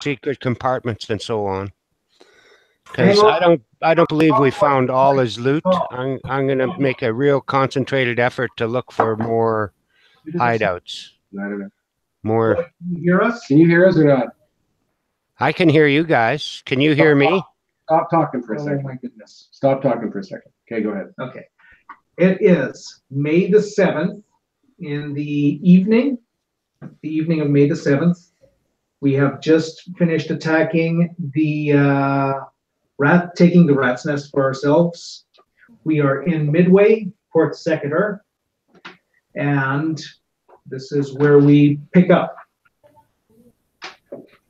secret compartments and so on. Because I don't believe we found all his loot. I'm gonna make a real concentrated effort to look for more hideouts. I don't know. More. Can you hear us? Can you hear us or not? I can hear you guys. Can you hear me? Stop talking for a second. Oh my goodness. Stop talking for a second. Okay, go ahead. Okay. It is May the 7th in the evening of May the 7th. We have just finished attacking the taking the rat's nest for ourselves. We are in Midway, Port Secutor, and this is where we pick up.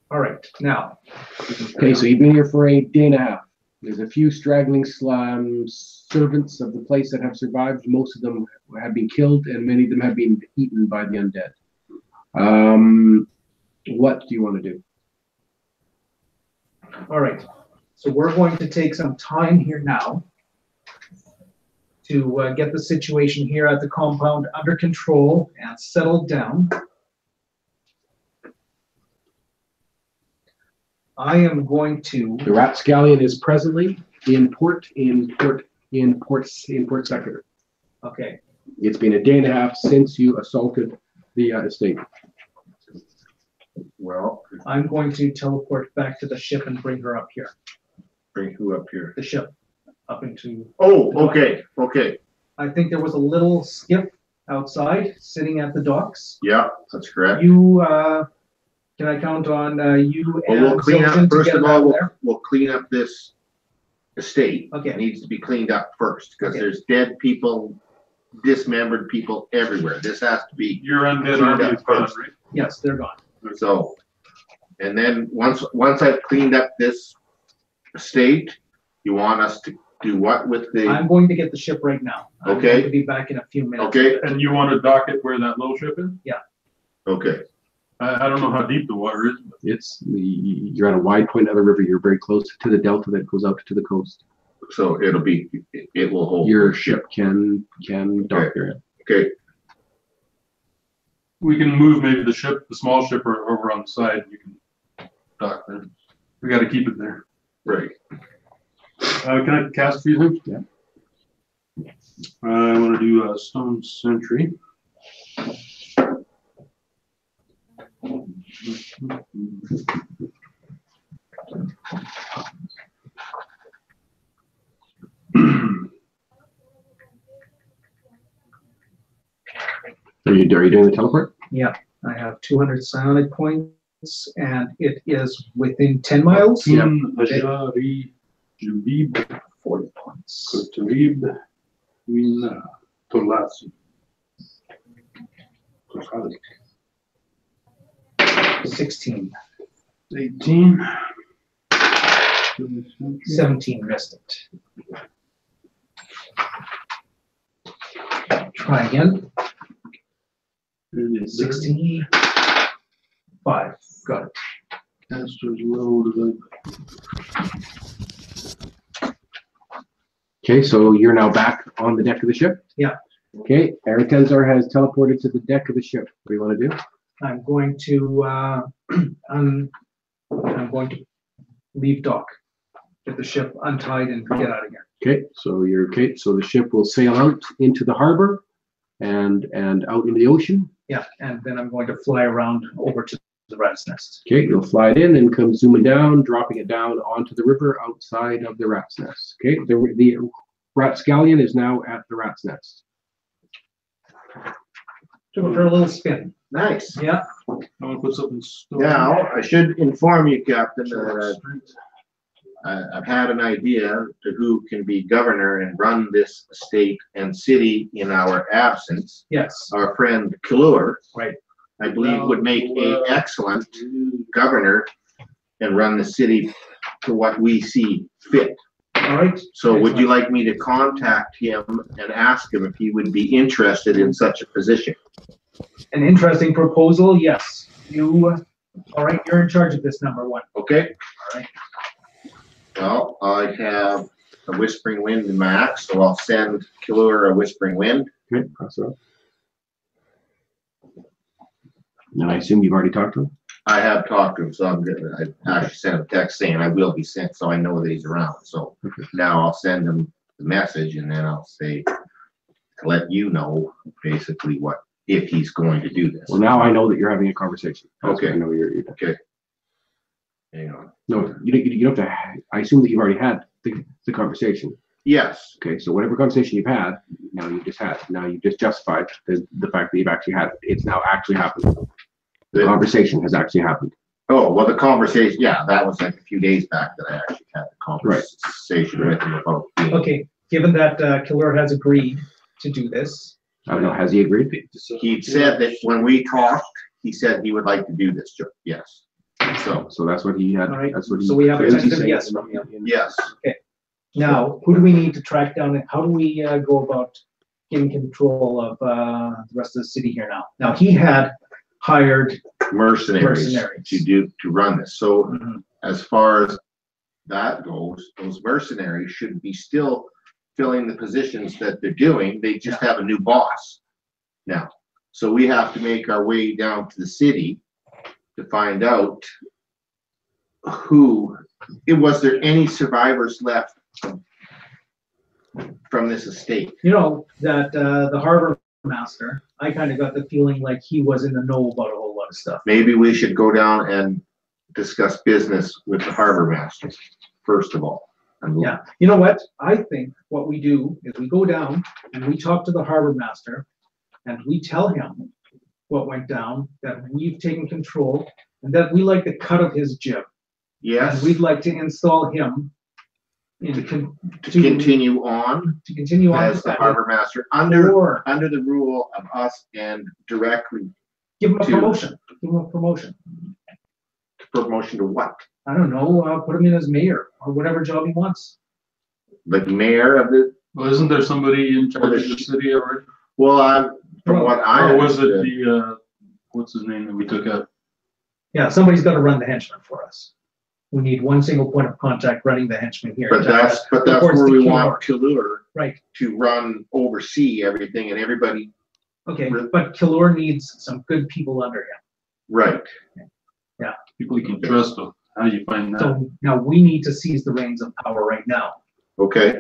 All right, now. Okay, so you've been here for a day and a half. There's a few straggling servants of the place that have survived. Most of them have been killed, and many of them have been eaten by the undead. What do you want to do? All right, so we're going to take some time here now to get the situation here at the compound under control and settled down. I am going to. The Rapscallion is presently in Port Secutor. Okay. It's been a day and a half since you assaulted the estate. Well, I'm going to teleport back to the ship and bring her up here. bring who up here? The ship up into. Oh, okay, okay. I think there was a little skiff outside sitting at the docks. Yeah, that's correct. You, can I count on you and Well, we'll clean Zildjian up, to first get of back all, there? we'll clean up this estate. Okay. It needs to be cleaned up first, because Okay. there's dead people, dismembered people everywhere. This has to be Your undead cleaned army up is gone, first. right? Yes, they're gone. So, and then once I've cleaned up this estate, you want us to do what with the, I'm going to get the ship right now. I'm Okay. going to be back in a few minutes. okay, And you want to dock it where that little ship is? okay. I don't know how deep the water is, but You're on a wide point of a river. You're very close to the delta that goes out to the coast. So it will hold. Your ship can dock there. Okay, we can move maybe the small ship over on the side. You can dock there. We got to keep it there. right. Can I cast a few things? Yeah. I want to do a stone sentry. Are you doing the teleport? Yeah, I have 200 psionic points, and it is within 10 miles. Yeah. 40 points. 16. 18. 17 missed it. Try again. 16. 5. Got it. Caster's load. Okay, so you're now back on the deck of the ship? Yeah. Okay, Aratenzar has teleported to the deck of the ship. What do you want to do? I'm going to I'm going to leave dock. Get the ship untied and get out of here. Okay, so the ship will sail out into the harbor and out into the ocean. Yeah, and then I'm going to fly around over to the rat's nest. Okay, you'll fly it in and come zooming down, dropping it down onto the river outside of the rat's nest. Okay, the Rapscallion is now at the rat's nest. Took it for a little spin. Nice. Yeah. I want to put something. Now, I should inform you, Captain, that I've had an idea to who can be governor and run this state and city in our absence. Yes. Our friend Kilur, Right. I believe, would make an excellent governor and run the city to what we see fit. All right. So would you like me to contact him and ask him if he would be interested in such a position? An interesting proposal. Yes. You. All right. You're in charge of this, number one. Okay? All right. Well, I have a whispering wind in my axe, so I'll send Kilur a whispering wind. Okay, pass it up. And I assume you've already talked to him? I have talked to him, so I actually sent him a text saying I will be sent, so I know that he's around. So now I'll send him the message and then I'll say, to let you know basically if he's going to do this. Well, now I know that you're having a conversation. Okay. I know you're Okay. Hang on. no, you don't have to, I assume that you've already had the conversation. Yes. Okay, so whatever conversation you've had, now you've just had, now you've just justified the fact that you've actually had it. It's now actually happened. The conversation has actually happened. Oh, well, the conversation, yeah, that was like a few days back that I actually had the conversation with him about. Okay, given that Killer has agreed to do this. I don't know, has he agreed? He said that when we talked, he said he would like to do this, yes. So that's what he had, All right, that's what he. so we have a that's what he's tentative saying yes in- from him. Yes. Now, who do we need to track down and how do we go about getting control of the rest of the city here now? Now, he had hired Mercenaries Mercenaries. to run this. So Mhm. as far as that goes, those mercenaries should be still filling the positions that they're doing. They just have a new boss now. So we have to make our way down to the city to find out was there any survivors left from this estate? You know, that the harbor master, I kind of got the feeling like he was in the know about a whole lot of stuff. Maybe we should go down and discuss business with the harbor master, first of all. Yeah, you know what? I think what we do is we go down and we talk to the harbor master and we tell him what went down, that we've taken control and that we like the cut of his jib. Yes, And we'd like to install him to continue on to continue on as with the that. harbor master under Or the rule of us and directly give him a to- promotion. Give him a promotion. promotion to what? I don't know, put him in as mayor or whatever job he wants. The mayor of the, Well, isn't there somebody in charge of the city already? well, from what I Or was it understood, the, what's his name that we took out? Yeah, somebody's got to run the henchman for us. We need one single point of contact running the henchman here. but that's Reports where to we Keyword. want Killur Right, to oversee everything and everybody, okay, but Killor needs some good people under him. right? People you can trust, though. How do you find that? So now we need to seize the reins of power right now. Okay,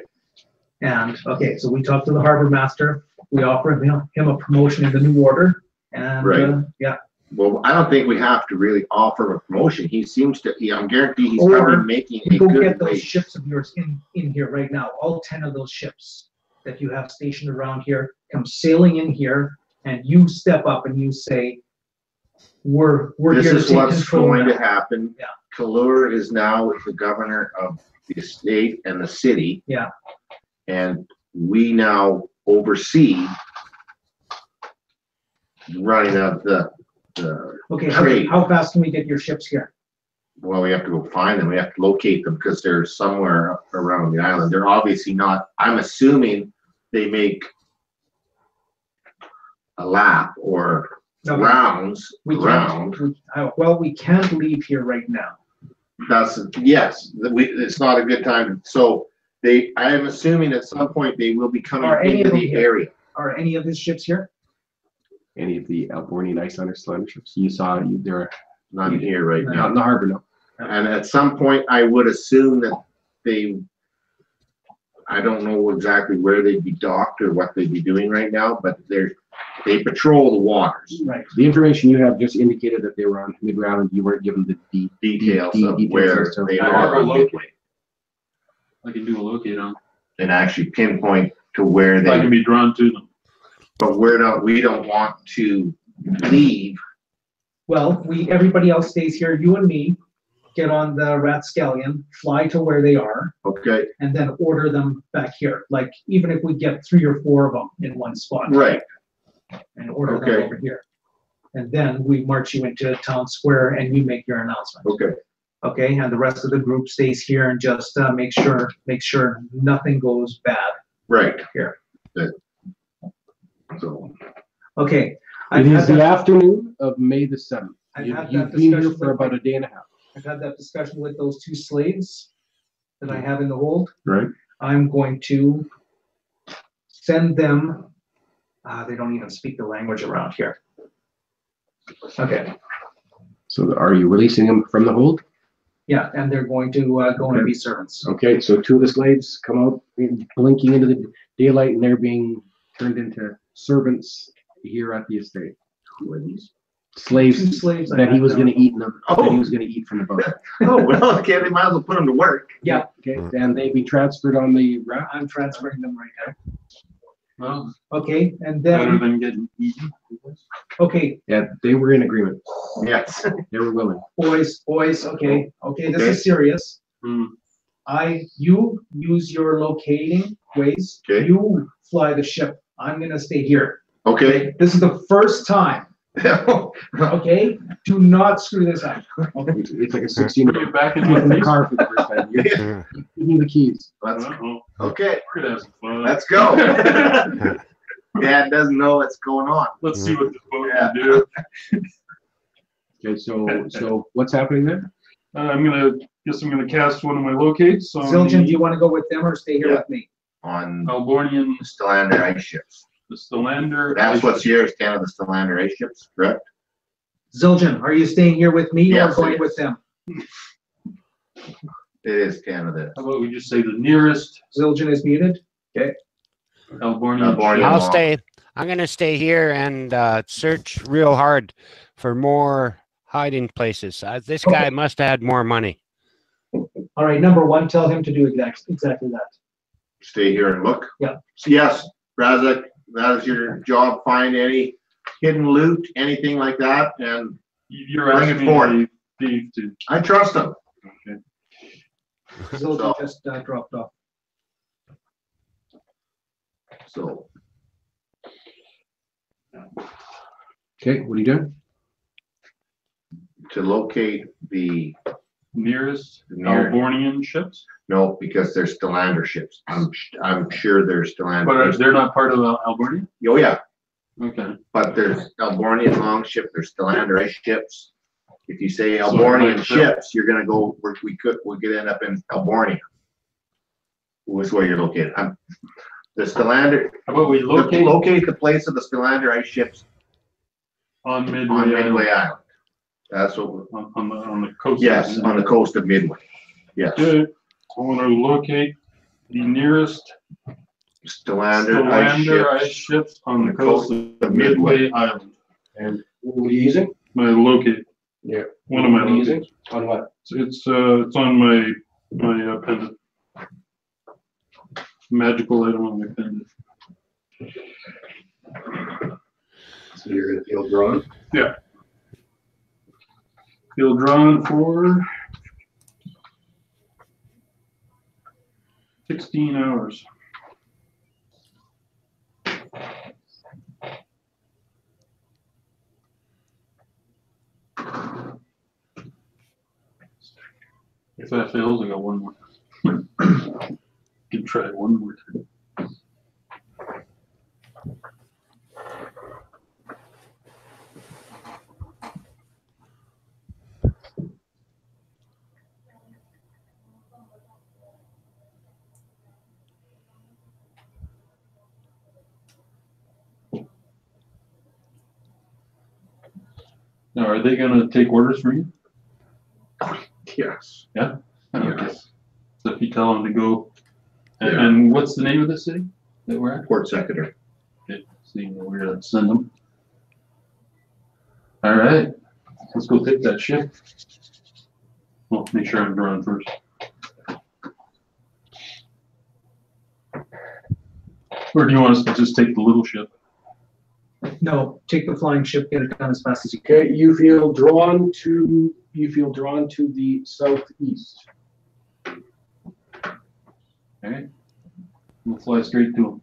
And, okay, so we talk to the harbor master, we offer him a promotion in the new order, and, Right. yeah. well, I don't think we have to really offer him a promotion. He seems to, I'm guaranteed he's Or probably making a Go get good those wage. ships of yours in here right now, all 10 of those ships that you have stationed around here, come sailing in here, and you step up and you say, we're This here to is take what's control going to now. happen. Yeah. Killur is now the governor of the state and the city. Yeah. And we now oversee running of the Okay, trade. how fast can we get your ships here? Well, we have to go find them. We have to locate them because they're somewhere around the island. They're obviously not, I'm assuming they make a lap or No, rounds We around. well, we can't leave here right now. Yes, it's not a good time. So I am assuming at some point they will be coming Are any into of them the here? area. Are any of his ships here? Any of the Albornian Islander slender ships, they're Not here right not now. in the harbor, no. And at some point, I would assume that I don't know exactly where they'd be docked or what they'd be doing right now, but they patrol the waters. Right. The information you have just indicated that they were on Midway Island. You weren't given the Details of details where as to they where are they're on located. Midway I can do a locate on. and actually pinpoint to where I can they, be drawn to them. but we don't want to leave. Well, everybody else stays here, you and me, get on the Ratscallion, fly to where they are, Okay, and then order them back here. Like, even if we get 3 or 4 of them in one spot. right. And order them Okay. over here. And then we march you into town square and you make your announcement. Okay, Okay, and the rest of the group stays here and just make sure nothing goes bad. right. Here. Good. So, Okay. It is the afternoon of May the 7th. I've You- had that You've been here discussion for with about my- a day and a half, I've had that discussion with those 2 slaves that I have in the hold. right? I'm going to send them, they don't even speak the language around here. Okay. So are you releasing them from the hold? Yeah, and they're going to go and be servants. Okay, so two of the slaves come out blinking into the daylight and they're being turned into servants here at the estate. Who are these? Slaves Two slaves that he was going gonna eat in the, that he Oh. was gonna eat from the boat. Oh, well, okay, they might as well put them to work. Yeah, Okay, and they be transferred on the raft. I'm transferring them right now. Well, Okay, and better then, than getting eaten. okay, Yeah, they were in agreement. Yes. They were willing. boys, okay, this Okay. is serious. Hmm. You use your locating ways. Okay. You fly the ship. I'm gonna stay here. Okay. This is the first time, okay? Do not screw this up. It's like a 16 Put you back in in the the car for the first time. You're Yeah. giving me the keys. Let's, Uh-oh. okay, We're gonna have some fun. let's go. Dad doesn't know what's going on. Let's see what this boat Yeah. can do. Okay, so what's happening there? I'm gonna cast one of my locates on Zildjian, do the you wanna go with them or stay here Yeah. with me? On Albornian, Stellander ice ships. the Stellander. That's what's here is 10 of the Stellander ice ships, correct? Zildjian, are you staying here with me or Yes, going it with is. them? It is 10 of the How about we just say the nearest Zildjian is muted. Albornian Albornian. ship? I'll long. stay. I'm gonna stay here and search real hard for more hiding places. This guy must have had more money. All right, number one, tell him to do exactly that. stay here and look. Yeah. So yes, Razak, that is your job. Find any hidden loot, anything like that, and You're Bring it asking forward. Dave to. I trust them. Okay. Zildjian just dropped off. So Okay, what are you doing? to locate the Nearest Near- Albornian ships, no, because they're Stellander ships. I'm sure they're Stellander. but they're not part of Albornian? Oh yeah, Okay. but there's Albornian longship, there's Stellander ice ships. If you say So Albornian it might ships, you're gonna go, we could end up in Albornia. Was where you're located. The Stellander, How about we locate the place of the Stellander ice ships on Midway, on Midway Island. That's what, on the coast? yes, on the coast of Midway. Yes, Okay. I want to locate the nearest Stellander ice Stellander ice ships. ships on the coast of of Midway. Midway Island. And what are you using? My locate. Yeah. One of my What are you using? locates. On what? It's on my pendant. Magical item on my pendant. So you're gonna feel drawn? Feel drawn for 16 hours. If that fails, I got one more. Can try one more time. Now, are they gonna take orders from you? Yes. Okay. Yes. So if you tell them to go, Yeah. and what's the name of the city that we're at? Port Secretary. Okay, so you know where to send them. All right, let's go take that ship. Well, make sure I'm drawn first. Or do you want us to just take the little ship? No, take the flying ship, get it done as fast as you can. Okay, you feel drawn to the southeast. Okay, we'll fly straight to them. Do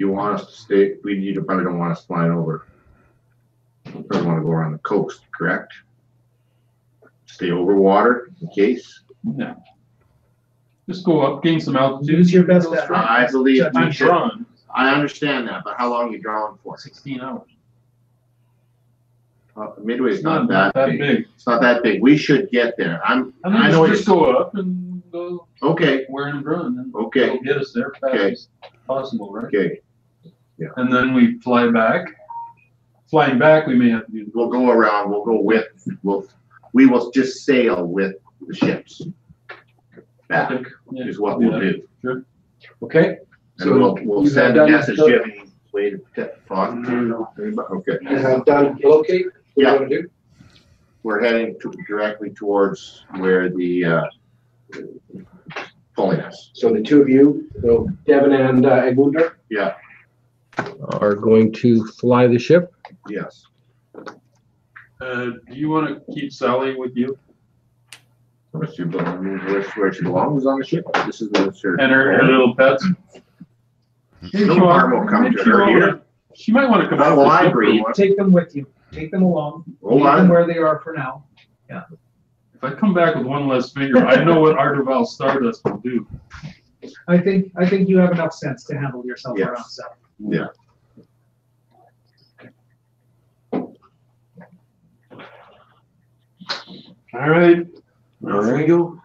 you want us to stay? You probably don't want us flying over. You probably want to go around the coast, correct? Stay over water in case. Yeah. Just go up, gain some altitude. Use your best Go effort. straight. I believe we I'm should. drawn I understand that, but how long are you drawing for? 16 hours. Midway's It's not not that that big. big. It's not that big. We should get there. I I know mean, what just you're, go up and go okay, where I'm drawn, and okay, it'll get us there fast Okay. as possible, right? okay. And then we fly back flying back, we may have to do. We'll go around, we will just sail with the ships. Back is what we'll do. Sure. Okay. And we'll you send have a done- message, do you have any way to protect the fog? Okay. You have done locate? What do you want to do? We're heading directly towards where the, pulling us. So the two of you, so Devin and Egmunder, Yeah, are going to fly the ship. yes. Do you want to keep Sally with you Where she belongs on the ship. This is the. and her little pets? No harm will come to her here. She might want to come Not out. while I the ship for a breathe. while. Take them with you. Take them along. Hold Leave them on. where they are for now. If I come back with one less finger, I know what Arterval Stardust will do. I think you have enough sense to handle yourself Yes. around Sally. Yeah. All right. There you go.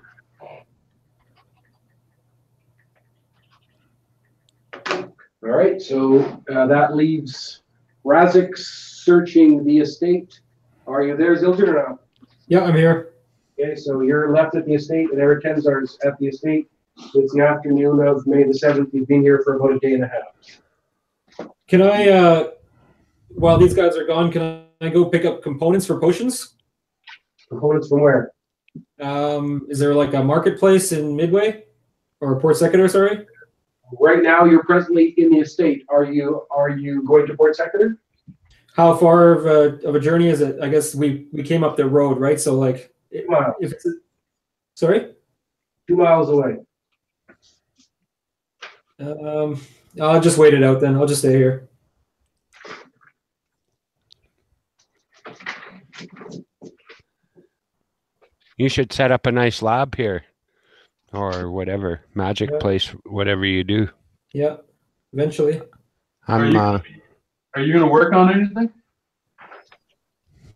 All right, so that leaves Razak searching the estate. Are you there, Zildjian, or not? Yeah, I'm here. Okay, so you're left at the estate, and Eric Tenzar's at the estate. It's the afternoon of May the 7th. You've been here for about a day and a half. Can I, while these guys are gone, can I go pick up components for potions? Components from where? Is there like a marketplace in Midway or Port Secular? Sorry. Right now, you're presently in the estate. Are you going to Port Secular? How far of a journey is it? I guess we came up the road, right? So like, 2 miles. if it's sorry, 2 miles away. I'll just wait it out then. I'll just stay here. You should set up a nice lab here, or whatever magic Yeah. place, whatever you do. Yeah, eventually. I'm Are you going to work on anything?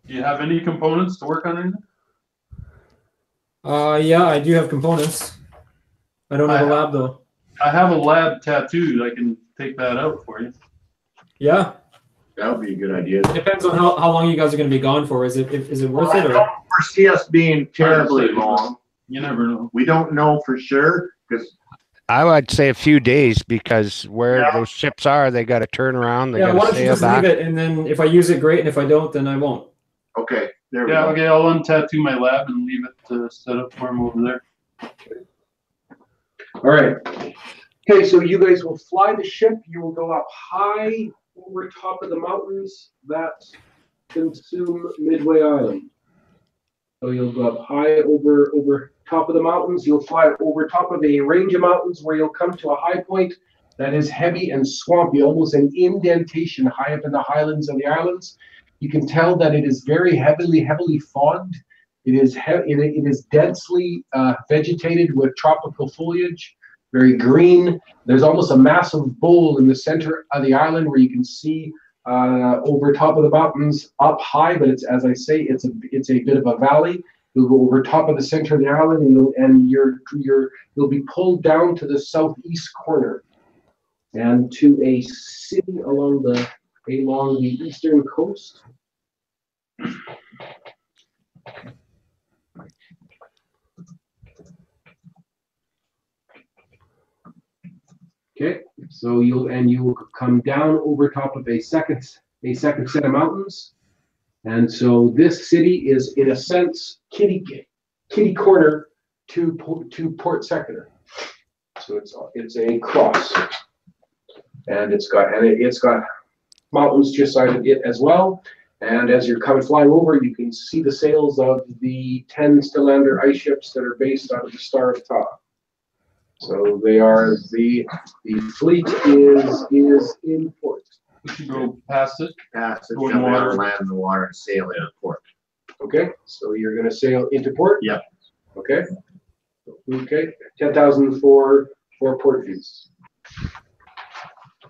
Do you have any components to work on anything? Yeah, I do have components. I don't have a lab though. I have a lab tattooed. I can take that out for you. Yeah, That would be a good idea. it depends on how long you guys are going to be gone for. Is it worth I it? Or? don't foresee us being terribly long. You never know. We don't know for sure, because I would say a few days, because where Yeah. those ships are, they got to turn around. They Yeah, got why to don't you sail just back. leave it, and then if I use it, great, and if I don't, then I won't. okay, there we Yeah, go. okay, I'll untattoo my lab and leave it set up for him over there. All right. Okay, so you guys will fly the ship. You will go up high over top of the mountains that consume Midway Island. So you'll go up high over top of the mountains. You'll fly over top of a range of mountains where you'll come to a high point that is heavy and swampy, almost an indentation high up in the highlands of the islands. You can tell that it is very heavily fogged. It is densely vegetated with tropical foliage, very green. There's almost a massive bowl in the center of the island where you can see over top of the mountains up high, but it's, as I say, it's a bit of a valley. You'll go over top of the center of the island, and you'll be pulled down to the southeast corner and to a city along the eastern coast. Okay, so you'll come down over top of a second set of mountains, and so this city is in a sense kitty corner to Port Secular. So it's a cross, and it's got mountains just side of it as well. And as you're flying over, you can see the sails of the 10 Stillander ice ships that are based out of the Star of Ta. So they are the fleet is in port. We should go past it. Pass it, Go in jump the out, water. land in the water, and sail into port. Okay, so you're gonna sail into port? Yep. Okay. Okay, 10,000 for port fees.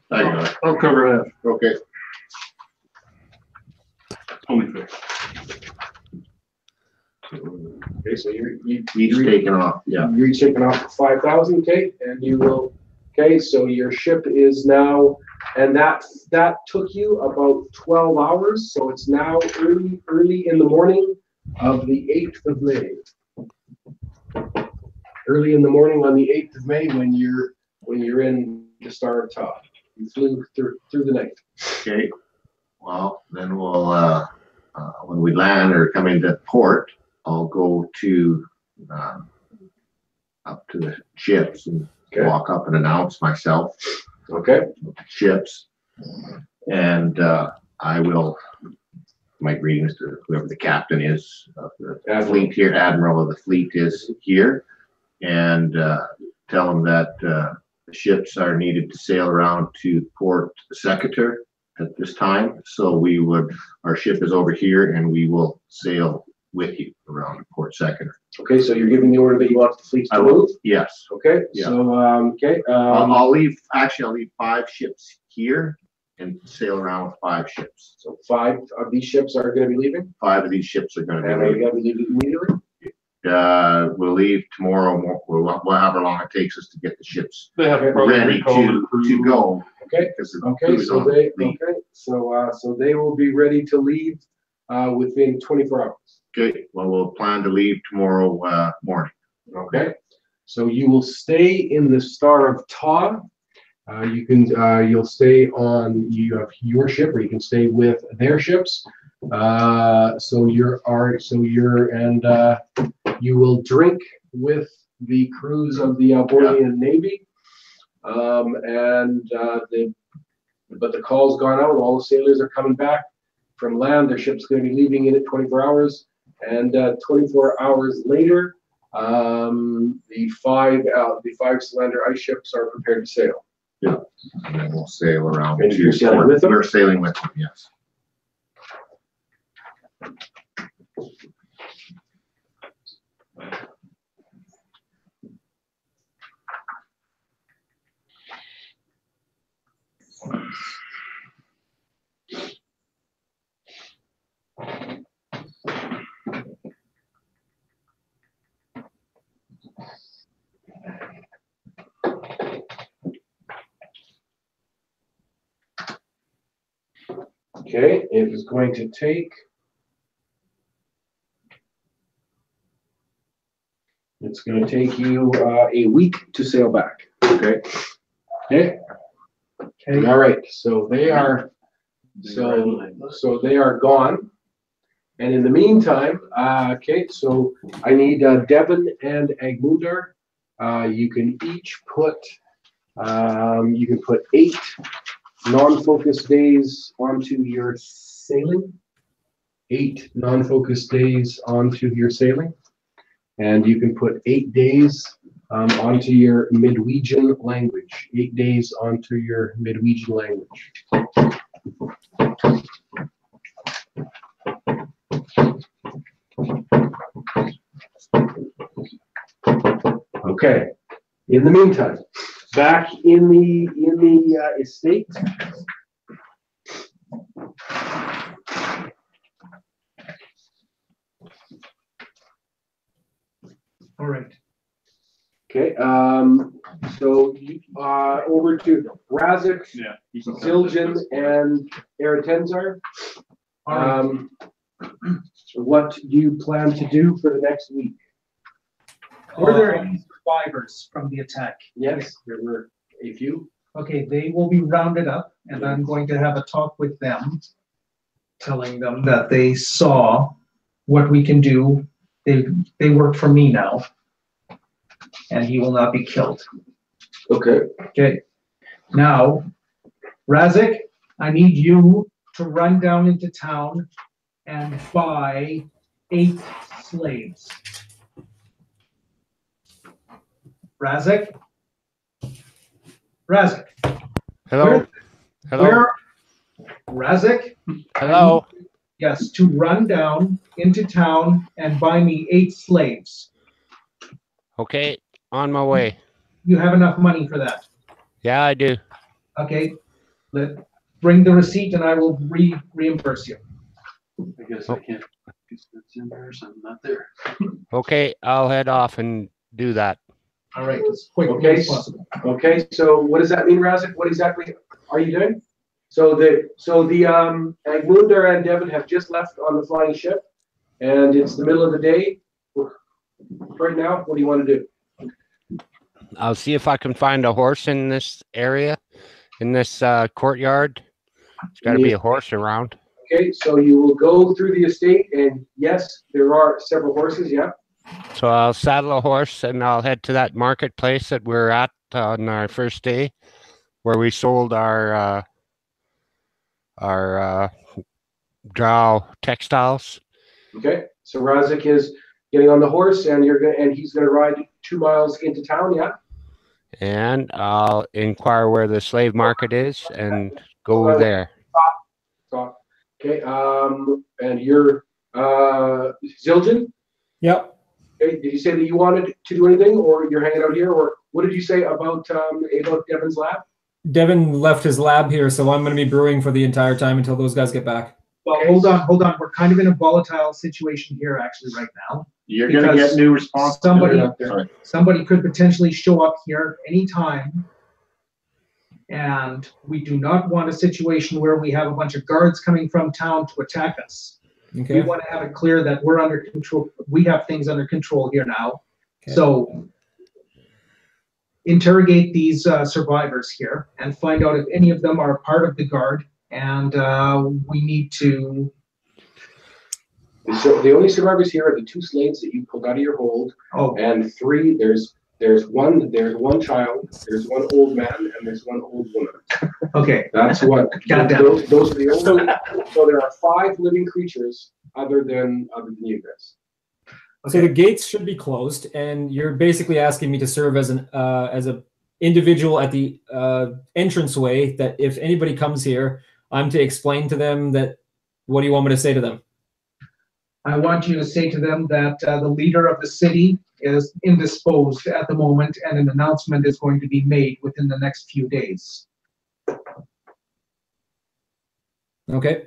I got it. I'll cover that. Okay, Only fair. Okay, so each taken off, yeah. you're each taking off 5,000, okay, and you will Okay, so your ship is now, and that took you about 12 hours. So it's now early in the morning of the 8th of May. Early in the morning on the 8th of May when you're in the Star of Ta. You flew through the night. Okay. Well, then we'll when we land or come into port, I'll go to up to the ships and walk up and announce myself. Okay. Ships, and I will. My greetings to whoever the captain is of the fleet here, admiral of the fleet is here, and tell him that the ships are needed to sail around to Port Secator at this time. So our ship is over here, and we will sail with you around Port Secator. Okay, so you're giving the order that you want the fleet to move? Yes. Okay. Yeah. So okay. I'll leave 5 ships here and sail around with 5 ships. So 5 of these ships are going to be leaving? 5 of these ships are going to be And are leaving. you going to be leaving immediately? We'll leave tomorrow, however long it takes us to get the ships They have probably ready to go. Okay. Okay. So they will be ready to leave within 24 hours. Okay. Well, we'll plan to leave tomorrow morning. Okay. So you will stay in the Star of Ta. You'll stay on. You have your ship, or you can stay with their ships. You will drink with the crews of the Albornian Navy, but the call's gone out. All the sailors are coming back from land. Their ship's going to be leaving in 24 hours, and 24 hours later, the five Solander ice ships are prepared to sail. Yeah, and then we'll sail around. And you're sailing with them? We're sailing with them. Yes. Okay, it is going to take. It's going to take you a week to sail back. Okay. Okay. Okay. All right. So they are. So they are gone. And in the meantime, okay. So I need Devon and Agmundar. You can each put. You can put 8 non-focus days onto your sailing. 8 non-focus days onto your sailing. And you can put 8 days onto your Midwegian language. 8 days onto your Midwegian language. Okay. In the meantime, back in the estate. All right. Okay. So over to Razak, Zildjian, and Eretenzar. What do you plan to do for the next week? Were there any survivors from the attack? Yes, there were a few. Okay, they will be rounded up, and I'm going to have a talk with them, telling them that they saw what we can do. They work for me now, and he will not be killed. Okay. Okay. Now, Razak, I need you to run down into town and buy 8 slaves. Razak? Razak. Hello. Hello. Razak? Hello. Yes, to run down into town and buy me 8 slaves. Okay, on my way. You have enough money for that? Yeah, I do. Okay. Bring the receipt and I will reimburse you. I guess I can't. It's in there, so I'm not there. Okay, I'll head off and do that. All right, as quickly Okay. as possible. Okay, so what does that mean, Razak? What exactly are you doing? So the Agmundar and Devon have just left on the flying ship, and it's the middle of the day. Right now, what do you want to do? I'll see if I can find a horse in this area, in this courtyard. There's got to be a horse around. Okay, so you will go through the estate, and yes, there are several horses. Yeah. So I'll saddle a horse and I'll head to that marketplace that we're at on our first day, where we sold our drow textiles. Okay, so Razak is getting on the horse, and he's gonna ride 2 miles into town. Yeah. And I'll inquire where the slave market is and go there. Stop. Okay. And you're Zildjian. Yep. Okay, did you say that you wanted to do anything, or you're hanging out here, or what did you say about Devon's lab? Devin left his lab here, so I'm going to be brewing for the entire time until those guys get back. Well, hold on. We're kind of in a volatile situation here, actually, right now. You're gonna Because get new response. Somebody could potentially show up here anytime. And we do not want a situation where we have a bunch of guards coming from town to attack us. Okay. We want to have it clear that we're under control. We have things under control here now. Okay. So interrogate these survivors here and find out if any of them are part of the guard. And we need to. So the only survivors here are the 2 slaves that you pulled out of your hold, and 3. There's one child, there's 1 old man, and there's 1 old woman. Okay. That's what. Goddamn. Those are the only. So there are 5 living creatures other than you guys. So the gates should be closed, and you're basically asking me to serve as an individual at the entranceway. That if anybody comes here, I'm to explain to them that. What do you want me to say to them? I want you to say to them that the leader of the city is indisposed at the moment, and an announcement is going to be made within the next few days. Okay.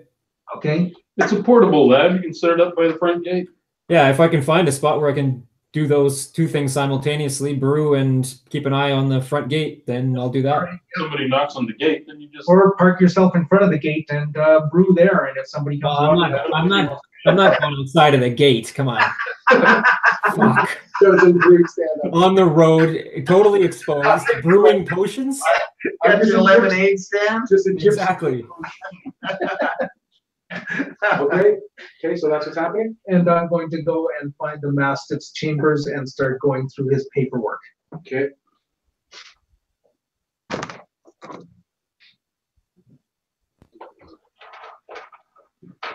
Okay? It's a portable lab. You can set it up by the front gate. Yeah, if I can find a spot where I can do those 2 things simultaneously, brew and keep an eye on the front gate, then I'll do that. Somebody knocks on the gate, then you just. Or park yourself in front of the gate and brew there, and if somebody comes along, I'm not going outside of the gate. Come on. Fuck. On the road, totally exposed, brewing potions. Got your lemonade stand? Just a gypsy. Exactly. Okay, so that's what's happening? and I'm going to go and find the Mastiff's chambers and start going through his paperwork. Okay.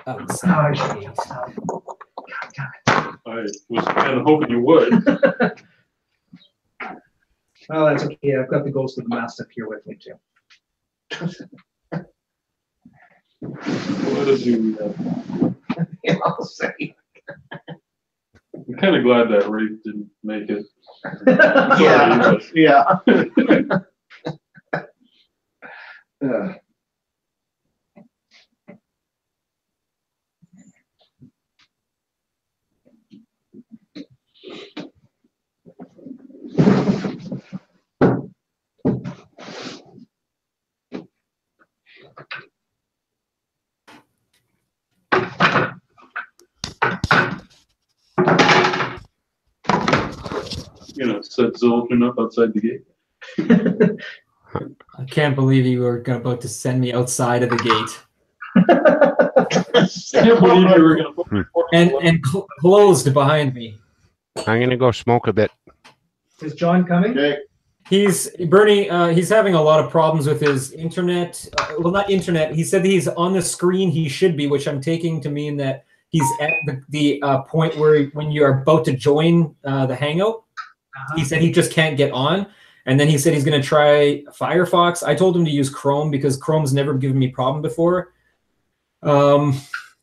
Outside the gate. I was kind of hoping you would. Oh, that's okay. I've got the ghost of the Mastiff here with me too. What did you? I'll say. I'm kind of glad that Wraith didn't make it. Yeah. You know, set Zoltan up outside the gate. I can't believe you were about to send me outside of the gate. I can't believe you were going to put me And closed behind me. I'm gonna go smoke a bit. Is John coming? Okay. Bernie, he's having a lot of problems with his internet. Well, not internet. He said he's on the screen he should be, which I'm taking to mean that he's at the point where when you're about to join the Hangout, he said he just can't get on. And then he said he's going to try Firefox. I told him to use Chrome because Chrome's never given me problem before.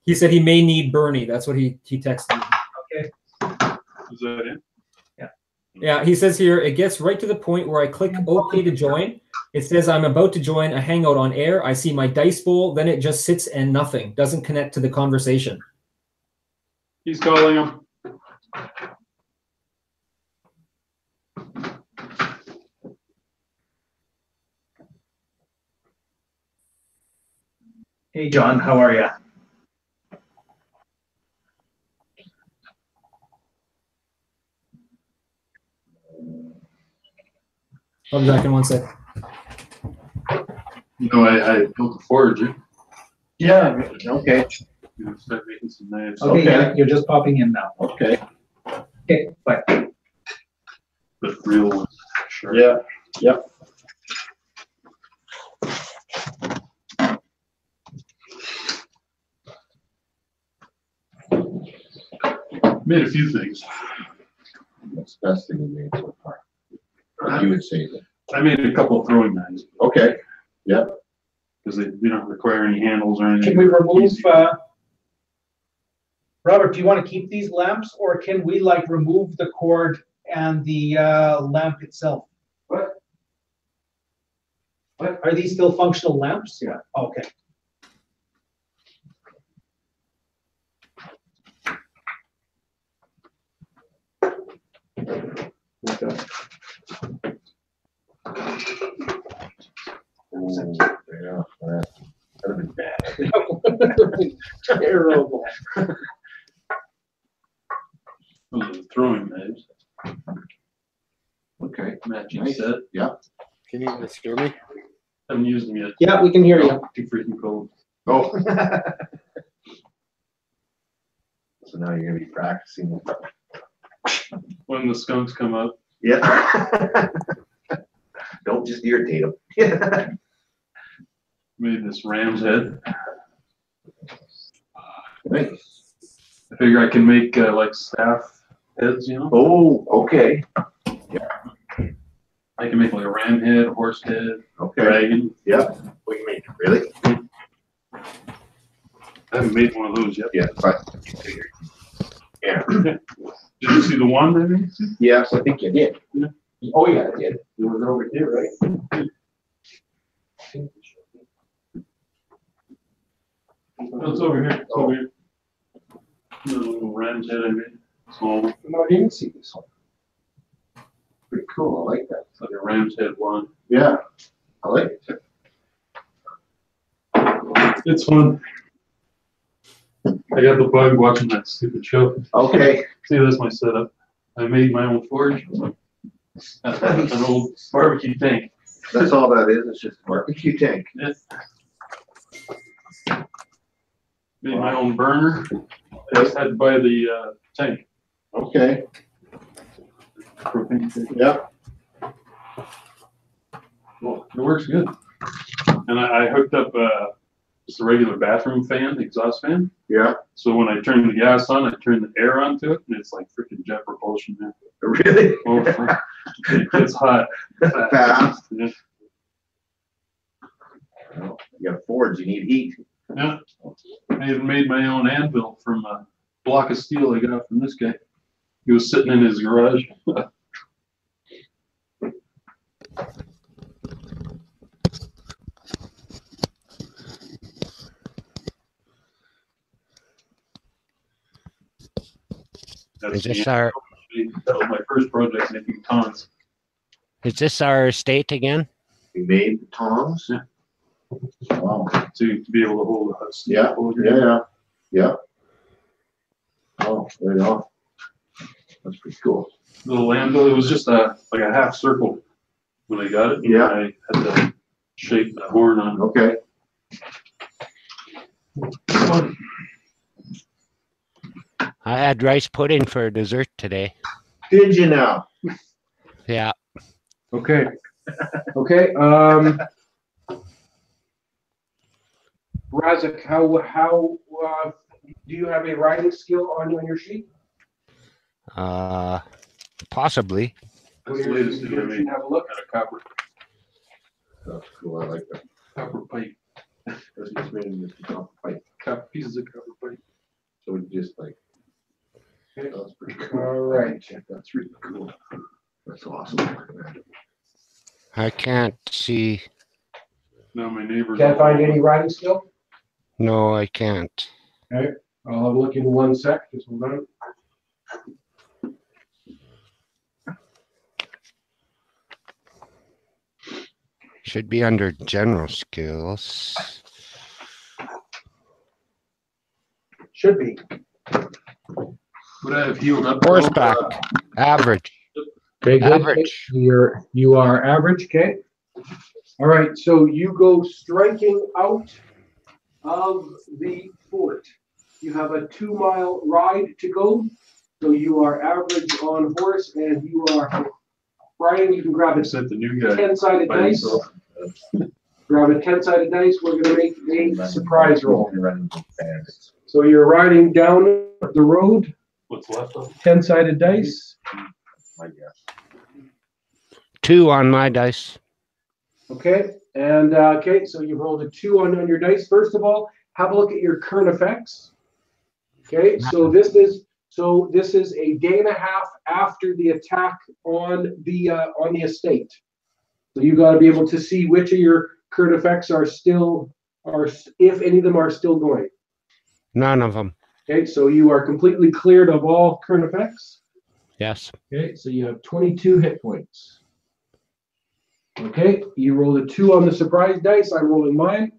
He said he may need Bernie. That's what he texted me. Okay. Is that it? Yeah, he says here, it gets right to the point where I click OK to join. It says I'm about to join a Hangout on air. I see my dice bowl. Then it just sits and nothing. Doesn't connect to the conversation. He's calling him. Hey, John, how are you? I'll be back in 1 sec. No, I built a forager. Yeah, okay, You know, start making some knives. Okay, Okay. yeah, you're just popping in now. okay. Okay, bye. But real ones, sure. Yeah, yep. Made a few things. That's the best thing we made so far. You would say that. I made a couple of throwing knives Okay, because they don't require any handles or anything. Can we remove, Easy. Robert, do you want to keep these lamps, or can we like remove the cord and the lamp itself? What? Are these still functional lamps? Yeah. Okay. yeah, that'd have been bad. Terrible. Those are throwing knives. Okay, Matching Nice. set. can you guys hear me? Haven't used them yet. Yeah, we can hear you. Too freaking cold. Oh. So now you're gonna be practicing. When the skunks come up, Yeah. Don't just irritate them. made this ram's head. Nice. I figure I can make like staff heads, you know? Oh, okay, I can make like a ram head, a horse head, okay. dragon. What do you mean, really? I haven't made one of those yet. Yeah, but. Yeah. Did you see the one I made? Yes, I think you did. Yeah. Oh, yeah, I did. It was over here, right? Oh, it's over here. It's over here. The little ram's head I made. Small. No, I didn't see this one. Pretty cool, I like that. It's like a ram's head one. Yeah, I like it. It's fun. I got the bug watching that stupid show. Okay. See, that's my setup. I made my own forge. An old barbecue tank. That's all that is, it's just a barbecue tank. Made my own burner. I just had to buy the tank. Okay, Propane tank. yeah, Well, it works good. And I hooked up just a regular bathroom fan, exhaust fan. yeah, So when I turn the gas on, I turn the air onto it, and it's like freaking jet propulsion, man. really? Oh, it gets hot. Fast. Yeah. Well, you got a forge, you need heat. Yeah. I even made my own anvil from a block of steel I got from this guy. He was sitting in his garage. Is this our That was my first project, making tongs. estate again? You made the tongs? Yeah. Wow. To be able to hold a steel Yeah, forger. yeah. Oh, right on. That's pretty cool. Little anvil. It was just like a half circle when I got it. And Yeah. I had to shape the horn on. Okay. Fun. I had rice pudding for dessert today. Did you now? Yeah. Okay. Okay, Razak, how, do you have a writing skill on your sheet? Possibly. That's the latest thing I made. Have a look. Got a copper Cool, I like that. pipe. That's just made in the top pipe. Pieces of copper pipe. So it's just like. That's pretty cool. All right. That's really cool. That's awesome. I can't see. Now my neighbors. Can't find any writing skill? No, I can't. I'll have a look in 1 sec, just hold on. Should be under general skills. Should be. Would I have healed up? Horseback, average. Okay, good. Average. You are average, okay? All right, so you go striking out of the fort. You have a 2-mile ride to go. So you are average on horse, and you are Brian. You can grab a Sent the new guy 10-sided by dice. himself. Grab a 10-sided dice. We're going to make a surprise roll. So you're riding down the road. What's left of it? 10-sided dice. 2 on my dice. Okay, and okay, so you've rolled a 2 on your dice. First of all, have a look at your current effects. Okay, so this is a day and a half after the attack on the estate. So you got to be able to see which of your current effects are if any of them are still going. None of them. Okay, so you are completely cleared of all current effects. Yes. Okay, so you have 22 hit points. Okay, you rolled a 2 on the surprise dice. I'm rolling mine.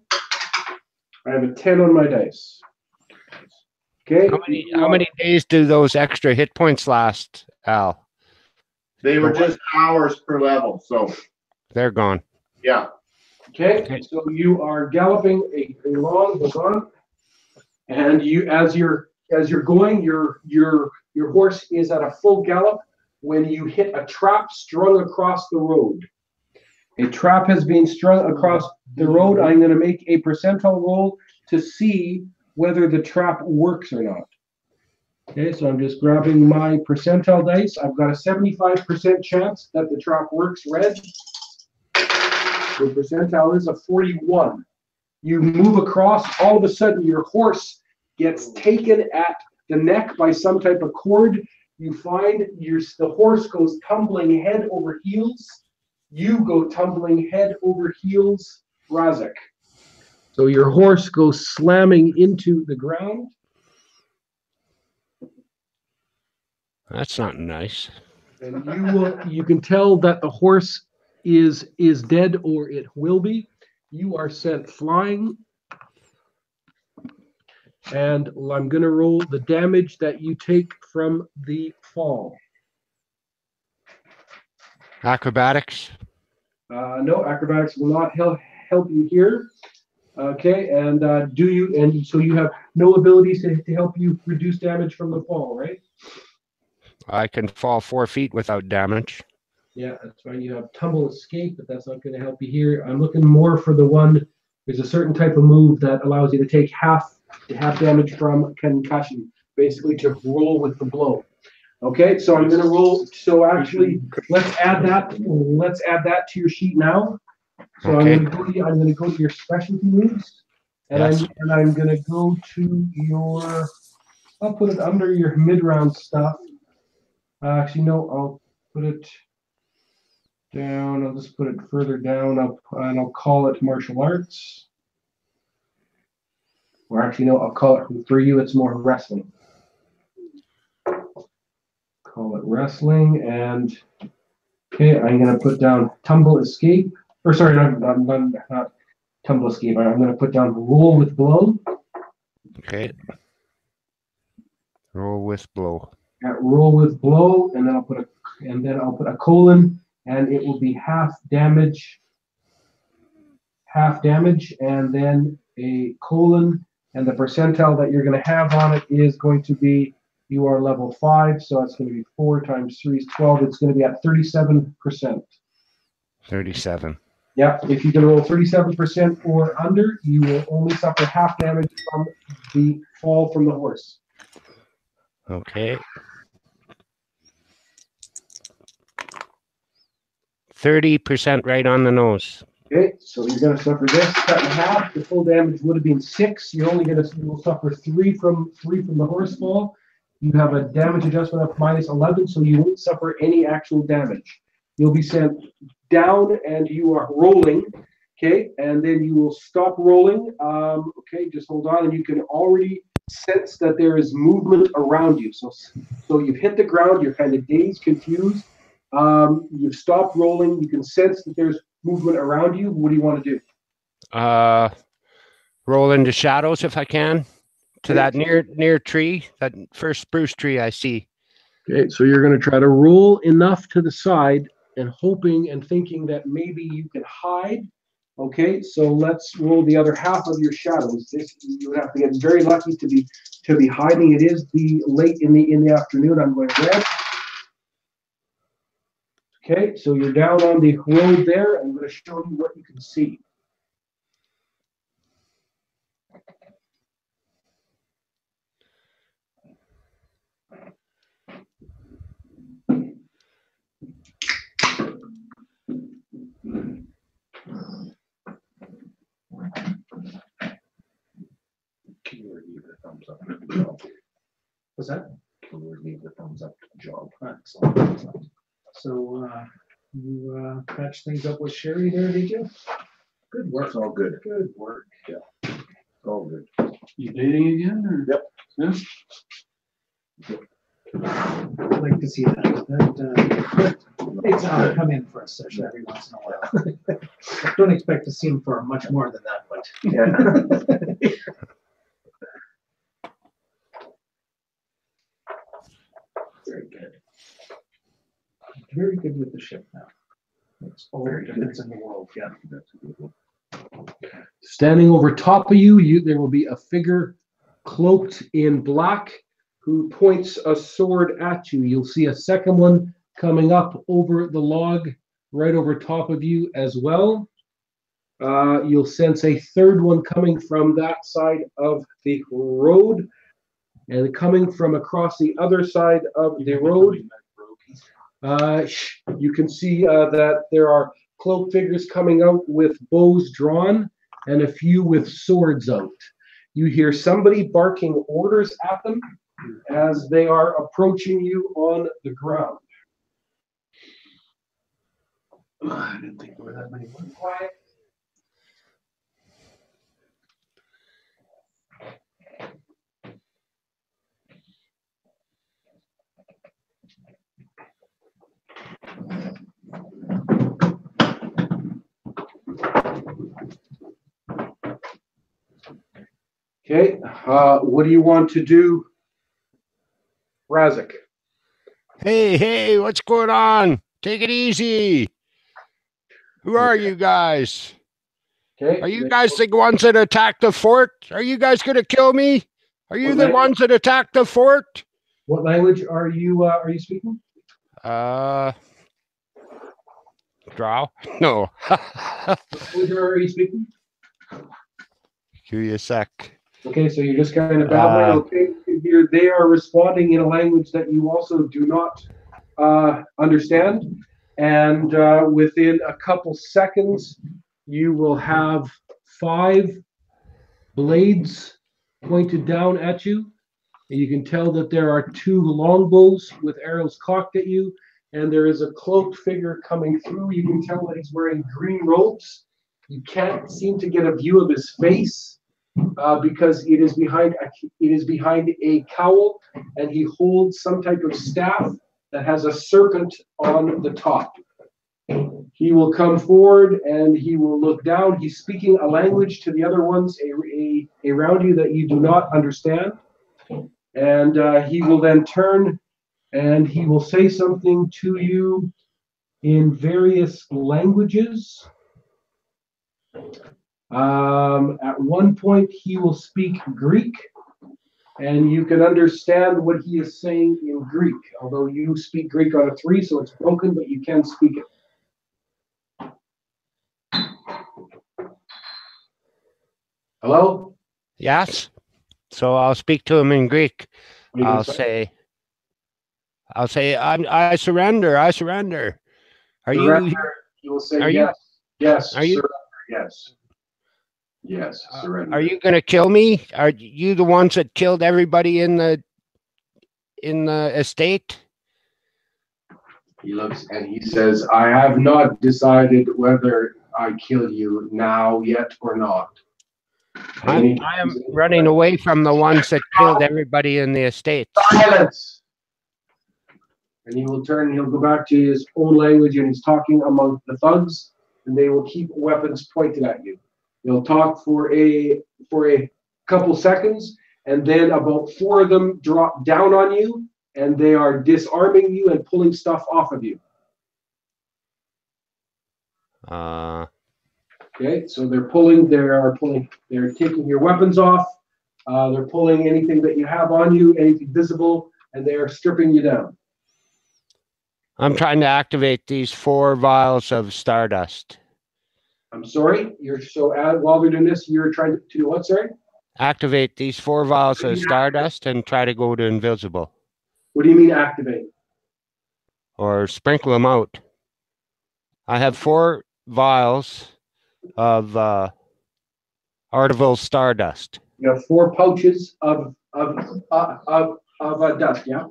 I have a 10 on my dice. Okay. How many days do those extra hit points last, Al? They were just hours per level, so They're gone. yeah. Okay, so you are galloping along, hold on, and you as you're going, your horse is at a full gallop when you hit a trap strung across the road. A trap has been strung across the road. I'm going to make a percentile roll to see whether the trap works or not. Okay, so I'm just grabbing my percentile dice. I've got a 75% chance that the trap works. Red. The percentile is a 41. You move across, all of a sudden your horse gets taken at the neck by some type of cord. You find the horse goes tumbling head over heels. You go tumbling head over heels, Razak. So your horse goes slamming into the ground. That's not nice. And you can tell that the horse is dead, or it will be. You are sent flying. And I'm going to roll the damage that you take from the fall. Acrobatics. No, acrobatics will not help you here. Okay, and so you have no abilities to help you reduce damage from the fall, right? I can fall 4 feet without damage. Yeah, that's fine. You have tumble escape, but that's not going to help you here. I'm looking more for the one. There's a certain type of move that allows you to take half damage from concussion, basically to roll with the blow. Okay, so I'm going to roll. So actually, let's add that to your sheet now. So Okay. I'm going to go to your specialty moves, and Yes. I'm going to go to your. I'll put it under your mid-round stuff. Actually, no, I'll put it down. I'll just put it further down. I'll call it martial arts. Or actually, no, I'll call it, for you, it's more wrestling. Call it wrestling, and okay, I'm going to put down tumble escape. Or sorry, not tumble escape. I'm going to put down roll with blow. Okay. Roll with blow. Roll with blow, and then I'll put a colon, and it will be half damage, and then a colon, and the percentile that you're going to have on it is going to be, you are level 5, so it's going to be 4 times 3 is 12. It's going to be at 37%. 37. Yeah, if you can roll 37% or under, you will only suffer half damage from the fall from the horse. Okay. 30% right on the nose. Okay, so you're going to suffer this cut in half. The full damage would have been 6. You will suffer 3 from the horse fall. You have a damage adjustment of minus 11, so you won't suffer any actual damage. You'll be sent down, and you are rolling. Okay, and then you will stop rolling. Okay, just hold on, and you can already sense that there is movement around you. So you've hit the ground. You're kind of dazed, confused. You've stopped rolling. You can sense that there's movement around you. What do you want to do? Roll into shadows if I can. to that near tree, that first spruce tree I see. Okay, so you're going to try to roll enough to the side and hoping and thinking that maybe you can hide. Okay, so let's roll the other half of your shadows. This you would have to get very lucky to be hiding. It is the late in the afternoon. I'm going red. Okay, so you're down on the road there. I'm going to show you what you can see. What's that? Leave the thumbs up job. Excellent. So you patched things up with Sherry there, did you? Good work. It's all good. Good work. Yeah. It's all good. You dating again? Or? Yep. Yeah. I'd like to see that. It's come in for a session every once in a while. Don't expect to see him for much more than that, but Yeah. very good. Very good with the ship now. Makes all the difference in the world. Yeah. That's a good one. Standing over top of you, there will be a figure cloaked in black who points a sword at you. You'll see a second one coming up over the log right over top of you as well. You'll sense a third one coming from that side of the road, and coming from across the other side of the road. You can see that there are cloaked figures coming out with bows drawn and a few with swords out. You hear somebody barking orders at them as they are approaching you on the ground. I didn't think there were that many. Quiet. Okay, what do you want to do, Razak? Hey, what's going on? Take it easy. Who are you guys? Okay. Are you guys the ones that attacked the fort? Are you guys going to kill me? Are you the ones that attacked the fort? What language are you speaking? Drow? No. What language are you speaking? Give you a sec. Okay, so you're just kind of babbling. Okay, here they are responding in a language that you also do not understand, and within a couple seconds, you will have 5 blades pointed down at you. And you can tell that there are 2 longbows with arrows cocked at you, and there is a cloaked figure coming through. You can tell that he's wearing green robes. You can't seem to get a view of his face because it is behind a cowl, and he holds some type of staff that has a serpent on the top. He will come forward and he will look down. He's speaking a language to the other ones around you that you do not understand. And he will then turn and he will say something to you in various languages. At one point, he will speak Greek, and you can understand what he is saying in Greek, although you speak Greek on a 3, so it's broken, but you can speak it. Hello? Yes? So I'll speak to him in Greek. I'll say, I surrender. Are Surrender. You will say yes. Yes. Are you? Surrender. Yes. Yes. Surrender. Are you going to kill me? Are you the ones that killed everybody in the estate? He looks and he says, I have not decided whether I kill you now yet or not. I am running away from the ones that killed everybody in the estate. Silence! And he will turn and he'll go back to his own language, and he's talking among the thugs, and they will keep weapons pointed at you. They'll talk for a couple seconds, and then about 4 of them drop down on you, and they are disarming you and pulling stuff off of you. Okay, so they're taking your weapons off. They're pulling anything that you have on you, anything visible, and they are stripping you down. I'm trying to activate these 4 vials of stardust. I'm sorry. While they're doing this, you're trying to do what? Sorry. Activate these 4 vials of stardust and try to go to invisible. What do you mean activate? Or sprinkle them out. I have 4 vials of Artiville stardust. You have 4 pouches of dust. Yeah.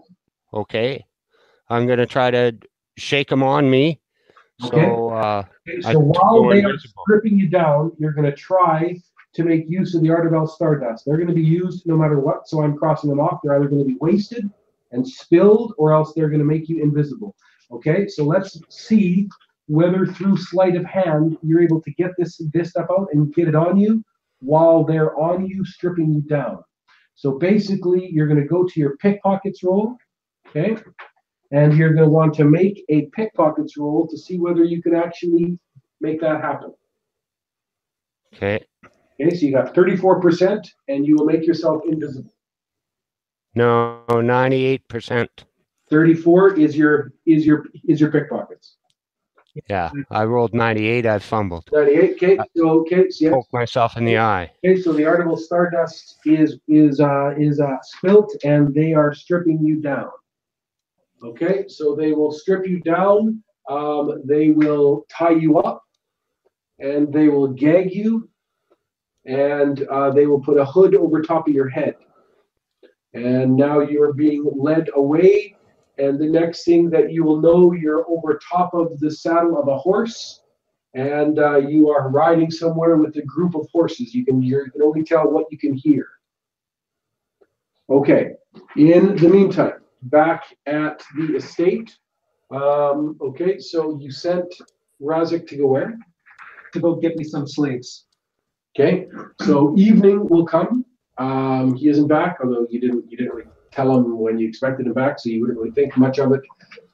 Okay. I'm gonna try to shake them on me. Okay. So while they are stripping you down, you're going to try to make use of the Artiville stardust. They're going to be used no matter what, so I'm crossing them off. They're either going to be wasted and spilled, or else they're going to make you invisible. Okay, so let's see whether through sleight of hand you're able to get this stuff out and get it on you while they're on you, stripping you down. So basically, you're going to go to your pickpockets roll, okay? And you're going to want to make a pickpockets roll to see whether you can actually make that happen. Okay. Okay, so you got 34%, and you will make yourself invisible. No, 98%. 34 is your pickpockets. Yeah, I rolled 98. I fumbled. 98. Okay. So yeah. Poke myself in the eye. Okay. So the Artiville stardust is spilt, and they are stripping you down. Okay. So they will strip you down. They will tie you up, and they will gag you, and they will put a hood over top of your head. And now you are being led away. And the next thing that you will know, you're over top of the saddle of a horse, and you are riding somewhere with a group of horses. You can only tell what you can hear. Okay. In the meantime, back at the estate. Okay, so you sent Razak to go where? To go get me some slaves. Okay, so evening will come. He isn't back, although you didn't really tell him when you expected him back, so you wouldn't really think much of it.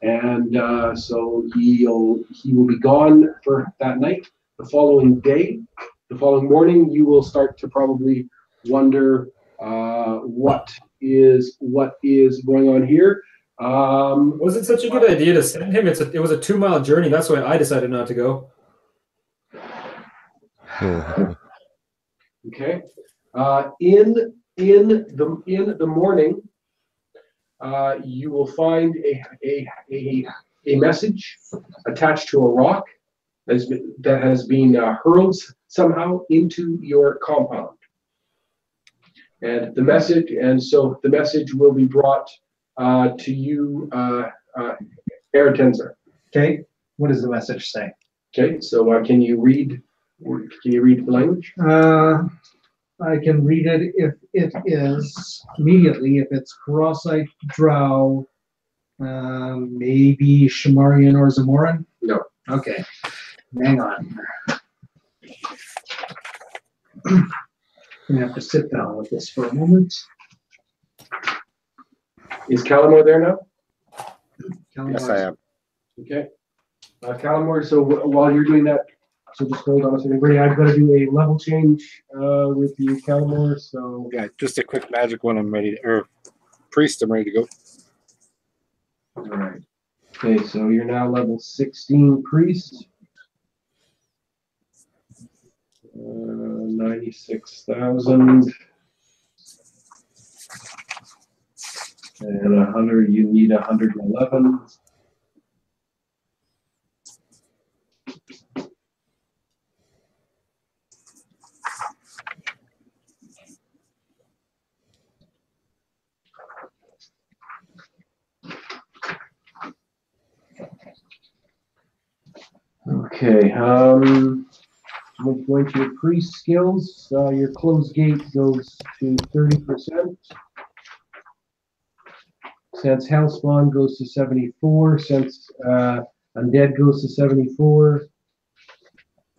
And so he will be gone for that night. The following morning, you will start to probably wonder what is going on here. Was it such a good idea to send him? It was a 2-mile journey. That's why I decided not to go. Okay. In the morning, you will find a message attached to a rock that has been hurled somehow into your compound. And the message will be brought to you, Eratenzer. Okay. What does the message say? Okay. So can you read the language? I can read it if it is immediately. If it's Karosite, Drow, maybe Shamarian or Zamoran? No. Okay. Hang on. I'm going to have to sit down with this for a moment. Is Calamore there now? Yes, I am. Okay. Calamore, so while you're doing that, so just hold on a second. Brady, I've got to do a level change with you, Calamore. So Yeah, just a quick magic one. I'm ready to, or priest, I'm ready to go. all right. Okay, so you're now level 16 priest. 96,000. And 100, you need 111. Okay, going to your priest skills, your closed gate goes to 30%. Sense Hellspawn goes to 74. Sense Undead goes to 74.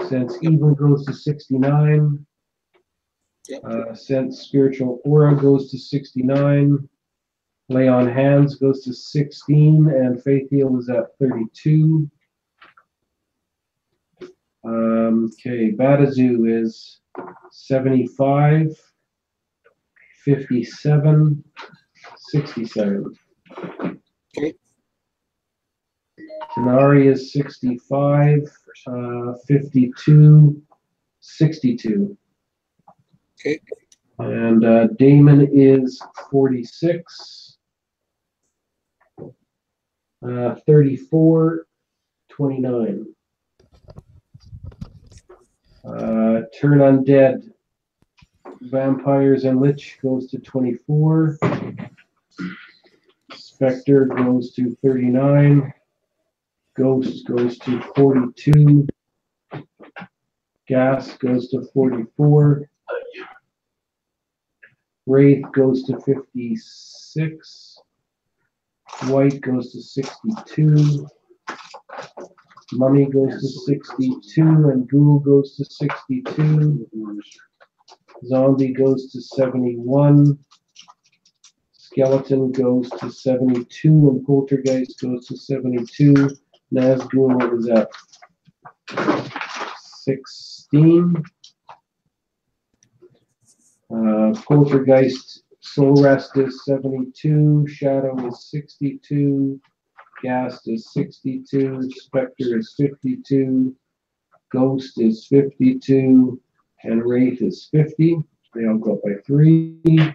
Sense Evil goes to 69. Sense spiritual aura goes to 69. Lay on hands goes to 16, and faith heal is at 32. Okay, Batazoo is 75, 57, 67. Okay. Tanari is 65, 52, 62. Okay. And Damon is 46, 34, 29. Turn undead. Vampires and Lich goes to 24. Spectre goes to 39. Ghost goes to 42. Gas goes to 44. Wraith goes to 56. White goes to 62. Mummy goes to 62, and Ghoul goes to 62. Zombie goes to 71. Skeleton goes to 72, and Poltergeist goes to 72. Nazgul is at 16. Poltergeist Soul Rest is 72. Shadow is 62. Ghast is 62. Spectre is 52. Ghost is 52. And Wraith is 50. They all go up by 3.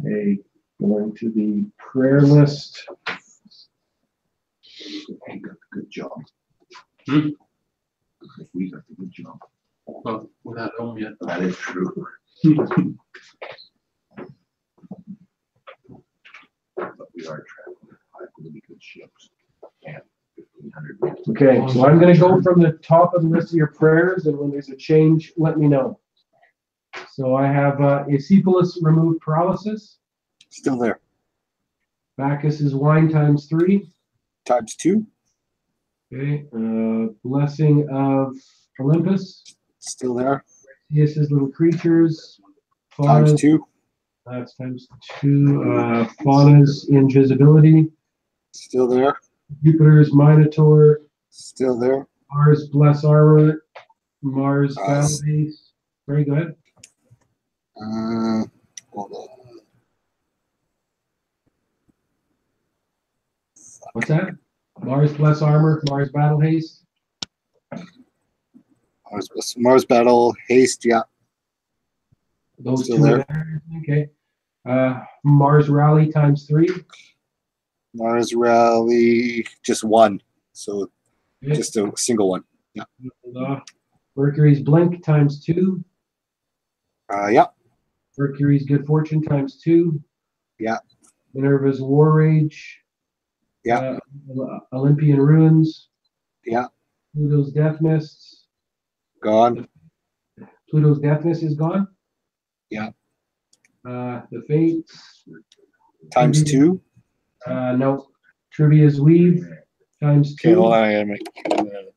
Okay, going to the prayer list. Hey, got the good job. Hmm? We got the good job. Well, we're not home yet. That is true. But we are traveling 5 really good ships and 1,500. Okay, so I'm gonna go from the top of the list of your prayers, and when there's a change, let me know. So I have Acephalus remove paralysis. Still there. Bacchus is wine times 3. Times 2. Okay, blessing of Olympus. Still there. This is little creatures. Times Faunas, 2. that's times 2. Fauna's invisibility. Still there. Jupiter's Minotaur. Still there. Mars bless armor. Mars Nice. battle base. Very good. Hold on. What's that? Mars bless armor. Mars battle haste. Mars battle haste. Yeah. Those Still two there. are there. Okay. Mars rally times 3. Mars rally just 1. So Okay. just a single one. Mercury's blink times 2. Yeah. Mercury's good fortune times 2. Yeah. Minerva's war rage. Yeah. Olympian ruins. Yeah. Pluto's death mists. Gone. Pluto's death mist is gone. Yeah. The fates. Times 2. No. Trivia's weave times 2. Okay, hold on. I gotta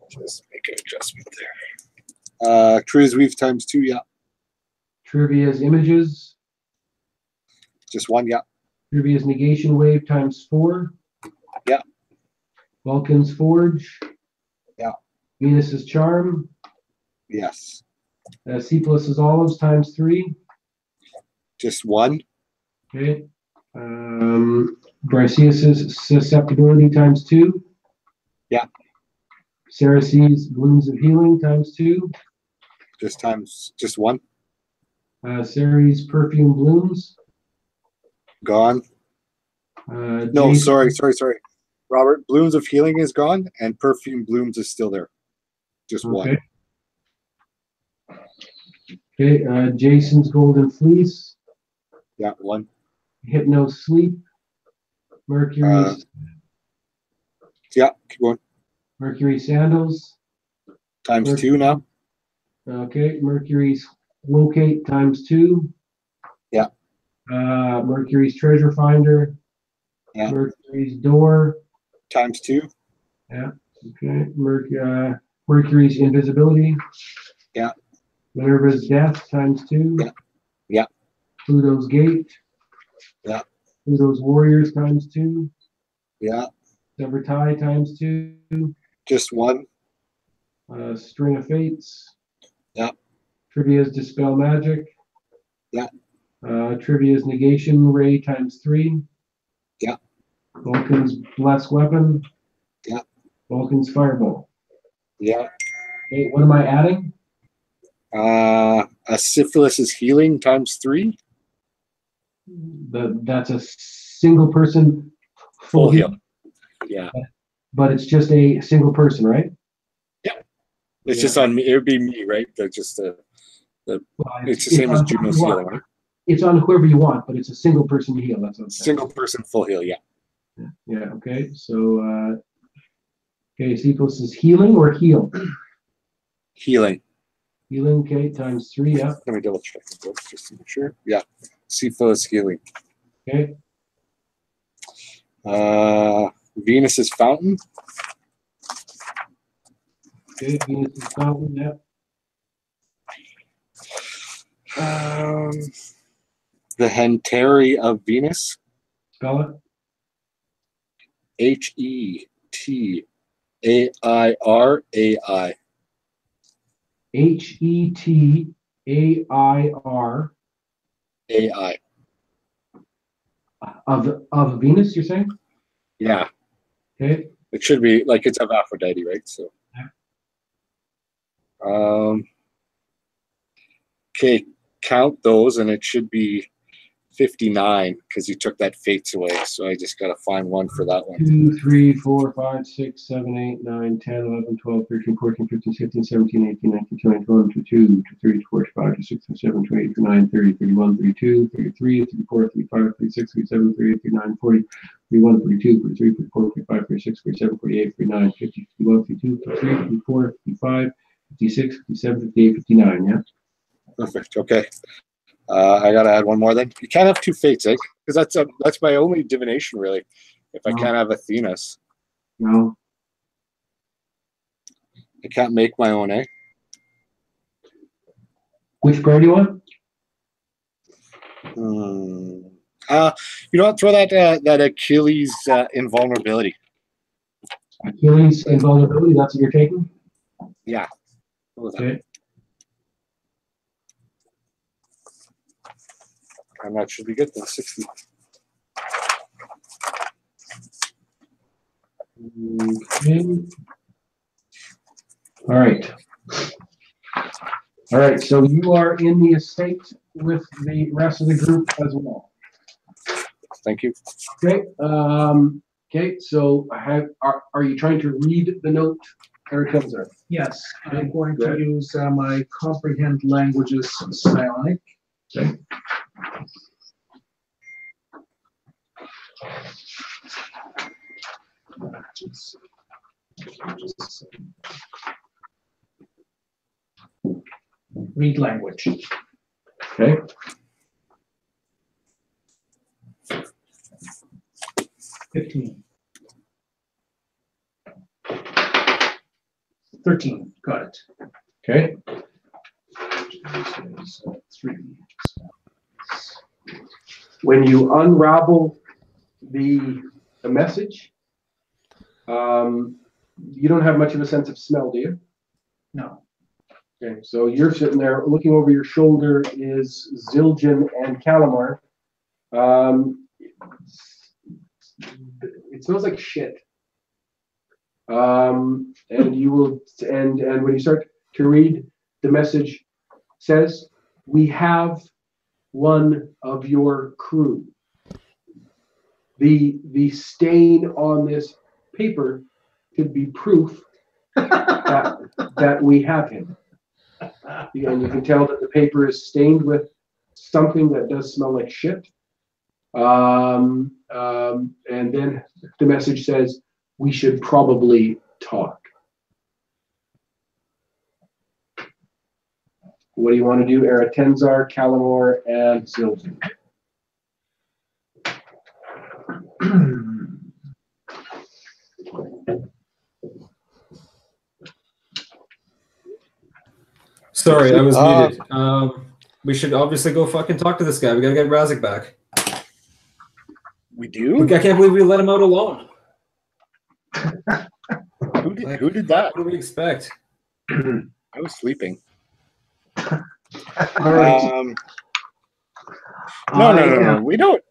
just make an adjustment there. Triz weave times 2. Yeah. Trivia's images. Just 1. Yeah. Trivia's negation wave times 4. Yeah. Vulcan's forge. Yeah. Venus's charm. Yes. Cephalus's olives times 3. Just 1. Okay. Briseus's susceptibility times 2. Yeah. Ceres's blooms of healing times 2. Just 1. Ceres perfume blooms. Gone. No, Jason- sorry. Robert, Blooms of Healing is gone, and Perfume Blooms is still there. Just 1. Okay. Jason's golden fleece. Yeah, 1. Hypno sleep. Mercury's Yeah, keep going. Mercury sandals. Times 2 now. Okay. Mercury's locate times 2. Yeah. Mercury's treasure finder. Yeah. Mercury's door. ×2. Yeah. Okay. Mercury's invisibility. Yeah. Minerva's death ×2. Yeah. Yeah. Pluto's gate. Yeah. Pluto's warriors ×2. Yeah. Severtai ×2. Just 1. String of fates. Yeah. Trivia's dispel magic. Yeah. Trivia's negation ray ×3. Yeah. Vulcan's blessed weapon. Yeah. Vulcan's fireball. Yeah. Okay, what am I adding? A syphilis's healing ×3. That's a single person Full heal. Yeah. But it's just a single person, right? It's Yeah. just on me. It would be me, right? It's the same as Juno's healing, right? It's on whoever you want, but it's a single person heal. That's what I'm saying. Single person full heal, yeah. Yeah, okay. So Cephas is healing or heal? Healing. Healing, okay, ×3, yeah. Let me double check the book just to make sure. Yeah. Syphilis healing. Okay. Venus's fountain. Okay, Venus's fountain, yeah. The Hentari of Venus. Spell it. HETAIRAI. HETAIR AI. of Venus, you're saying? Yeah. Okay. It should be like it's of Aphrodite, right? So. Okay, count those, and it should be 59 because you took that fates away. So I just gotta find one for that one. 2, 3, 4, 5, 6, 7, 8, 9, 10, 11, 12, 13, 14, 15, 16, 17, 18, 19, 20, 21, 22, 23, 24, 25, 26, 27, 28, 29, 30, 31, 32, 33, 34, 35, 36, 37, 38, 39, 40, 41, 42, 43, 44, 45, 46, 47, 48, 49, 50, 51, 52, 53, 54, 55, 56, 57, 58, 59, yeah? Perfect. Okay. I gotta add one more then. You can't have two fates, eh? Because that's my only divination really. If I can't have Athena's. No. I can't make my own, eh? Which prayer do you want? You know what? Throw that Achilles invulnerability. Achilles invulnerability, that's what you're taking? Yeah. What was that? Okay. And that should be good then. 60. Okay. All right. All right, so you are in the estate with the rest of the group as well. Thank you. Okay. Okay, so are you trying to read the note, Eric? Yes, I'm going to use my comprehend languages psionic. Okay. Read language. Okay. $15. 13. Got it. Okay. 3. When you unravel the message, you don't have much of a sense of smell, do you? No. Okay, so you're sitting there looking over your shoulder is Zildjian and Calamar. It smells like shit. And you will and when you start to read, the message says, "We have one of your crew." The stain on this paper could be proof that we have him. And you can tell that the paper is stained with something that does smell like shit. And then the message says, "We should probably talk." What do you want to do, Eretenzar, Calamor, and Zildjian? Sorry, I was muted. We should obviously go fucking talk to this guy. We gotta get Razak back. We do? I can't believe we let him out alone. Who did that? What do we expect? I was sleeping. All right. No. We don't.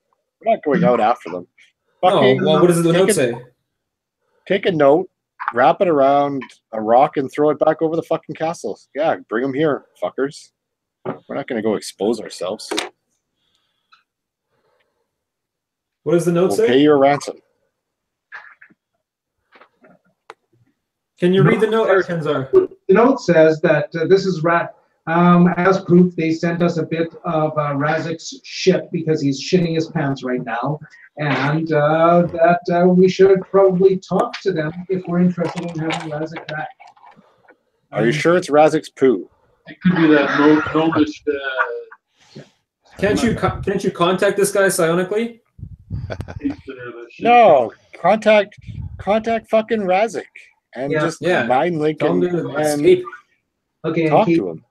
We're not going out after them. No, Fucking well, what does the note say? take a note, wrap it around a rock, and throw it back over the fucking castle. Yeah, bring them here, fuckers. We're not going to go expose ourselves. What does the note We'll say? pay you a ransom. Can you read the note, Tenzar? The note says that this is as proof. They sent us a bit of Razak's shit because he's shitting his pants right now, and that we should probably talk to them if we're interested in having Razak back. Are you sure it's Razak's poo? It could be that gnomish. Can't you contact this guy psionically? No, contact fucking Razak and just mind link Tell him and to escape. Okay, talk to him.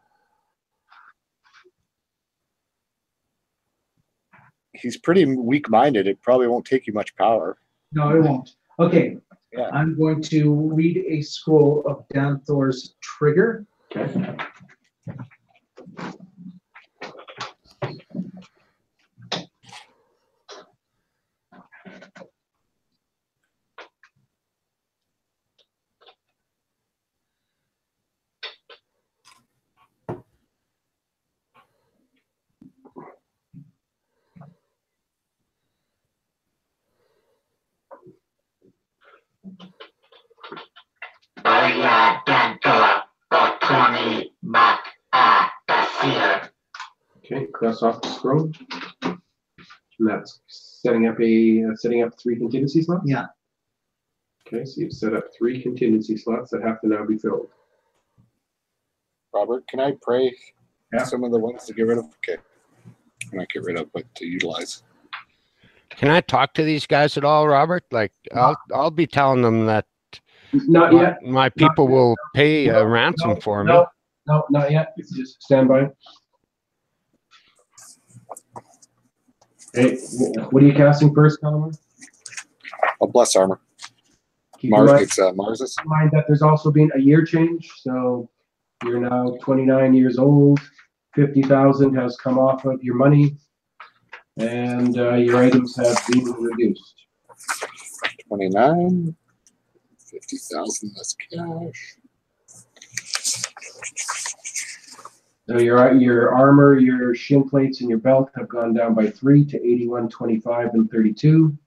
He's pretty weak-minded. It probably won't take you much power. No, it won't. Okay, Yeah. I'm going to read a scroll of Danthor's trigger. Okay. Okay, cross off the scroll. And that's setting up three contingency slots? Yeah. Okay, so you've set up 3 contingency slots that have to now be filled. Robert, can I pray Yeah. some of the ones to get rid of? Okay. Not get rid of, but to utilize. Can I talk to these guys at all, Robert? Like, I'll be telling them that Not yet. my people will pay a ransom for me. No, not yet. It's just stand by. Hey, what are you casting first, Calamar? Oh, bless armor. Keep in mind- It's Mars's. keep in mind that there's also been a year change, so you're now 29 years old. 50,000 has come off of your money, and your items have been reduced. 29. 50,000 less cash. So your armor, your shin plates, and your belt have gone down by 3 to 81, 25, and 32.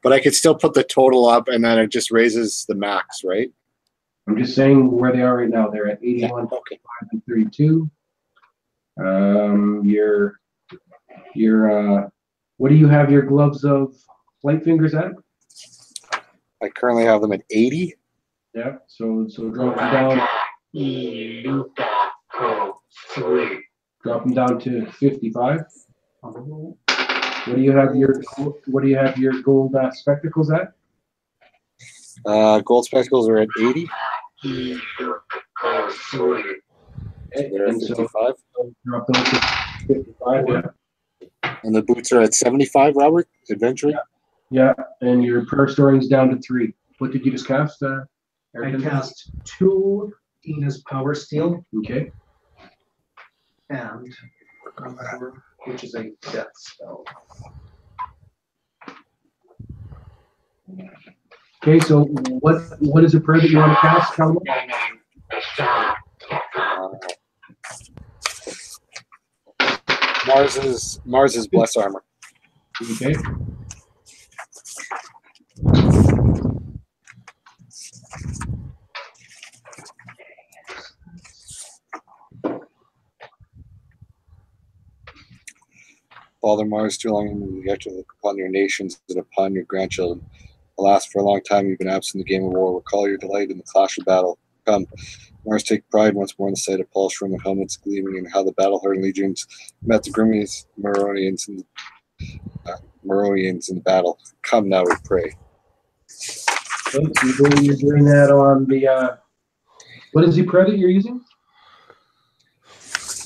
But I could still put the total up, and then it just raises the max, right? I'm just saying where they are right now. They're at 81, Okay. 25, and 32. What do you have your gloves of light fingers at? I currently have them at 80. Yeah, so drop them down. Drop them down to 55. What do you have your gold spectacles at? Gold spectacles are at 80. They're at And so 55. drop those to 55. Yeah. And the boots are at 75, Robert? Adventuring? Yeah, and your prayer storing's down to 3. What did you just cast? I cast 2 Dina's Power Steel Okay. and which is a death spell. Okay, so what is a prayer that you want to cast, Calvin? Mars's bless armor. Okay. Father Mars, too long you have to look upon your nations and upon your grandchildren. Alas, for a long time you've been absent in the game of war. Recall your delight in the clash of battle. Come, Mars, take pride once more in the sight of Paul's and helmets gleaming, and how the battle-hardened legions met the Grimmies Meronians in the battle. Come now, we pray. Okay, so you're doing that on the what is the prayer that you're using?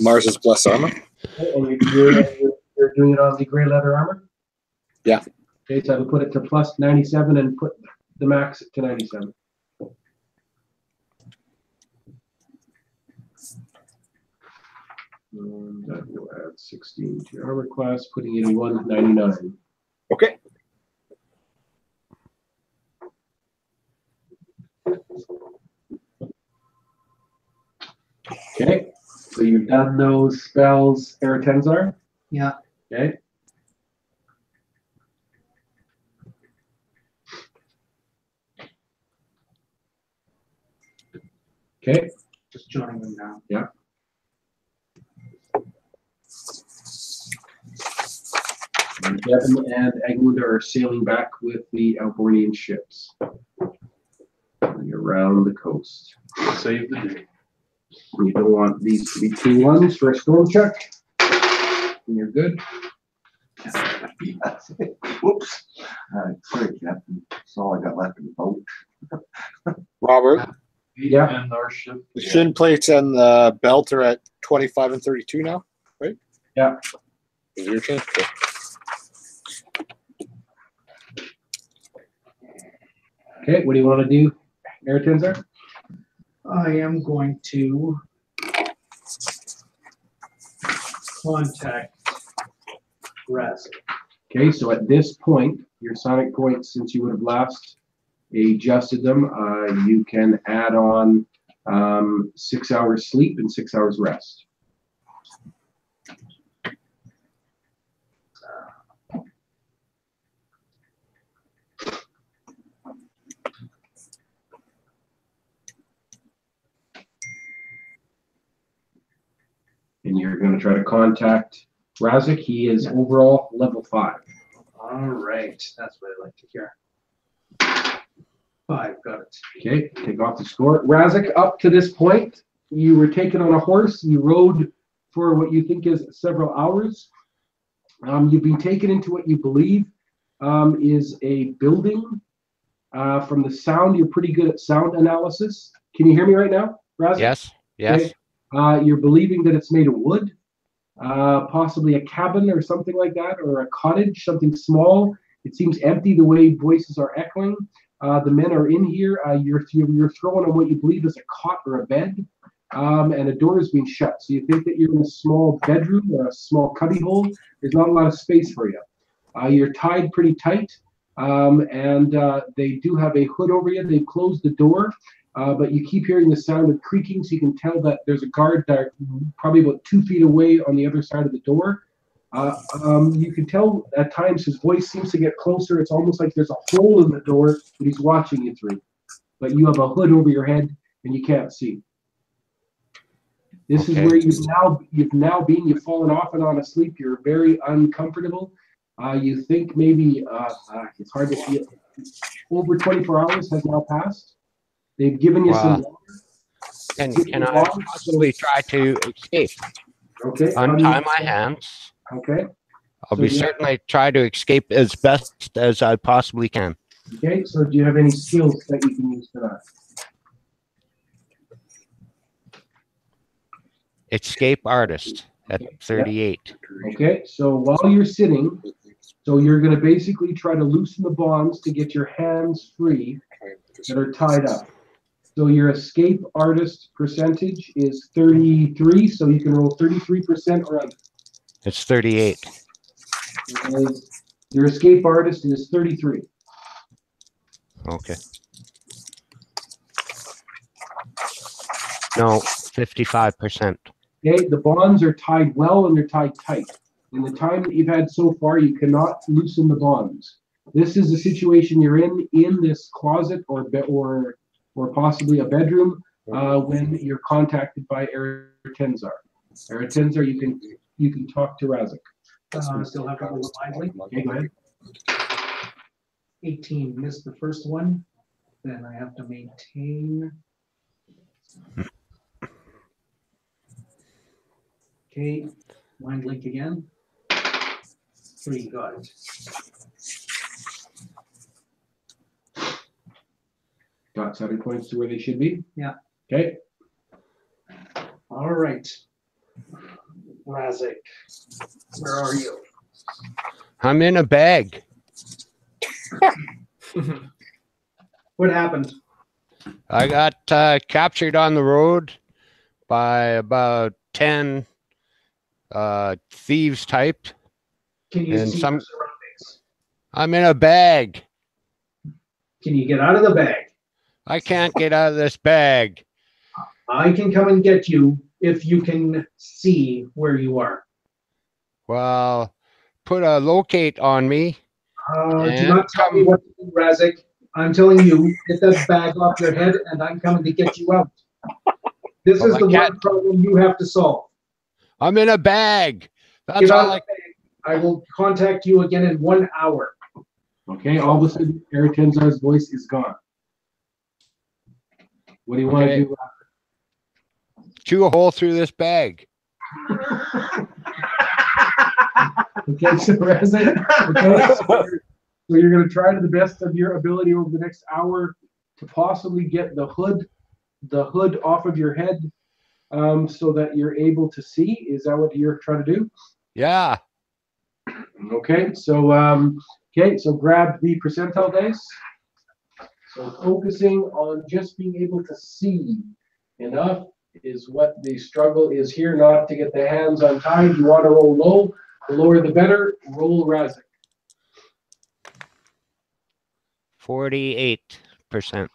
Mars's plus armor. And you're doing it on the gray leather armor? Yeah. Okay, so I would put it to plus 97 and put the max to 97. And that will add 16 to your armor class, putting it in 199. Okay. Okay, so you've done those spells, Eretenzar? Yeah. Okay. Okay. Just jotting them down. Yeah. And Devin and Egmund are sailing back with the Albornian ships. Around the coast. Save the day. You don't want these to be 2-1s for a storm check. And you're good. Whoops. Sorry, Captain. That's all I got left in the boat. Robert, Yeah. And our ship. the shin plates and the belt are at 25 and 32 now, right? Yeah. Is it your turn? Okay. Okay, what do you want to do, Eretenzar? I am going to contact Razak. Okay, so at this point, your sonic points, since you would have last adjusted them, you can add on 6 hours sleep and 6 hours rest. And you're going to try to contact Razak. He is overall level 5. All right, that's what I like to hear. 5, got it. Okay, take off the score. Razak, up to this point, you were taken on a horse. You rode for what you think is several hours. You've been taken into what you believe is a building. From the sound, you're pretty good at sound analysis. Can you hear me right now, Razak? Yes. Yes. Okay. You're believing that it's made of wood, possibly a cabin or something like that, or a cottage, something small. It seems empty the way voices are echoing. The men are in here. You're throwing on what you believe is a cot or a bed, and a door is being shut. So you think that you're in a small bedroom or a small cubbyhole. There's not a lot of space for you. You're tied pretty tight, and they do have a hood over you. They've closed the door. But you keep hearing the sound of creaking, so you can tell that there's a guard there, probably about 2 feet away on the other side of the door. You can tell at times his voice seems to get closer. It's almost like there's a hole in the door that he's watching you through. But you have a hood over your head and you can't see. This is where you've now been. You've fallen off and on asleep. You're very uncomfortable. You think maybe it's hard to see it. Over 24 hours has now passed. They've given you some water. Can I possibly try to escape? Okay. Untie my hands. Okay. I'll be certainly try to escape as best as I possibly can. Okay. So do you have any skills that you can use for that? Escape artist at 38. Okay. So while you're sitting, so you're going to basically try to loosen the bonds to get your hands free that are tied up. So your escape artist percentage is 33, so you can roll 33% or under. It's 38. And your escape artist is 33. Okay. No, 55%. Okay, the bonds are tied well and they're tied tight. In the time that you've had so far, you cannot loosen the bonds. This is the situation you're in this closet or possibly a bedroom when you're contacted by Eretenzar. Eretenzar, you can talk to Razak. Still have to roll lively. Okay, go ahead. 18, missed the first one. Then I have to maintain. Okay, mind link again. 3, got it. Got 7 points to where they should be? Yeah. Okay. All right. Razak, where are you? I'm in a bag. What happened? I got captured on the road by about 10 thieves type. Can you And see some- your surroundings? I'm in a bag. Can you get out of the bag? I can't get out of this bag. I can come and get you if you can see where you are. Well, put a locate on me. Do And not tell me come- what to do, Razak. I'm telling you, get that bag off your head, and I'm coming to get you out. This Well, is I the one can't- problem you have to solve. I'm in a bag. That's Get out all of the bag. I will contact you again in 1 hour. Okay, all of a sudden, Eric Tenzar's voice is gone. What do you want to Okay. do? chew a hole through this bag. Okay, so Razak, okay, so you're going to try to the best of your ability over the next hour to possibly get the hood off of your head, so that you're able to see. Is that what you're trying to do? Yeah. Okay, so grab the percentile dice. So focusing on just being able to see enough is what the struggle is here, not to get the hands untied. You want to roll low, the lower the better. Roll Razak. 48%.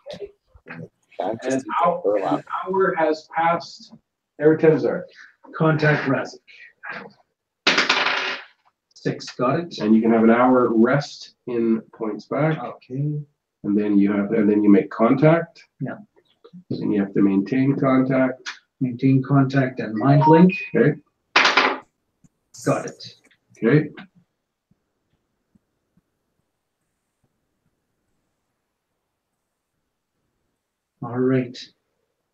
An hour has passed. Eric Tenzar. Contact Razak. 6, got it. And you can have an hour rest in points back, Okay. and then you make contact. Yeah. And you have to maintain contact. Maintain contact and mind link. Okay. Got it. Okay. All right.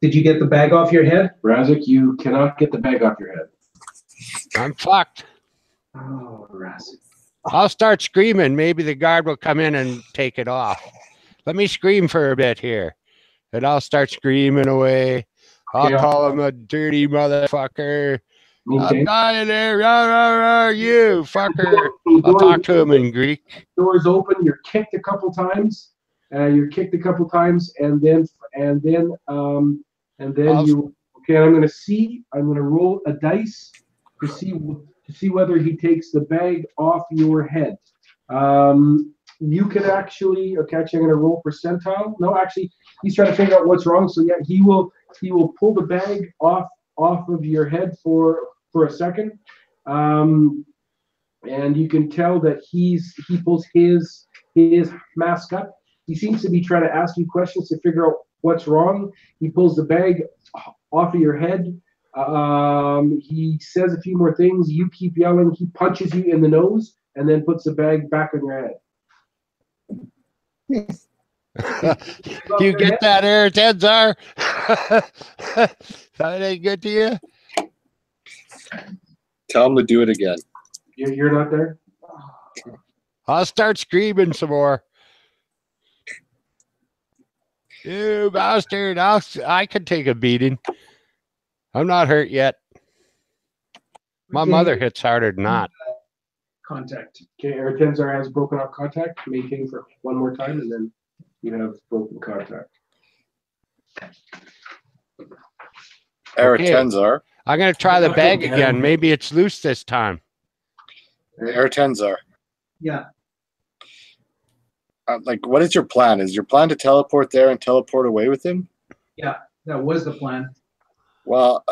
Did you get the bag off your head? Razak, you cannot get the bag off your head. I'm fucked. Oh, Razak. I'll start screaming. Maybe the guard will come in and take it off. Let me scream for a bit here. And I'll start screaming away. I'll Okay, call him a dirty motherfucker. Okay. I'm dying there. Rah, rah, rah, you fucker. The I'll talk to him in Greek. doors open. You're kicked a couple times. And then I'll- you. Okay, I'm going to roll a dice to see whether he takes the bag off your head. You can actually. Okay, actually, I'm going to roll percentile. No, actually, he's trying to figure out what's wrong. So yeah, he will pull the bag off of your head for a second. And you can tell that he pulls his mask up. He seems to be trying to ask you questions to figure out what's wrong. He pulls the bag off of your head. He says a few more things. You keep yelling. He punches you in the nose and then puts the bag back on your head. You get that, Eric Tenzar? That ain't good to you? Tell him to do it again. You're not there? I'll start screaming some more. You bastard. I could take a beating. I'm not hurt yet. My Okay. mother hits harder than that. Contact. Okay, Eric Tenzar has broken off contact. Maintain for one more time, and then you have broken contact. Eric Okay. Tenzar. I'm going to try the bag again. Maybe it's loose this time. Eric Tenzar. Yeah. What is your plan? Is your plan to teleport there and teleport away with him? That was the plan. Well,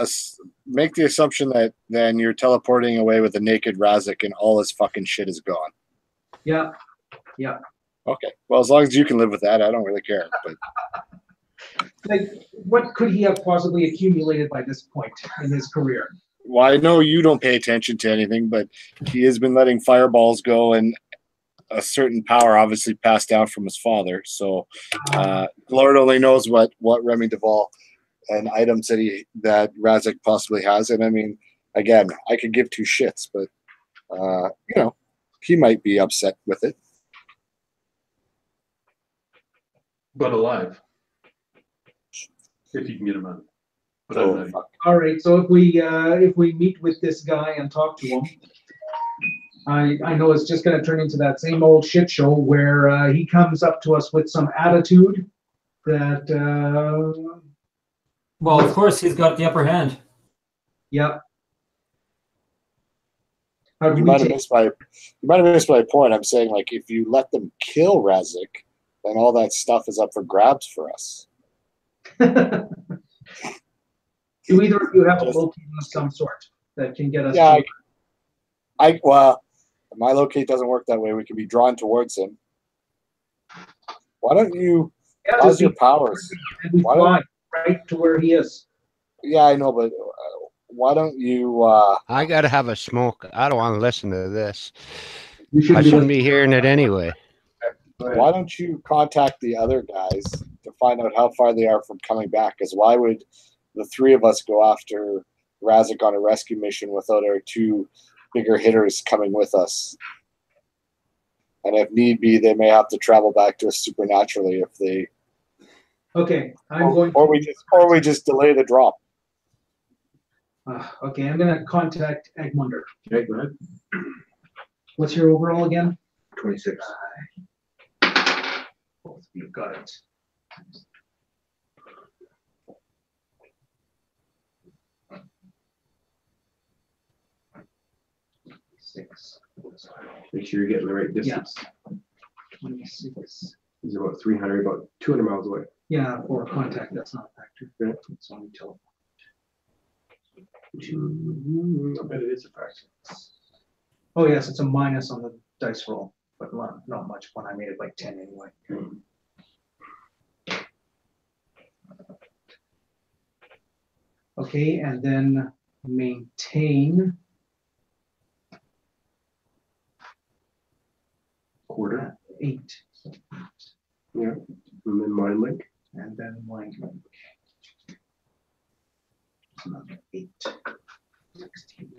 make the assumption that then you're teleporting away with a naked Razak and all his fucking shit is gone. Yeah. Okay. Well, as long as you can live with that, I don't really care. But Like, what could he have possibly accumulated by this point in his career? well, I know you don't pay attention to anything, but he has been letting fireballs go and a certain power obviously passed down from his father. So Lord only knows what Remy Duvall and items that Razak possibly has. And I mean, again, I could give two shits, but he might be upset with it. But alive. If you can get him out. But I'm ready. fuck. All right. So if we meet with this guy and talk to him, I know it's just going to turn into that same old shit show where he comes up to us with some attitude that Well, of course, he's got the upper hand. yeah. How do You we might have take? missed my point. I'm saying, like, if you let them kill Razak, then all that stuff is up for grabs for us. Do either of you have a locate of some sort that can get us? Yeah, to- well, my locate doesn't work that way. We can be drawn towards him. Why don't you Yeah, how's just your be- powers? and we Why don't- fly right to where he is. Yeah, I know, but why don't you? I got to have a smoke. I don't want to listen to this. You I shouldn't shouldn't be hearing it anyway. Why don't you contact the other guys to find out how far they are from coming back? Because why would the three of us go after Razak on a rescue mission without our two bigger hitters coming with us? And if need be, they may have to travel back to us supernaturally if they, Okay, I'm going. or we just delay the drop. Okay, I'm gonna contact Egmunder. Okay, go ahead. What's your overall again? 26. Both of you got it. Six. Make sure you're getting the right distance. 26. He's about 300, about 200 miles away. Yeah, for contact, that's not a factor. Yeah. It's only teleport. I bet it is a factor. Oh, yes, it's a minus on the dice roll, but not much when I made it like 10 anyway. Okay, and then maintain Quarter. 8. Yeah. And then mind link. And then mind link. Another 8. 16.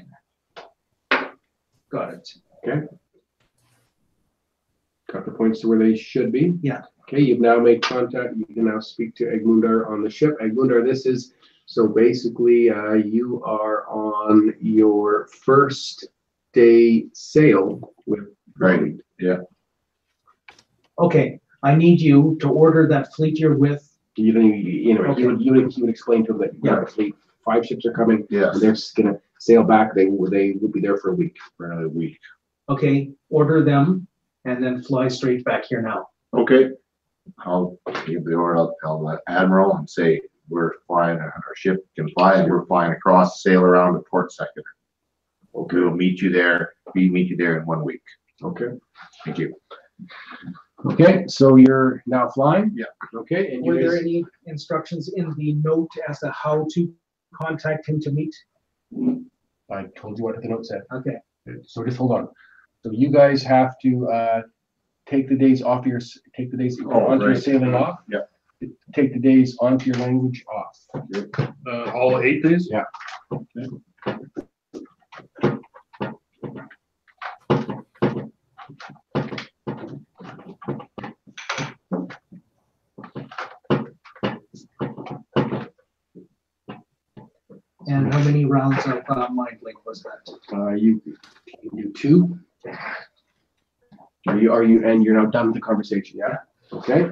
Got it. Okay. Got the points to where they should be. Yeah. Okay, you've now made contact. You can now speak to Egmundar on the ship. Egmundar, this is so basically you are on your first day sail with Right. Yeah. Okay, I need you to order that fleet you're with. You know, Okay. you would explain to them that Yeah. fleet 5 ships are coming. Yeah. And they're just gonna sail back. They will be there for a week, for another week. Okay, order them and then fly straight back here now. Okay. I'll give the order. I'll tell the admiral and say we're flying. Our ship can fly, and we're flying across, sail around the port sector. Okay, we'll meet you there. We meet you there in 1 week. Okay. Thank you. Okay, so you're now flying? Yeah. Okay, and Were you there guys, any instructions in the note as to how to contact him to meet? I told you what the note said. Okay, So just hold on. So you guys have to take the days onto your right. sailing off. Yeah. Take the days onto your language off. All 8 days? Yeah. and how many rounds of mind link was that? You do 2. Are you and you're now done with the conversation, yeah? Okay.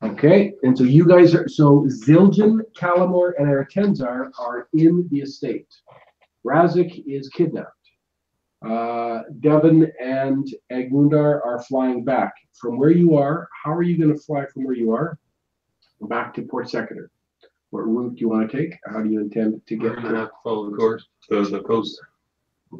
Okay, and so you guys are Zildjian, Calamor, and Arakenzar are in the estate. Razak is kidnapped. Devon and Egmundar are flying back. From where you are, how are you going to fly from where you are back to Port Sector? What route do you want to take? How do you intend to We're get gonna have to follow the course, the coast.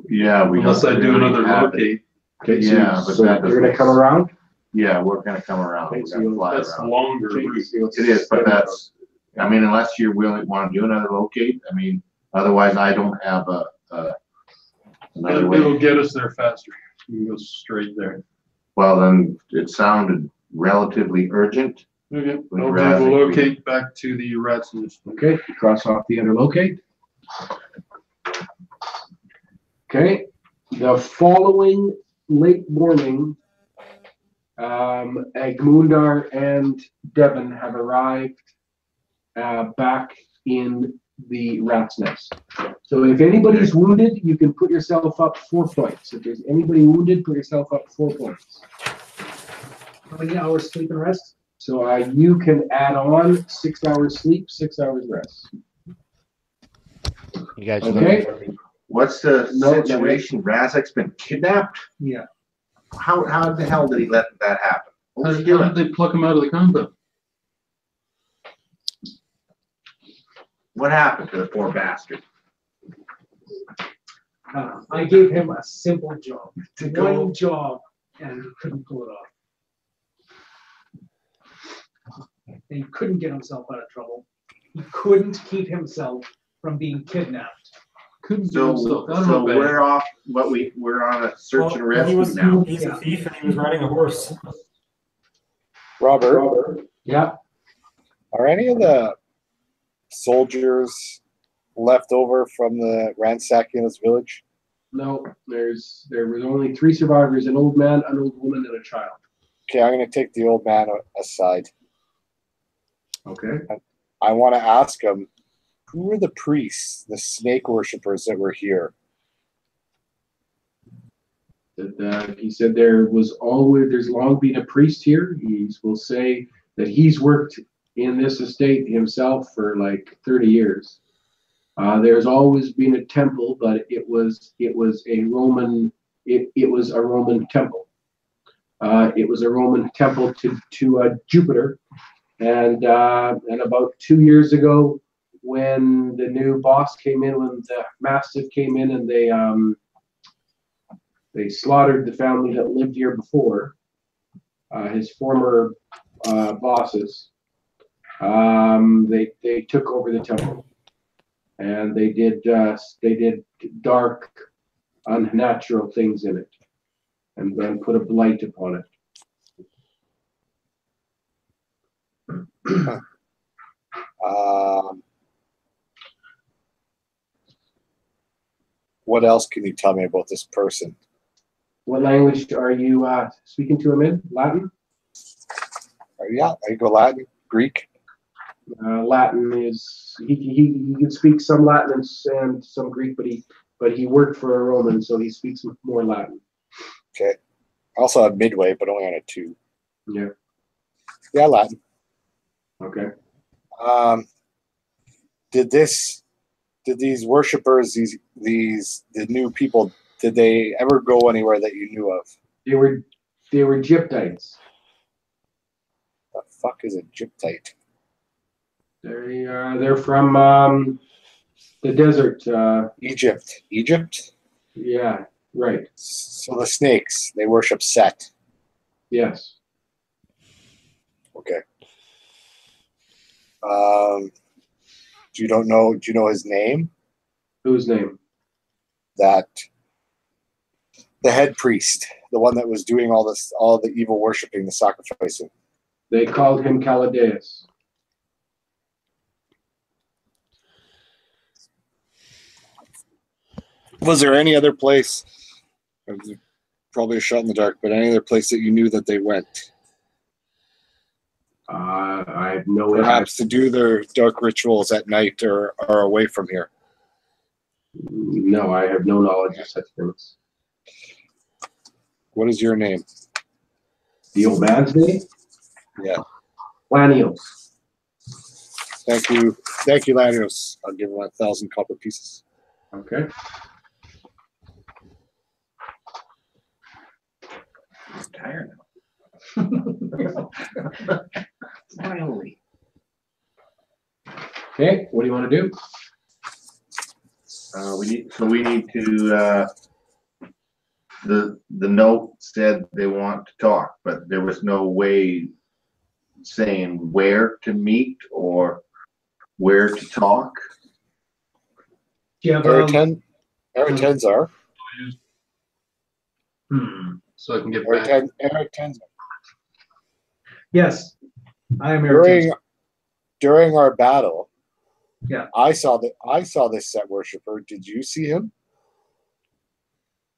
Yeah, we Unless I don't do really another have it. locate. Okay, Yeah, so, but so that you're going to doesn't- come around? Yeah, we're gonna come around. Okay, We're so gonna you'll- fly That's the around. longer Okay, route. so It is, but that's, I mean, unless you really want to do another locate, I mean, otherwise I don't have another It'll way. get us there faster. You can go straight there. Well, then it sounded relatively urgent. Okay, With I'll do Razak, the we- locate back to the rats nest. Okay, cross off the under locate. Okay, the following late morning, Egmundar and Devon have arrived back in the rat's nest. So if anybody's wounded, you can put yourself up 4 points. If there's anybody wounded, put yourself up 4 points. How many hours sleep and rest? So you can add on 6 hours sleep, 6 hours rest. You guys Okay. What's the No, situation? Razak's been kidnapped? Yeah. How the hell did he let that happen? What was How he doing? did they pluck him out of the compound? What happened to the poor bastard? I gave him a simple job. To go- One job, and he couldn't pull it off. And he couldn't get himself out of trouble. He couldn't keep himself from being kidnapped. Couldn't do So, himself. I don't so know, babe. we're off. We're on a search and Well, rescue now. he's a thief and he was riding a horse. Robert, Yeah. are any of the soldiers left over from the ransacking of this village? No, there was only 3 survivors: an old man, an old woman, and a child. Okay, I'm going to take the old man aside. Okay. I want to ask him, who were the priests, the snake worshippers that were here? He said there's long been a priest here. He will say that he's worked in this estate himself for like 30 years. There's always been a temple, but it was a Roman temple. It was a Roman temple to Jupiter, and about 2 years ago, when the new boss came in, when the Mastiff came in, and they slaughtered the family that lived here before, his former bosses. They took over the temple, and they did dark, unnatural things in it, and then put a blight upon it. What else can you tell me about this person? What language are you speaking to him in? Latin? Yeah, I go Latin, Greek. Latin is he can speak some Latin and some Greek, but he worked for a Roman, so he speaks more Latin. Okay. I also have Midway, but only on a 2. Yeah. Yeah, Latin. Okay. Did these worshippers, the new people, did they ever go anywhere that you knew of? They were Gyptites. The fuck is a gyptite? They're from the desert. Egypt. Egypt? Yeah. Right. So the snakes, they worship Set. Yes. Okay. Do you know his name? Whose name? That the head priest, the one that was doing all the evil worshiping, the sacrificing. They called him Caladeus. Was there any other place? Probably a shot in the dark, but any other place that you knew that they went? I have no Perhaps to do their dark rituals at night or away from here. No, I have no knowledge of such things. What is your name? The old man's name? Yeah. Lanios. Thank you, Lanios. I'll give him 1,000 copper pieces. Okay. I'm tired now. Finally. Okay, what do you want to do? We need to. The note said they want to talk, but there was no way saying where to meet or where to talk. Do you have Eritenzar. So I can get back. Eritenzar. Yes, I am Eric. During our battle, Yeah. I saw this Set worshiper. Did you see him?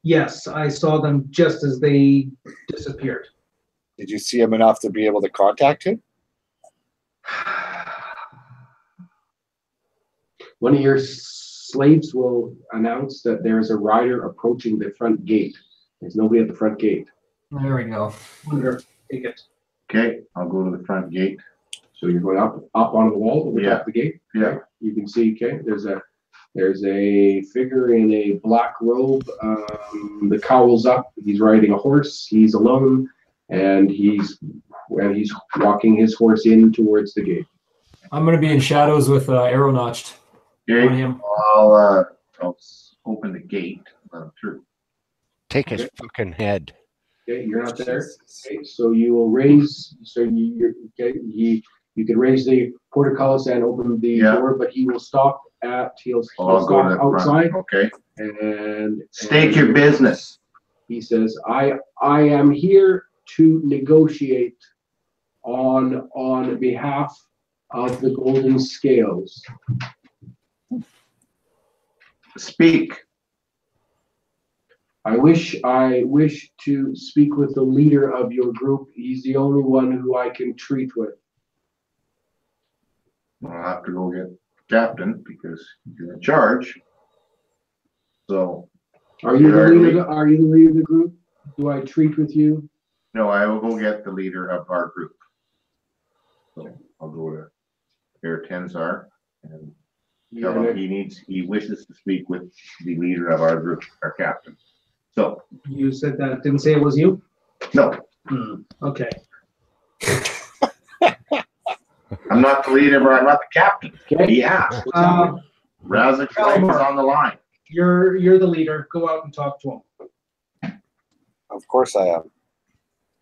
Yes, I saw them just as they disappeared. Did you see him enough to be able to contact him? One of your slaves will announce that there is a rider approaching the front gate. There's nobody at the front gate. There we go. Wonder, take it. Okay, I'll go to the front gate. So you're going up on the wall over Yeah. top of the gate. Yeah. You can see. Okay, there's a figure in a black robe. The cowl's up. He's riding a horse. He's alone, and he's walking his horse in towards the gate. I'm gonna be in shadows with arrow notched on Okay, him. I'll open the gate, let him through. Take his fucking head. Okay, you're not there. Okay, so you will raise. So you okay. You can raise the portcullis and open the Yeah. door, but he will stop at. He'll I'll go to stop the outside, front. Okay. and State your business. He says, I am here to negotiate on behalf of the Golden Scales. Speak. I wish to speak with the leader of your group. He's the only one who I can treat with. I'll have to go get Captain because he's in charge. So, Are you the Sure. leader? Are you the leader of the group? Do I treat with you? no, I will go get the leader of our group. So I'll go to Air Tenzar and tell him he wishes to speak with the leader of our group, our captain. So, You said that, didn't say it was you? no, Okay. I'm not the leader, but I'm not the captain. Okay. He asked. Razak's life is on the line. You're the leader. Go out and talk to him. Of course I am.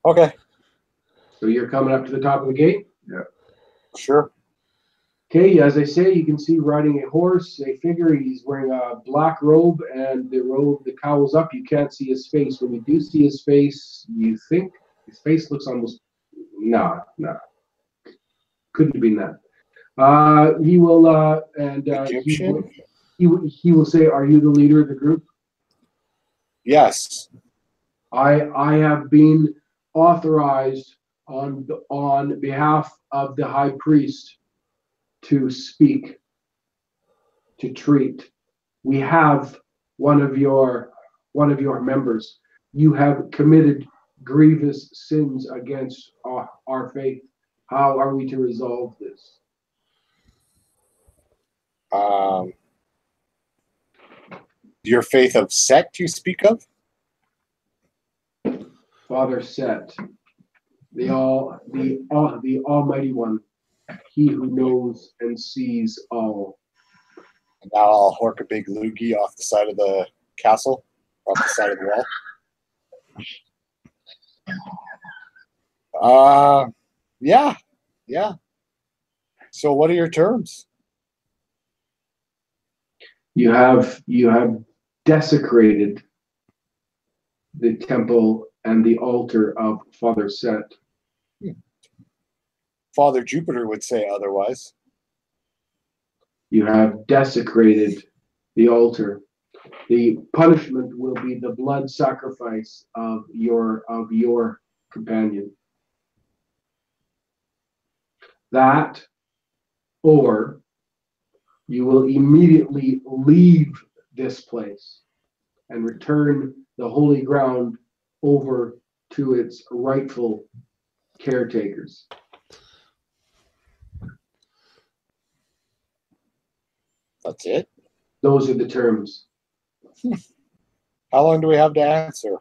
Okay, So you're coming up to the top of the gate? sure. Okay, as I say, you can see riding a horse, a figure. He's wearing a black robe, and the cowl's up. You can't see his face. When you do see his face, you think his face looks almost nah. Couldn't have been that. He will Egyptian? he will say, "Are you the leader of the group?" Yes. I have been authorized on behalf of the high priest to speak, to treat. We have one of your members. You have committed grievous sins against our faith. How are we to resolve this? Your faith of sect you speak of? Father Set, the Almighty One, He who knows and sees all. And now I'll hork a big loogie off the side of the castle, off the side of the wall. Yeah. So what are your terms? You have desecrated the temple and the altar of Father Set. Father Jupiter would say otherwise. You have desecrated the altar. The punishment will be the blood sacrifice of your companion. That, or you will immediately leave this place and return the holy ground over to its rightful caretakers. That's it? Those are the terms. How long do we have to answer?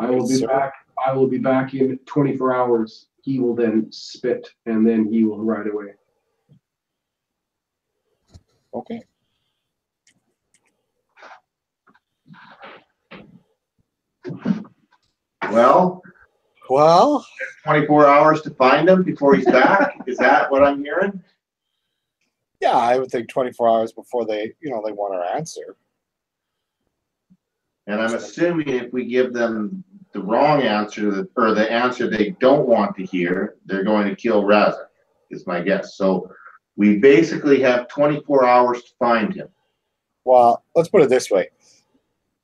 I will be back in 24 hours. He will then spit and then he will ride away. Okay. Well, Well, 24 hours to find him before he's back. Is that what I'm hearing? yeah, I would think 24 hours before they want our answer. And I'm assuming if we give them the wrong answer or the answer they don't want to hear, they're going to kill Razak, is my guess. So we basically have 24 hours to find him. Well, let's put it this way.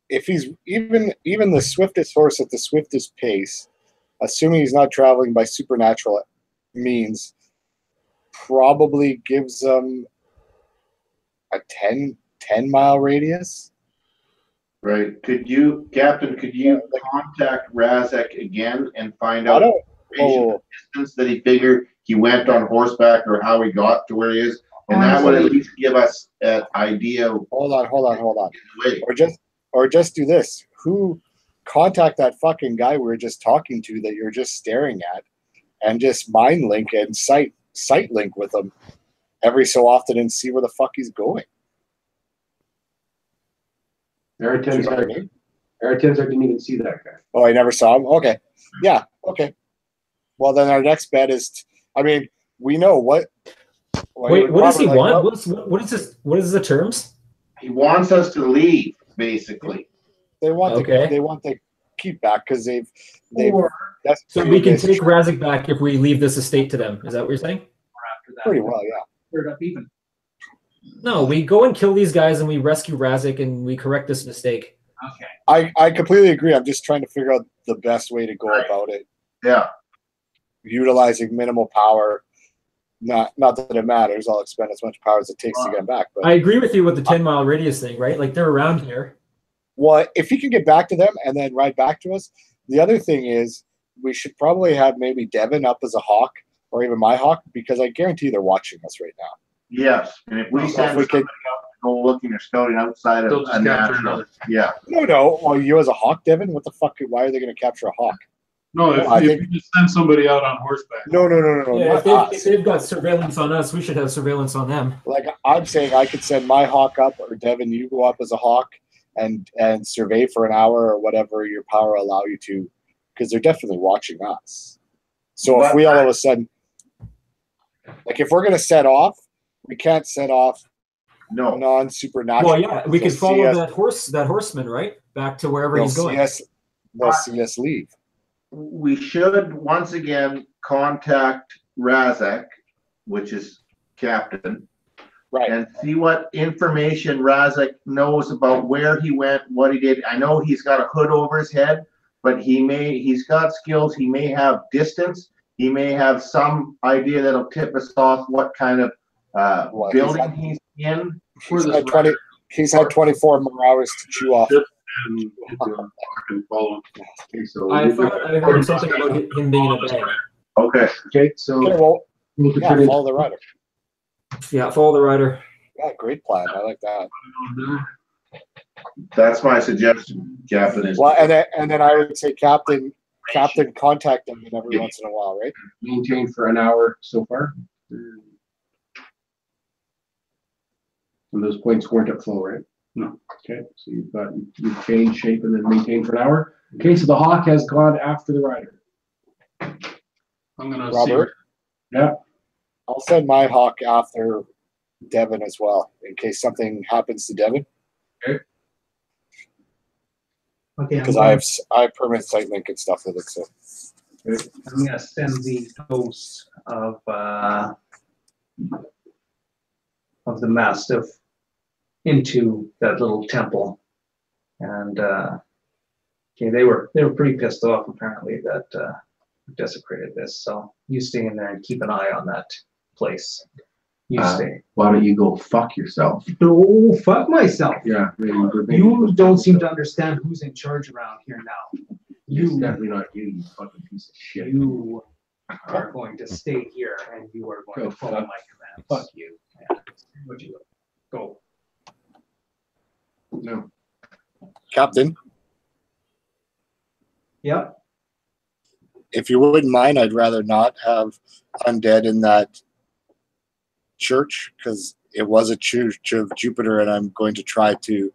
If he's even the swiftest horse at the swiftest pace, assuming he's not traveling by supernatural means, probably gives them a 10-mile radius. Right. Captain, could you contact Razak again and find out the distance that he figured he went on horseback or how he got to where he is? And that would at least give us an idea. Hold on. Or just do this. Who contact that fucking guy we were just talking to that you're just staring at, and just mind link and sight link with him every so often and see where the fuck he's going. Aratenzar didn't even see that guy. Oh, I never saw him? Okay. Yeah, okay. Well, then our next bet is, we know what. Wait, what does he want? What is this? What is the terms? He wants us to leave, basically. They want the keep back because they've so we can take Razak back if we leave this estate to them. Is that what you're saying? After that, pretty well, yeah. Third up even. No, we go and kill these guys and we rescue Razak and we correct this mistake. Okay. I completely agree. I'm just trying to figure out the best way to go about it. Yeah. Utilizing minimal power. Not that it matters. I'll expend as much power as it takes to get them back. But I agree with you with the 10-mile radius thing, right? Like they're around here. Well, if he can get back to them and then ride back to us, the other thing is we should probably have maybe Devin up as a hawk or even my hawk, because I guarantee they're watching us right now. Yes, and if we send somebody out to go looking or scouting outside of a natural, yeah. No. Well, you as a hawk, Devin, what the fuck? Why are they going to capture a hawk? No, if you just send somebody out on horseback. No. Yeah, if they've got surveillance on us, we should have surveillance on them. Like I'm saying, I could send my hawk up, or Devin, you go up as a hawk and survey for an hour or whatever your power allow you to, because they're definitely watching us. So if we all of a sudden, like if we're going to set off, we can't set off non-supernatural. Well, yeah, we could follow that horseman, right? Back to wherever he's going. They'll see us leave. We should once again contact Razak, which is captain, right, and see what information Razak knows about where he went, what he did. I know he's got a hood over his head, but he's got skills. He may have distance. He may have some idea that'll tip us off what kind of building he's in. He's had 24 more hours to chew off. I thought I heard something about him being in a bag. Okay, so follow the rider. Yeah, follow the rider. Yeah, great plan. I like that. That's my suggestion, Captain. Well, and then I would say Captain, contact them every once in a while, right? Maintain for an hour so far. And those points weren't at flow, right? No. Okay, so you've changed shape and then maintained for an hour. Okay, so the hawk has gone after the rider. I'm gonna Robert. Yeah. I'll send my hawk after Devin as well, in case something happens to Devin. Okay. Because I have permanent sight link and stuff with it. So I'm gonna send the ghost of the mastiff into that little temple, and okay, they were pretty pissed off apparently that we desecrated this. So you stay in there and keep an eye on that place. You stay. Why don't you go fuck yourself? Oh, fuck myself. Yeah. You don't seem to understand who's in charge around here now. It's definitely not you, you fucking piece of shit. You are going to stay here and you are going to follow my commands. Fuck you. Yeah. Would you go? No. Captain, Yep. if you wouldn't mind, I'd rather not have undead in that church, because it was a church of Jupiter, and I'm going to try to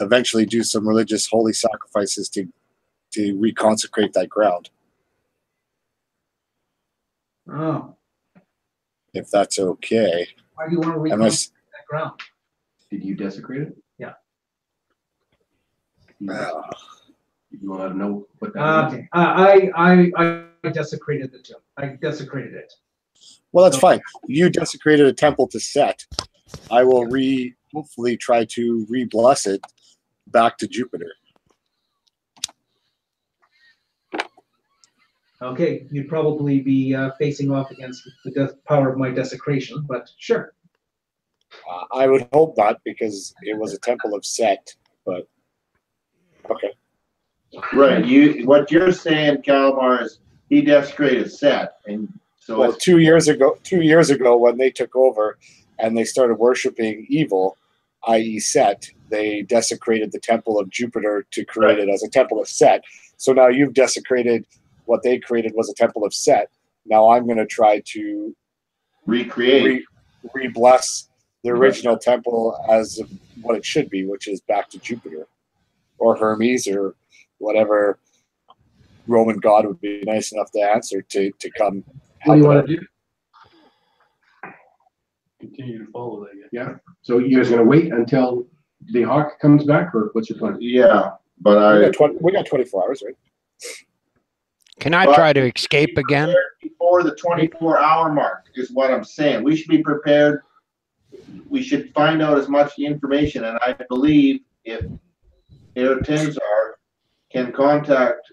eventually do some religious holy sacrifices to reconsecrate that ground. Oh. If that's okay. Why do you want to reconsecrate that ground? Did you desecrate it? Yeah. You want to know what that okay. I desecrated the tomb. I desecrated it. Well, that's fine. You desecrated a temple to Set. I will hopefully try to re-bless it back to Jupiter. Okay, you'd probably be facing off against the power of my desecration, but sure. I would hope not, because it was a temple of Set, but okay. Right. What you're saying, Calamar, is he desecrated Set, and so Well, 2 years ago, when they took over and they started worshiping evil, i.e., Set, they desecrated the temple of Jupiter to create it as a temple of Set. So now you've desecrated what they created was a temple of Set. Now I'm going to try to recreate, re-bless the original temple as what it should be, which is back to Jupiter or Hermes or whatever Roman god would be nice enough to answer to come. What do you want to do? Continue to follow that. Yeah. So you guys are gonna wait until the hawk comes back, or what's your plan? Yeah, but we got 24 hours, right? Can I try to escape again? Before the 24-hour mark is what I'm saying. We should be prepared. We should find out as much information, and I believe if Tenzar can contact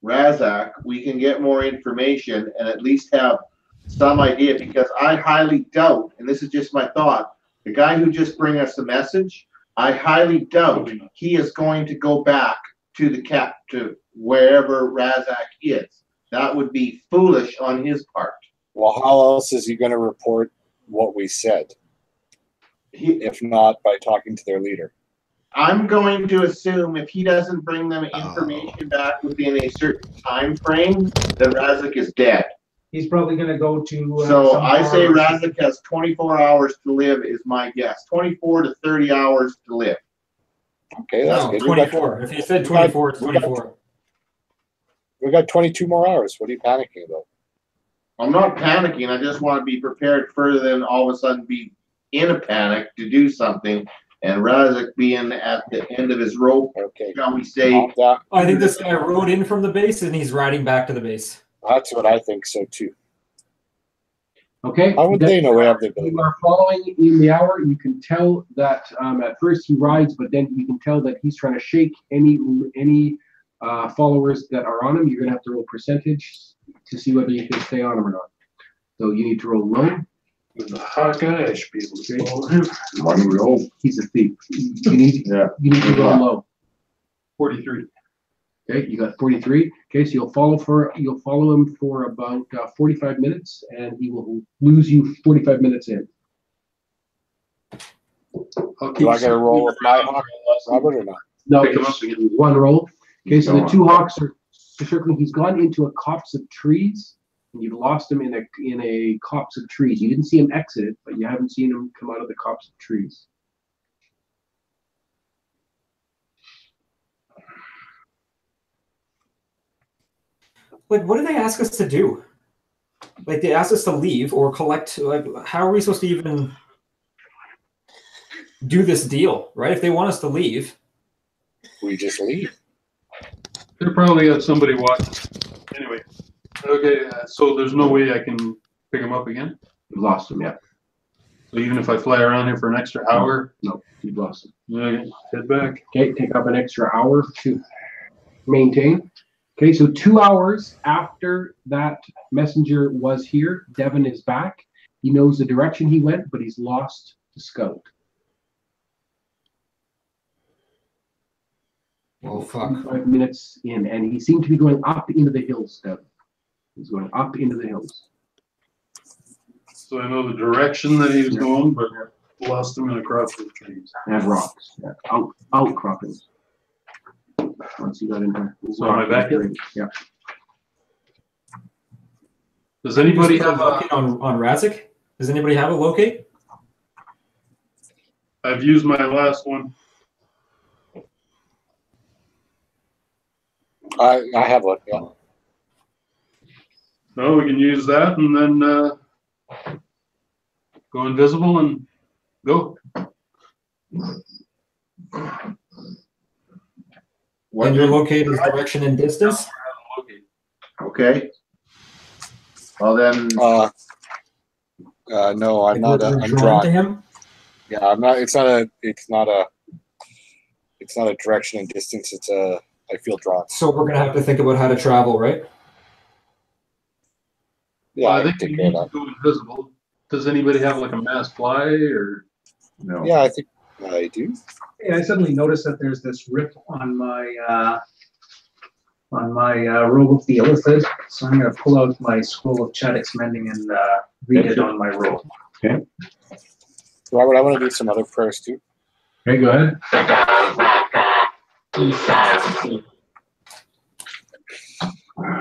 Razak, we can get more information and at least have some idea, because I highly doubt, and this is just my thought, the guy who just bring us the message, I highly doubt he is going to go back to to wherever Razak is. That would be foolish on his part. Well, how else is he going to report what we said? If not by talking to their leader. I'm going to assume if he doesn't bring them information back within a certain time frame, then Razak is dead. He's probably going to go to. So I say Razak has 24 hours to live is my guess. 24 to 30 hours to live. Okay, that's No, good. 24. If you said 24, it's 24. We got 22 more hours. What are you panicking about? I'm not panicking. I just want to be prepared further than all of a sudden be in a panic to do something, and Razak being at the end of his rope. Okay. Shall we say? I think this guy rode in from the base and he's riding back to the base. That's what I think so too. Okay. How would they know we have the ability? You are following in the hour. You can tell that at first he rides, but then you can tell that he's trying to shake any followers that are on him. You're going to have to roll percentage to see whether you can stay on him or not. So you need to roll low. With the Hawkeye, I should be able to follow him. One roll. He's a thief. You need to roll low. 43. Okay, you got 43. Okay, so you'll follow him for about 45 minutes, and he will lose you 45 minutes in. Do I get a roll with my hawk, Robert, or not? No, Pick him up again. one roll. Okay, so the two hawks are circling. He's gone into a copse of trees, and you've lost him in a copse of trees. You didn't see him exit it, but you haven't seen him come out of the copse of trees. Like, what do they ask us to do? Like, they asked us to leave or collect. Like, how are we supposed to even do this deal, right? If they want us to leave, We just leave. They probably got somebody watching. Anyway, okay, so there's no way I can pick him up again? You've lost him, yeah. So even if I fly around here for an extra hour? No, you've lost him. Okay, head back. Okay, take up an extra hour to maintain. Okay, so 2 hours after that messenger was here, Devin is back. He knows the direction he went, but he's lost the scout. oh fuck! 5 minutes in, and he seemed to be going up into the hills, Devin. He's going up into the hills. So I know the direction that he was going, but lost him in a crowd of trees. And rocks, yeah. Outcroppings. Once you got in there. So am I back yet? Yeah. Does anybody have a... locate on Razak? Does anybody have a locate? I've used my last one. I have one. Yeah. No, we can use that and then go invisible and go. And your locate is direction and distance? Okay. Well then, no, I'm Like, not. we're I'm drawn to drawn. him? Yeah, I'm not. It's not a direction and distance. It's a. I feel drawn. So we're gonna have to think about how to travel, right? Yeah, Well, I I can think we take care need of to that. go invisible. Does anybody have like a mass fly or? No. Yeah, I think I do. Yeah, I suddenly noticed that there's this rip on my robe of the illithid, so I'm going to pull out my scroll of Chaddock's mending and read it on my robe. Okay. Robert, I want to do some other prayers too. Okay, go ahead.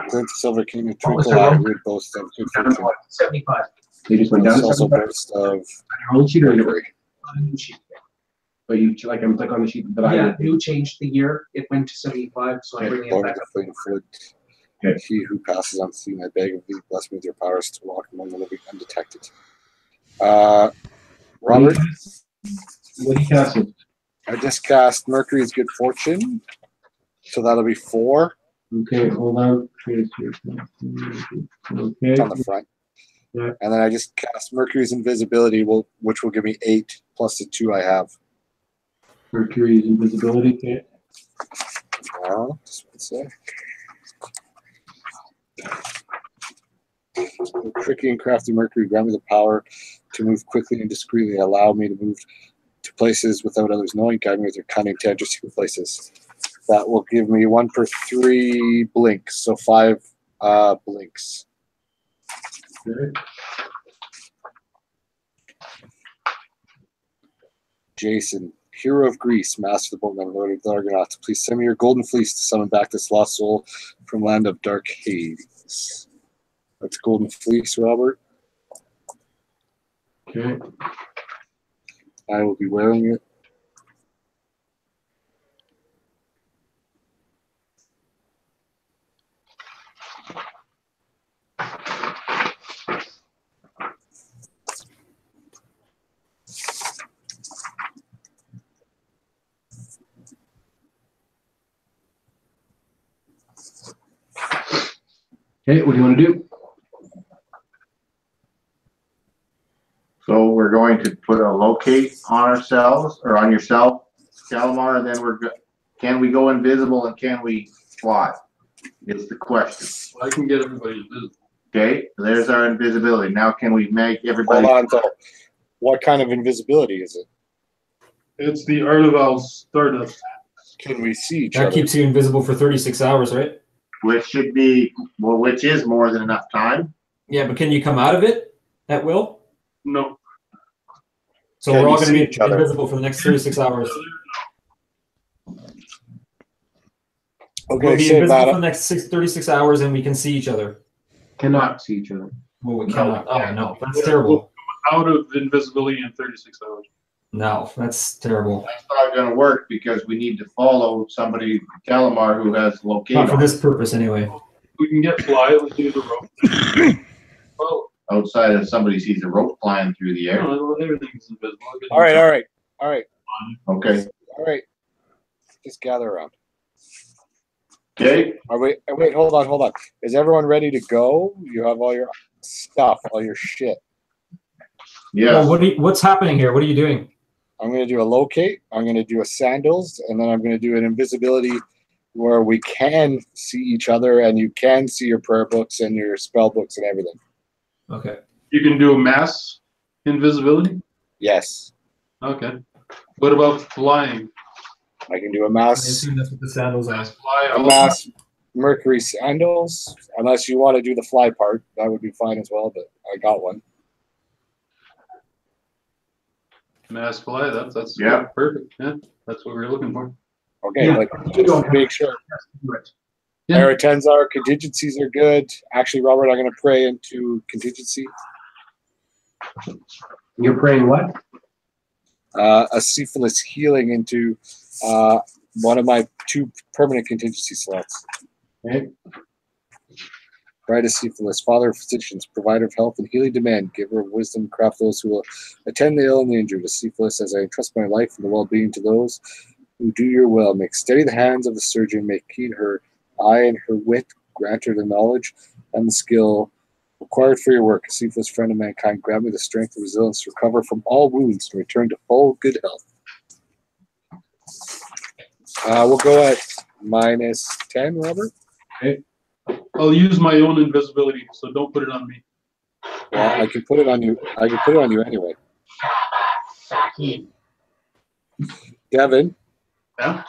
Glint Silver King of What was Twinkle the Eye, roll? would boast of good Down to fortune. what? 75. You just went down It's to also 75 boast of on your old sheet or your Mercury. New sheet. But you like I'm click on the sheet that I Yeah, did. new changed the year. It went to 75, so I'm Okay, bringing it Lord back of up. the Flame Foot. Okay. He who passes unseen, I beg of thee, bless me with your powers to walk among the living undetected. Robert, What do you cast it? I just cast Mercury's Good Fortune, so that'll be 4. Okay, hold on. Okay. It's on the front. Yeah. And then I just cast Mercury's Invisibility, which will give me 8 plus the 2 I have. Mercury's invisibility. Okay. Just one sec. Tricky and crafty Mercury, grant me the power to move quickly and discreetly. Allow me to move to places without others knowing. Guide me with your cunning to enter secret places. That will give me 1 per 3 blinks, so 5 blinks. Okay. Jason, hero of Greece, master of the boatman, lord of the Argonauts, please send me your golden fleece to summon back this lost soul from land of dark Hades. That's golden fleece, Robert. Okay. I will be wearing it. Okay, what do you want to do? So we're going to put a locate on ourselves or on yourself, Calamar, and then can we go invisible and can we fly? Is the question. I can get everybody invisible. Okay, there's our invisibility. Now can we make everybody? Hold on, though. What kind of invisibility is it? It's the Arleval Stardust. Can we see each That other? keeps you invisible for 36 hours, right? Which should be, well, which is more than enough time. Yeah, but can you come out of it at will? No. So Can we're all you going to see be each other? invisible for the next 36 hours. Okay, We'll be say invisible that. for the next 36 hours, and we can see each other. Cannot see each other. Well, we cannot. Oh no, that's terrible. Out of invisibility in 36 hours. No, that's terrible. That's not gonna work because we need to follow somebody, Calamar, who has locate Not for on this purpose, anyway. We can get fly, we can do the rope. Well, outside of somebody sees a rope flying through the air. no, everything's invisible. All right. Okay, Just gather around. okay, Wait, hold on. Is everyone ready to go? You have all your stuff, all your shit. yes. Well, what's happening here? What are you doing? I'm going to do a locate. I'm going to do a sandals, and then I'm going to do an invisibility where we can see each other, and you can see your prayer books and your spell books and everything. Okay. You can do a mass invisibility? Yes, Okay. What about flying? I can do a I mass, assume that's what the sandals are. Fly a mass Mercury sandals. Unless you want to do the fly part, that would be fine as well. But I got one. Mass fly, that's Yeah. perfect. Yeah, that's what we're looking for. Okay, Yeah, like you don't just make sure. Yeah. Our tens are contingencies are good. Actually, Robert, I'm going to pray into contingency. You're praying what? A syphilis healing into one of my 2 permanent contingency slots. Okay. Right as syphilis, father of physicians, provider of health and healing demand, giver of wisdom, craft those who will attend the ill and the injured. A syphilis, as I entrust my life and the well-being to those who do your will. Make steady the hands of the surgeon, make keen her eye and her wit, grant her the knowledge and the skill required for your work. A syphilis friend of mankind, grant me the strength and resilience to recover from all wounds and return to full good health. We'll go at -10, Robert. I'll use my own invisibility, so don't put it on me. Well, I can put it on you. I can put it on you anyway. Devin. Yeah?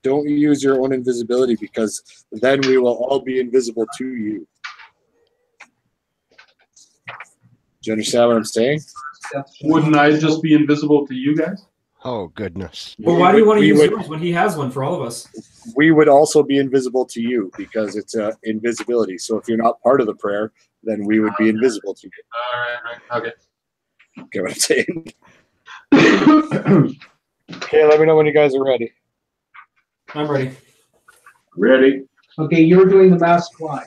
Don't use your own invisibility because then we will all be invisible to you. Do you understand what I'm saying? Wouldn't I just be invisible to you guys? Oh, goodness. Well, why do you want to We use would- yours when he has one for all of us? We would also be invisible to you because it's invisibility. So if you're not part of the prayer, then we would be invisible to you. All right. Okay. Get what I'm saying? Okay, let me know when you guys are ready. I'm ready. Ready? Okay, you're doing the mass fly.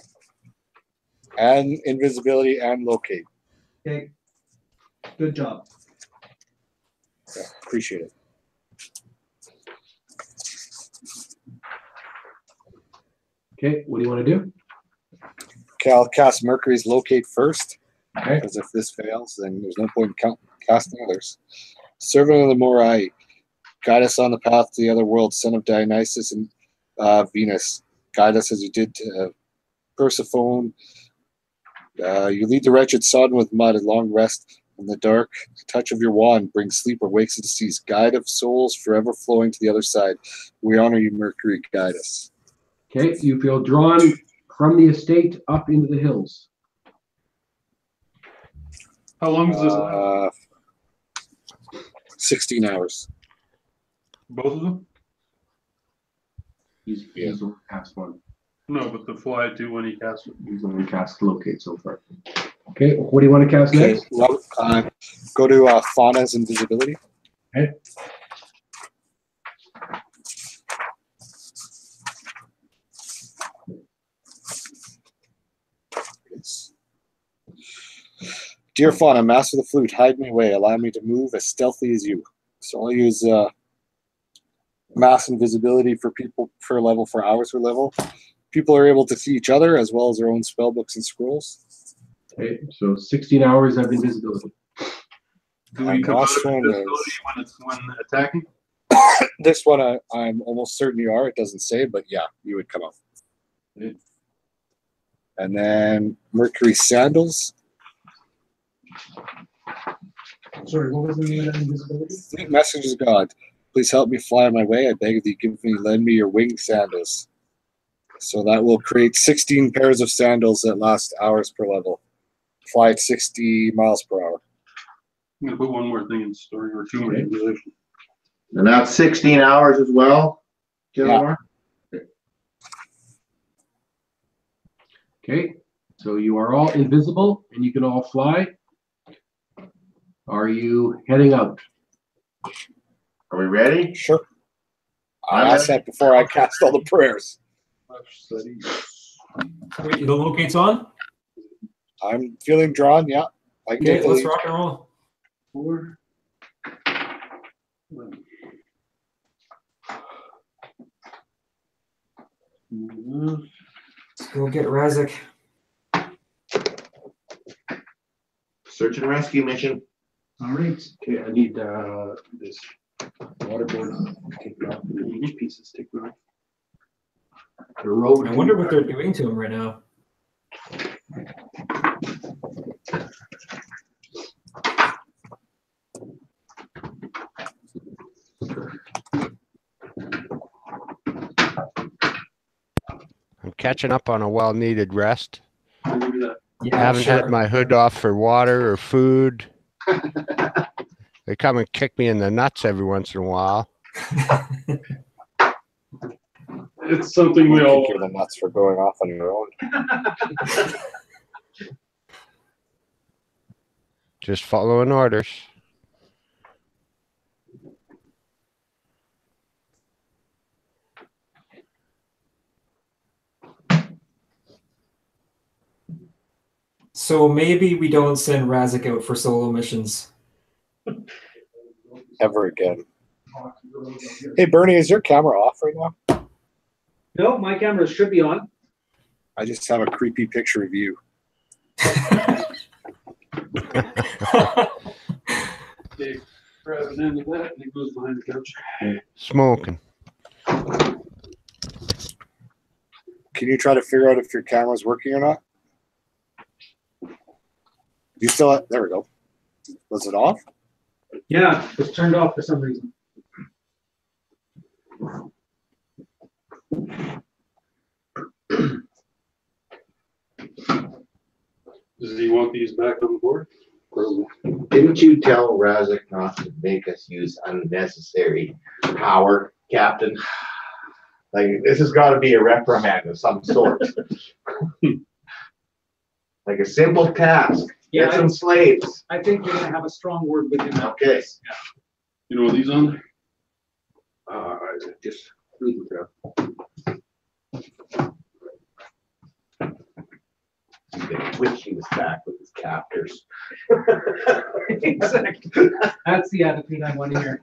And invisibility and locate. Okay. Good job. Yeah, appreciate it. Okay, what do you want to do? Okay, I'll cast Mercury's locate first. Okay. Because if this fails, then there's no point in casting others. Servant of the Morai, guide us on the path to the other world, son of Dionysus and Venus. Guide us as you did to Persephone. You lead the wretched sodden with mud and long rest in the dark. The touch of your wand brings sleep or wakes the deceased. Guide of souls forever flowing to the other side. We honor you, Mercury. Guide us. Okay, you feel drawn from the estate up into the hills. How long does this last? 16 hours. Both of them? He's only cast one. No, but the fly too when he casts it. He's only cast locate so far. Okay, what do you want to cast Okay, next? well, go to Fauna's invisibility. Okay. Yes. Dear Fauna, master the flute, hide me away. Allow me to move as stealthy as you. So I'll use mass invisibility for people per level, for hours per level. People are able to see each other as well as their own spell books and scrolls. Okay, so 16 hours of invisibility. Do we And come out last of one invisibility is- when attacking? This one, I'm almost certain you are. It doesn't say, but yeah, you would come out. And then Mercury Sandals. Sorry, what was the name of that invisibility? Fleet messengers of God, please help me fly on my way. I beg of thee, lend me your winged sandals. So that will create 16 pairs of sandals that last hours per level. Fly at 60 miles per hour. I'm gonna put one more thing in the story or two more in relation. And that's 16 hours as well, Gilmore? Okay, so you are all invisible and you can all fly. Are you heading out? Are we ready? Sure. I asked that before I cast all the prayers. Wait, the locate's on? I'm feeling drawn, yeah. I can Okay, take the let's lead. rock and roll. 4. Let's go get Razak. Search and rescue mission. All right. Okay, I need this waterboard taken off, each piece is taken off. The road. I wonder what they're doing to him right now. I'm catching up on a well-needed rest. Yeah, Haven't sure. had my hood off for water or food. They come and kick me in the nuts every once in a while. It's something we all Kick you in the nuts for going off on your own. Just following orders. So maybe we don't send Razak out for solo missions. Ever again. Hey, Bernie, is your camera off right now? No, my camera should be on. I just have a creepy picture of you. Dave grab an end of that and it goes behind the couch. Smoking. Can you try to figure out if your camera's working or not? You still? There we go. Was it off? Yeah, it's turned off for some reason. Does he want these back on the board? Didn't you tell Razak not to make us use unnecessary power, Captain? Like, this has got to be a reprimand of some sort. Like a simple task. Yeah, Get some slaves. I think you're gonna have a strong word with him. Okay. You know what these on? Just read them through. They wish he was back with his captors. Exactly. That's the attitude I want to hear.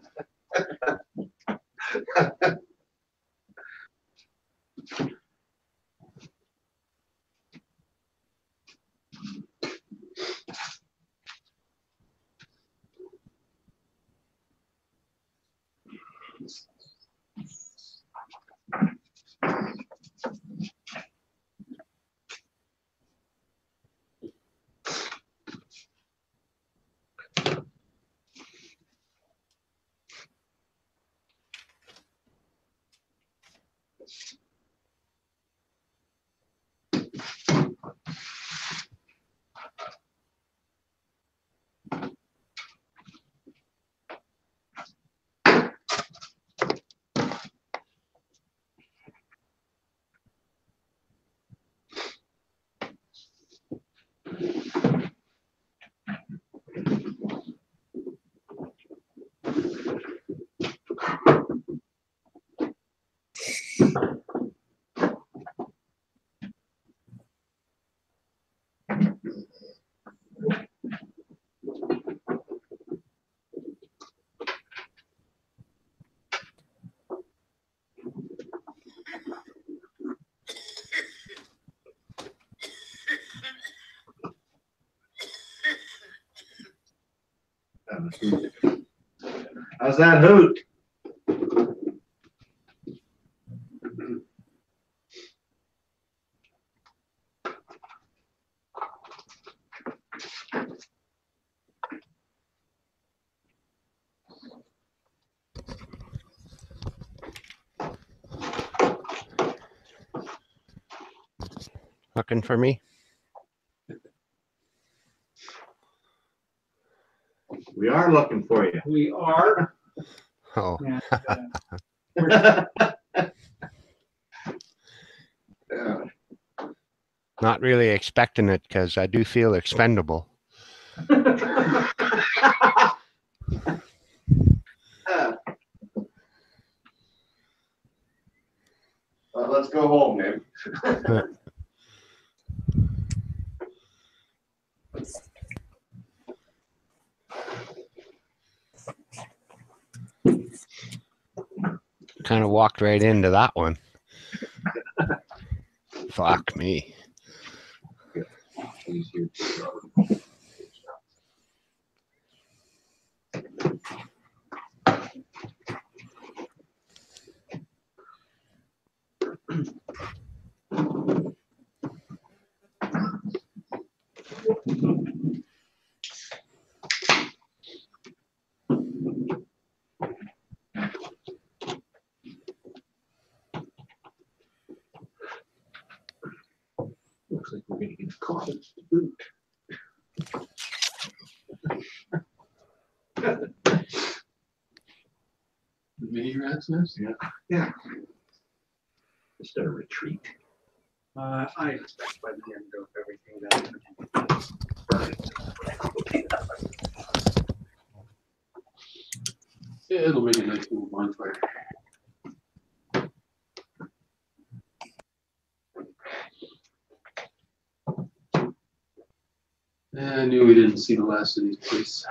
How's that hoot? Looking for me? We are looking for you. We are. Oh, And, not really expecting it because I do feel expendable. Well, let's go home, man. Kind of walked right into that one. Fuck me. Looks like we're gonna get caught in the boot. The mini rat's nest? Yeah. Just a retreat. I expect by the end of everything that Yeah, it'll make a nice little bonfire. I knew we didn't see the last of these places.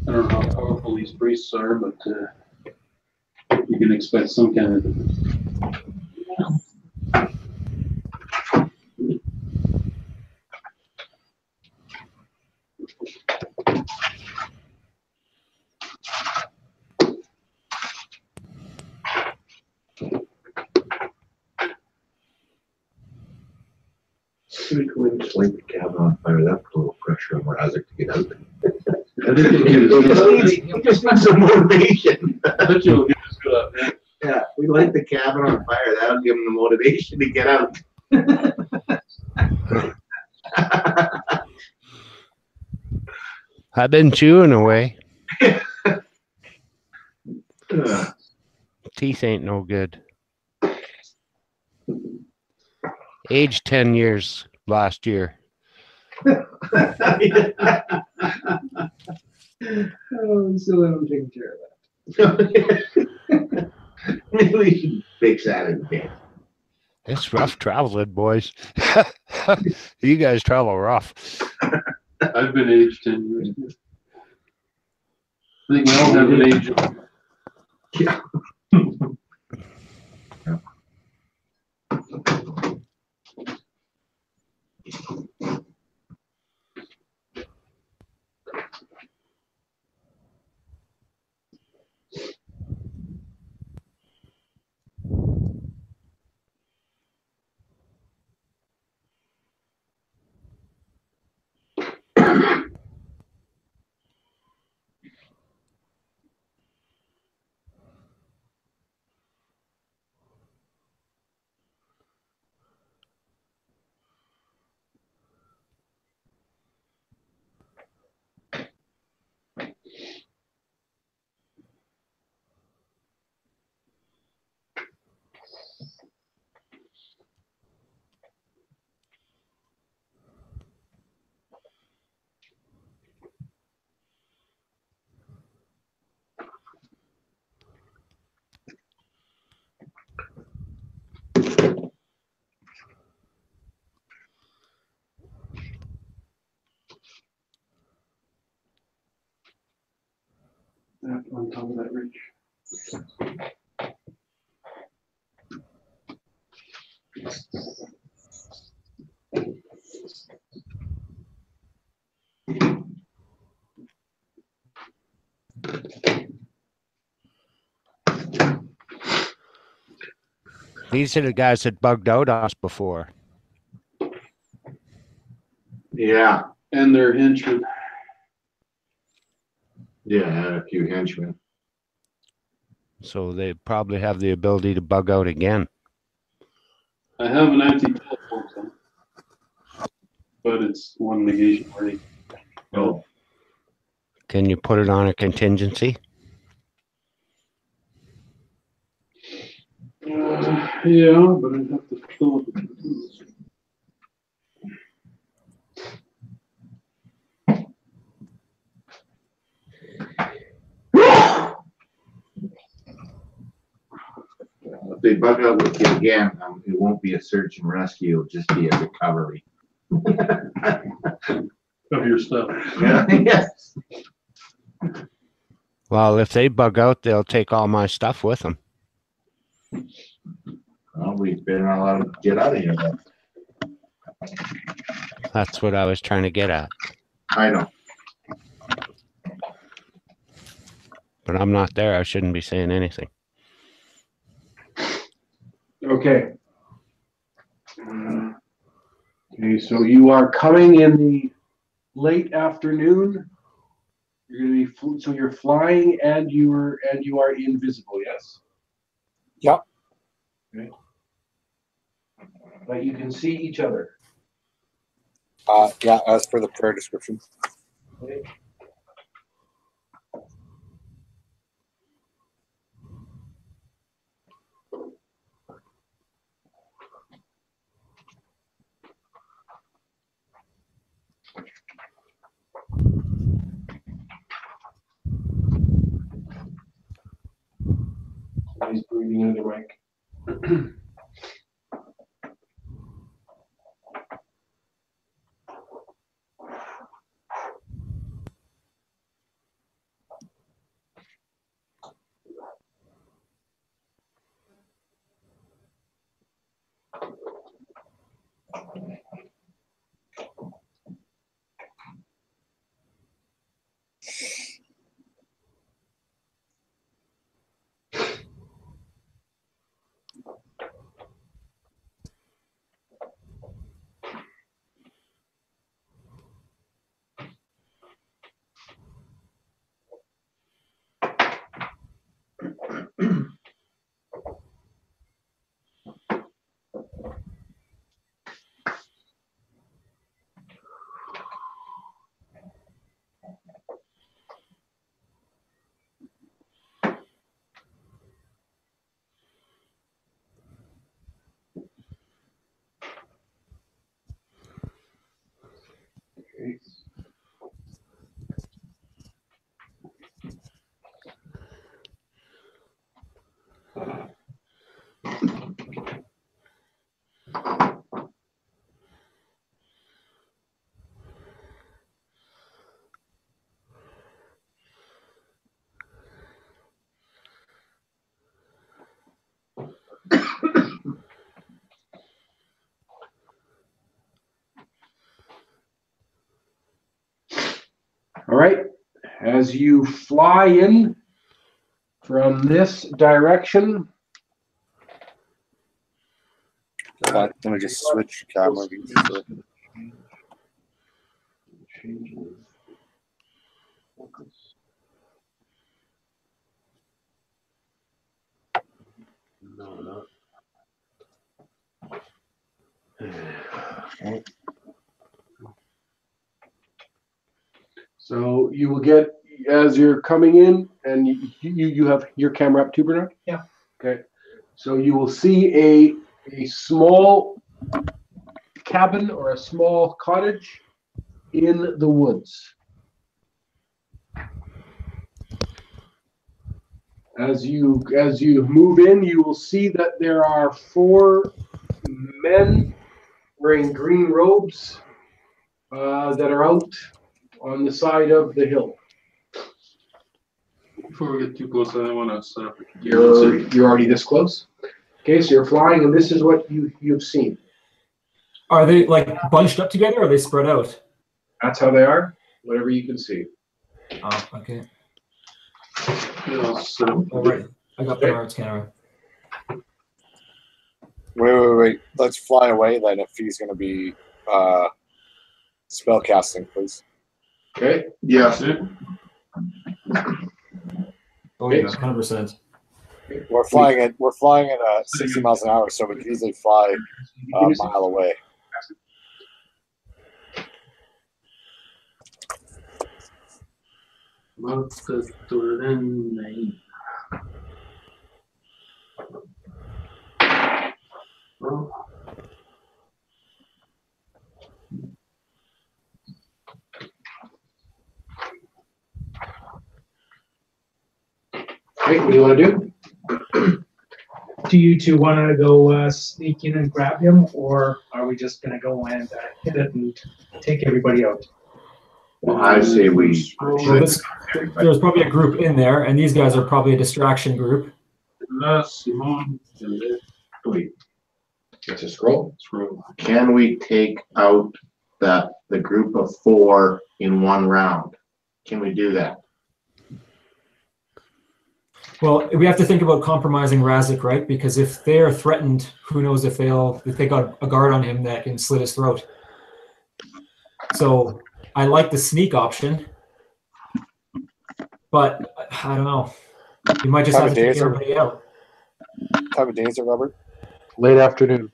I don't know how powerful these priests are, but you can expect some kind of. We can just light the cabin on fire. That put a little pressure on Razak to get out. I think you'll We just need some motivation. I bet you'll get as good at that. Yeah, we light the cabin on fire. That'll give him the motivation to get out. I've been chewing away. Teeth ain't no good. Aged 10 years last year. Oh, we still haven't taken care of that. Maybe we should fix that in bed. It's rough traveling, boys. You guys travel rough. I've been aged 10 years. I think we all have an age. Yeah. On top of that ridge. These are the guys that bugged out us before. Yeah. And their henchmen. Yeah, and a few henchmen. So they probably have the ability to bug out again. I have an anti-teleport on, but it's one negation already. Oh. Can you put it on a contingency? Yeah, but I'd have to fill up the tools. If they bug out with you again, it won't be a search and rescue. It'll just be a recovery. Of your stuff. Yeah. Yes. Well, if they bug out, they'll take all my stuff with them. Well, we've been allowed to get out of here. Then. That's what I was trying to get at. I know. But I'm not there. I shouldn't be saying anything. Okay. Okay, so you are coming in the late afternoon. You're going to be so you're flying and you are invisible. Yes. Yep. Okay. But you can see each other. Yeah, as per the prayer description. Okay. He's breathing into the mic. All right. As you fly in from this direction, Let me just switch camera views. no. So you will get, as you're coming in, and you have your camera up too, Bernard? Yeah. Okay. So you will see a small cabin or a small cottage in the woods. As you move in, you will see that there are 4 men wearing green robes that are out on the side of the hill. Before we get too close, I want to set up. You're already this close. Okay, so you're flying, and this is what you've seen. Are they like bunched up together, or are they spread out? That's how they are. Whatever you can see. Oh, okay. Yeah, so All right. I got the Bernard's camera. Wait. Let's fly away then if he's going to be spell casting, please. Okay. Yes. Oh yeah, 100%. We're flying at 60 miles an hour, so we can easily fly a mile away. Okay, what do you want to do? Do you two want to go sneak in and grab him, or are we just going to go and hit it and take everybody out? Well, I say we. Well, there's probably a group in there, and these guys are probably a distraction group. Wait. It's a scroll. Can we take out the group of 4 in one round? Can we do that? Well, we have to think about compromising Razak, right? Because if they are threatened, who knows if they got a guard on him that can slit his throat. So I like the sneak option, but I don't know. You might just have to take everybody out. Time of day is it, Robert? Late afternoon.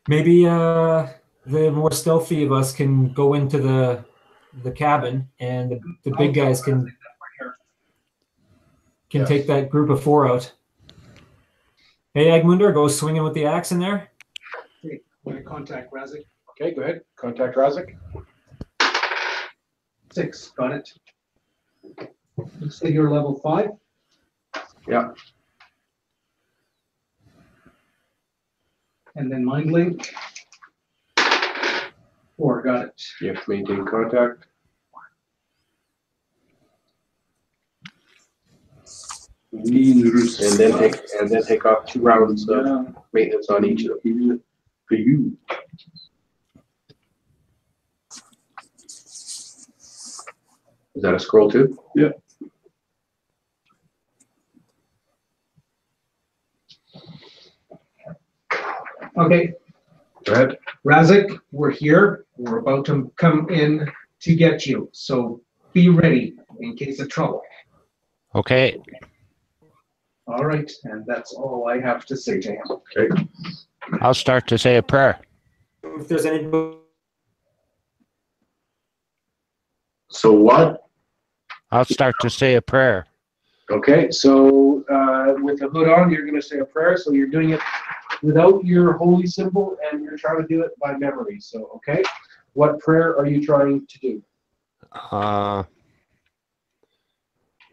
Maybe the more stealthy of us can go into the cabin, and the big guys can take that group of 4 out. Hey, Agmunder, go swinging with the axe in there. I'm going to contact Razak. Okay, go ahead. Contact Razak. 6, got it. You say you're level 5? Yeah. And then mind link. 4, got it. You have to maintain contact. And then take off 2 rounds of maintenance on each of them. For you. Is that a scroll too? Yeah. Okay. Go ahead. Razak, we're here. We're about to come in to get you. So be ready in case of trouble. Okay. All right. And that's all I have to say to him. Okay. I'll start to say a prayer. If there's any. So what? I'll start to say a prayer. Okay, so with the hood on, you're going to say a prayer. So you're doing it without your holy symbol, and you're trying to do it by memory. So, okay, what prayer are you trying to do?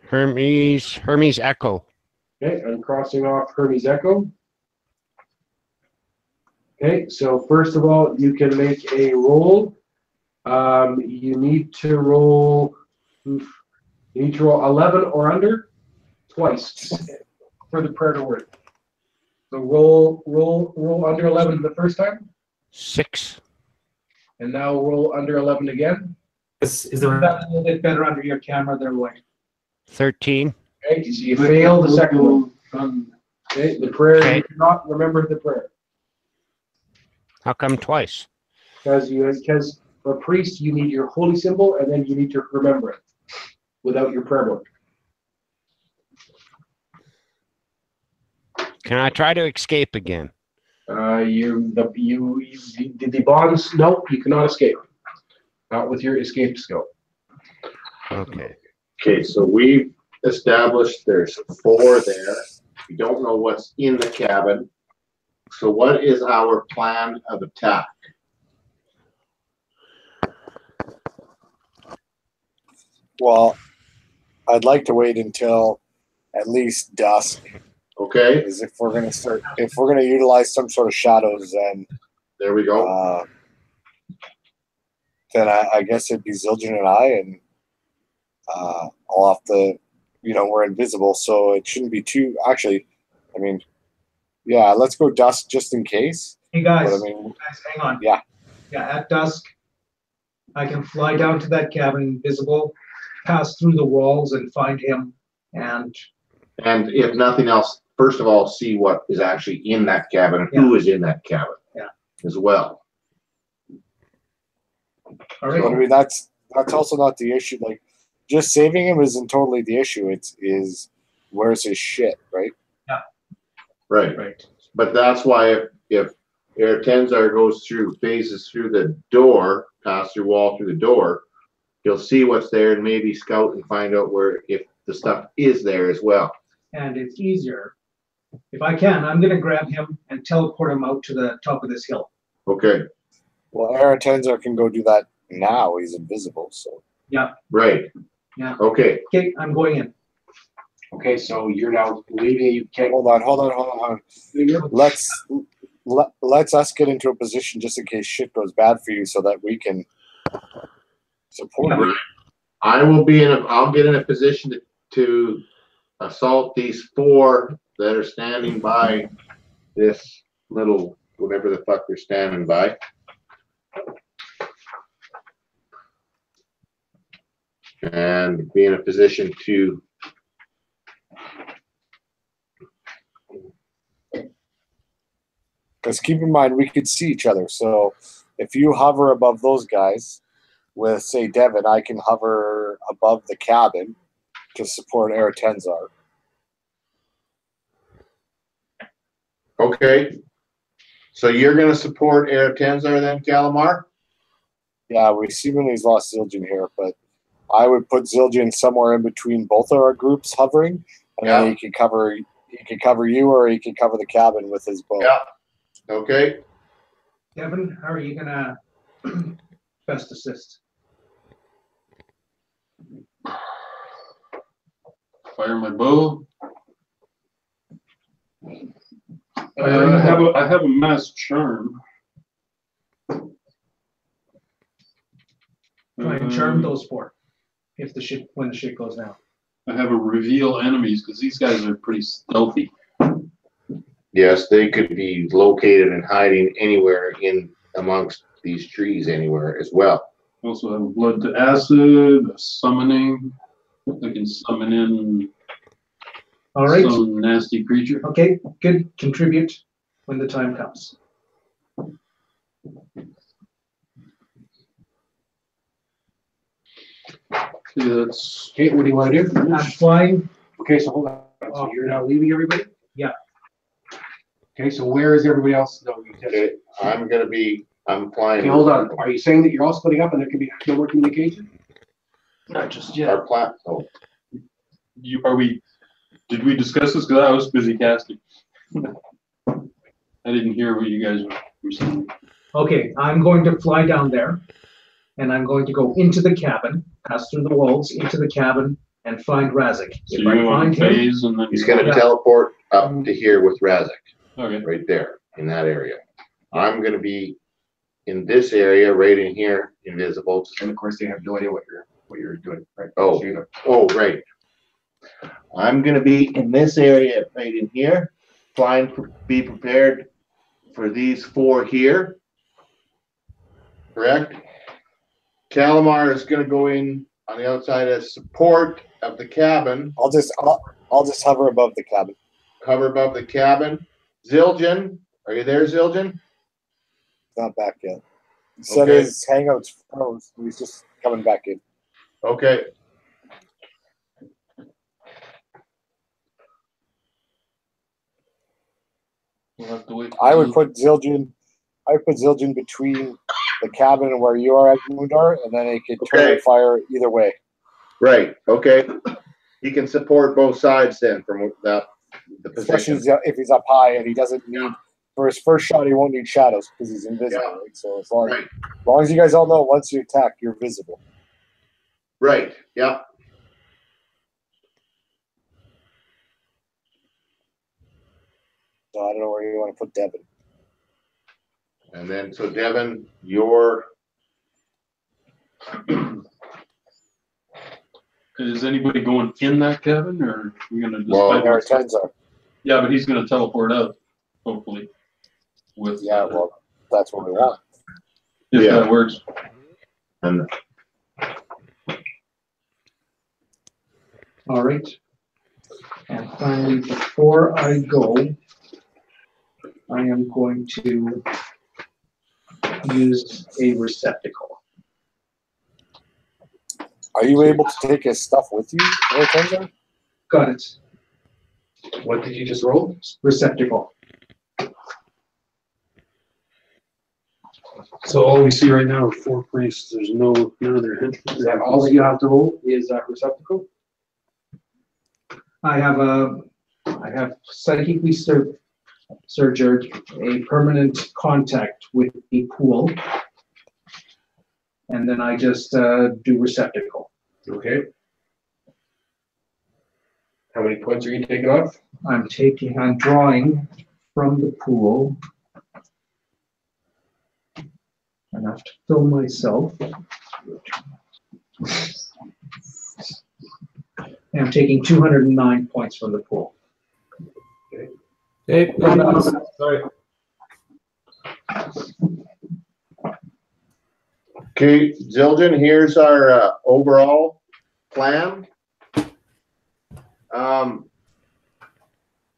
Hermes Echo. Okay, I'm crossing off Hermes Echo. Okay, so first of all, you can make a roll. You need to roll. You need to roll 11 or under twice for the prayer to work. So roll under 11 the first time, 6. and now roll under 11 again. Is there That's a little bit better under your camera there, Wayne. 13. Okay, so you fail the second one. Okay, the prayer, Okay. you cannot remember the prayer. How come twice? Because for a priest, you need your holy symbol, and then you need to remember it without your prayer book. Can I try to escape again? The bonds, no, you cannot escape. Not with your escape skill. Okay. Okay, so we've established there's 4 there. We don't know what's in the cabin. So what is our plan of attack? Well, I'd like to wait until at least dusk. Okay, Because if we're gonna utilize some sort of shadows, then there we go. then I guess it'd be Zildjian and I, and I'll have to, we're invisible, so it shouldn't be too. Actually, I mean, yeah, let's go dusk just in case. Hey guys, But I mean, guys, hang on. Yeah. Yeah, at dusk, I can fly down to that cabin invisible, pass through the walls and find him, and And if nothing else, first of all, see what is actually in that cabin and who is in that cabin. Yeah. As well. all right. but I mean, that's also not the issue. Like, just saving him isn't totally the issue. Is where's his shit, right? Right. Right. But that's why if Tenzar goes through, phases through the door, pass through wall through the door, he'll see what's there and maybe scout and find out where, if the stuff is there as well. And it's easier. If I can, I'm gonna grab him and teleport him out to the top of this hill. Okay, Well, Aaron Tenzar can go do that now. He's invisible, so. right. Yeah. Okay, Okay, I'm going in. Okay, so you're now leaving. You can't. Hold on. Let's us get into a position just in case shit goes bad for you, so that we can support you. I'll get in a position to assault these 4 that are standing by this little, whatever the fuck they're standing by. And be in a position to Because keep in mind, we could see each other. So if you hover above those guys with, say, Devin, I can hover above the cabin to support Eretenzar. Okay. So you're going to support Tenzar then, Calamar? Yeah, we seemingly lost Zildjian here, but I would put Zildjian somewhere in between both of our groups hovering, and then he can cover you, or he can cover the cabin with his bow. Yeah. Okay. Devin, how are you gonna best assist? Fire my bow. I have a mass charm. Try and charm those 4 if when the shit goes down. I have a reveal enemies because these guys are pretty stealthy. Yes, they could be located and hiding anywhere in amongst these trees anywhere as well. Also have a blood to acid, a summoning. I can summon in All right. some nasty creature. Okay, good. Contribute when the time comes. Okay, that's Okay, what do you want to do? I'm flying. Okay, so hold on. So you're now leaving everybody? Yeah. Okay, so where is everybody else? No, Okay, I'm flying. Okay, hold on. Are you saying that you're all splitting up and there can be no more communication? not just yet. Our plan. Oh, Did we discuss this? Because I was busy casting. I didn't hear what you guys were saying. Okay, I'm going to fly down there, and I'm going to go into the cabin, pass through the walls, into the cabin, and find Razak. So If I you want find to him, phase and then he's going to Yeah. teleport up to here with Razak, Okay. right there in that area. I'm gonna be in this area right in here, invisible. And of course, they have no idea what you're doing, right? Oh, So you know. oh, right. I'm gonna be in this area right in here. Be prepared for these 4 here. Correct? Calamar is gonna go in on the outside as support of the cabin. I'll just hover above the cabin. Cover above the cabin. Zildjian, are you there, Zildjian? Not back yet. He said Okay. his hangouts froze. He's just coming back in. Okay. We'll have to wait. I would put Zildjian between the cabin and where you are at Mundar, and then it could turn Okay. and fire either way. Right, okay. He can support both sides then from the Especially position. if he's up high and he doesn't need, for his first shot, he won't need shadows because he's invisible. Yeah. Right? So as long Right, as you guys all know, once you attack, you're visible. right, yeah. So I don't know where you want to put Devin. And then, so Devin, your, Is anybody going in that cabin, or are we gonna just? Well, There are tens are. Yeah, but he's gonna teleport out, hopefully. With Yeah, well, that's what we want. if Yeah. that works. and All right. And finally, before I go, I am going to use a receptacle. Are you able to take his stuff with you, there, Tenzar? Got it. What did you just roll? Receptacle. So all we see right now are 4 priests. There's none other hints. Is that all that you have to roll? Is that receptacle? I have psychically surgered a permanent contact with the pool. And then I just do receptacle. Okay. How many points are you taking off? I'm drawing from the pool enough to fill myself. And I'm taking 209 points from the pool. Hey, sorry. okay, Zildjian, here's our overall plan.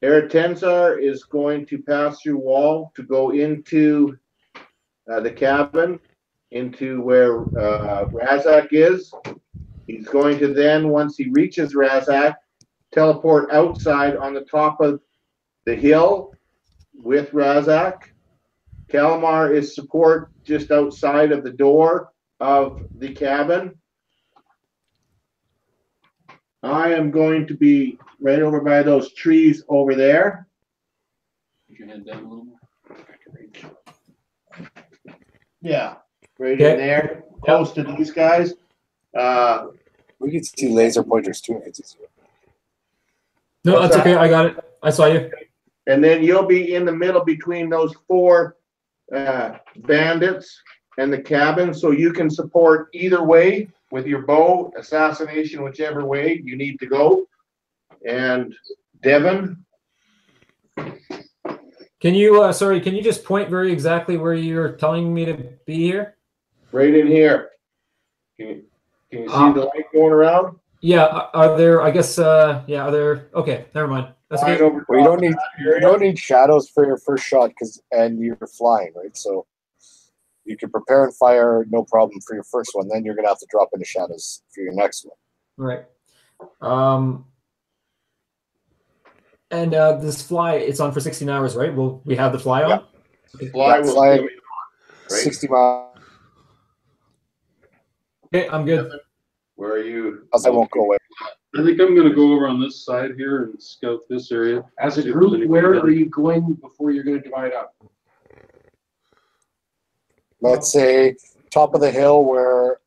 Eretensar is going to pass through wall to go into the cabin, into where Razak is. He's going to then, once he reaches Razak, teleport outside on the top of the hill with Razak. Calamar is support just outside of the door of the cabin. I am going to be right over by those trees over there. Put your hand down a little more. Yeah, right Okay. in there, close to these guys. We can see laser pointers too if it's easier. No, What's that's that? okay. I got it. I saw you. And then you'll be in the middle between those 4 bandits and the cabin, so you can support either way with your bow, assassination, whichever way you need to go. And Devin, Can you, sorry, can you just point very exactly where you're telling me to be here? right in here. Can you see the light going around? Yeah, are there, I guess, yeah, are there, okay, never mind. That's Right okay. over Well, top of that you area. don't need shadows for your first shot and you're flying, right? So you can prepare and fire no problem for your first one. Then you're gonna have to drop into shadows for your next one. Right. And this fly, it's on for 16 hours, right? Will we have the fly on? Fly Yeah, will fly still be on, right? 60 miles. Okay, I'm good. Where are you? I won't go away. I think I'm gonna go over on this side here and scout this area. As a See if group, there's where anybody are you going before you're going to divide up? Let's say top of the hill where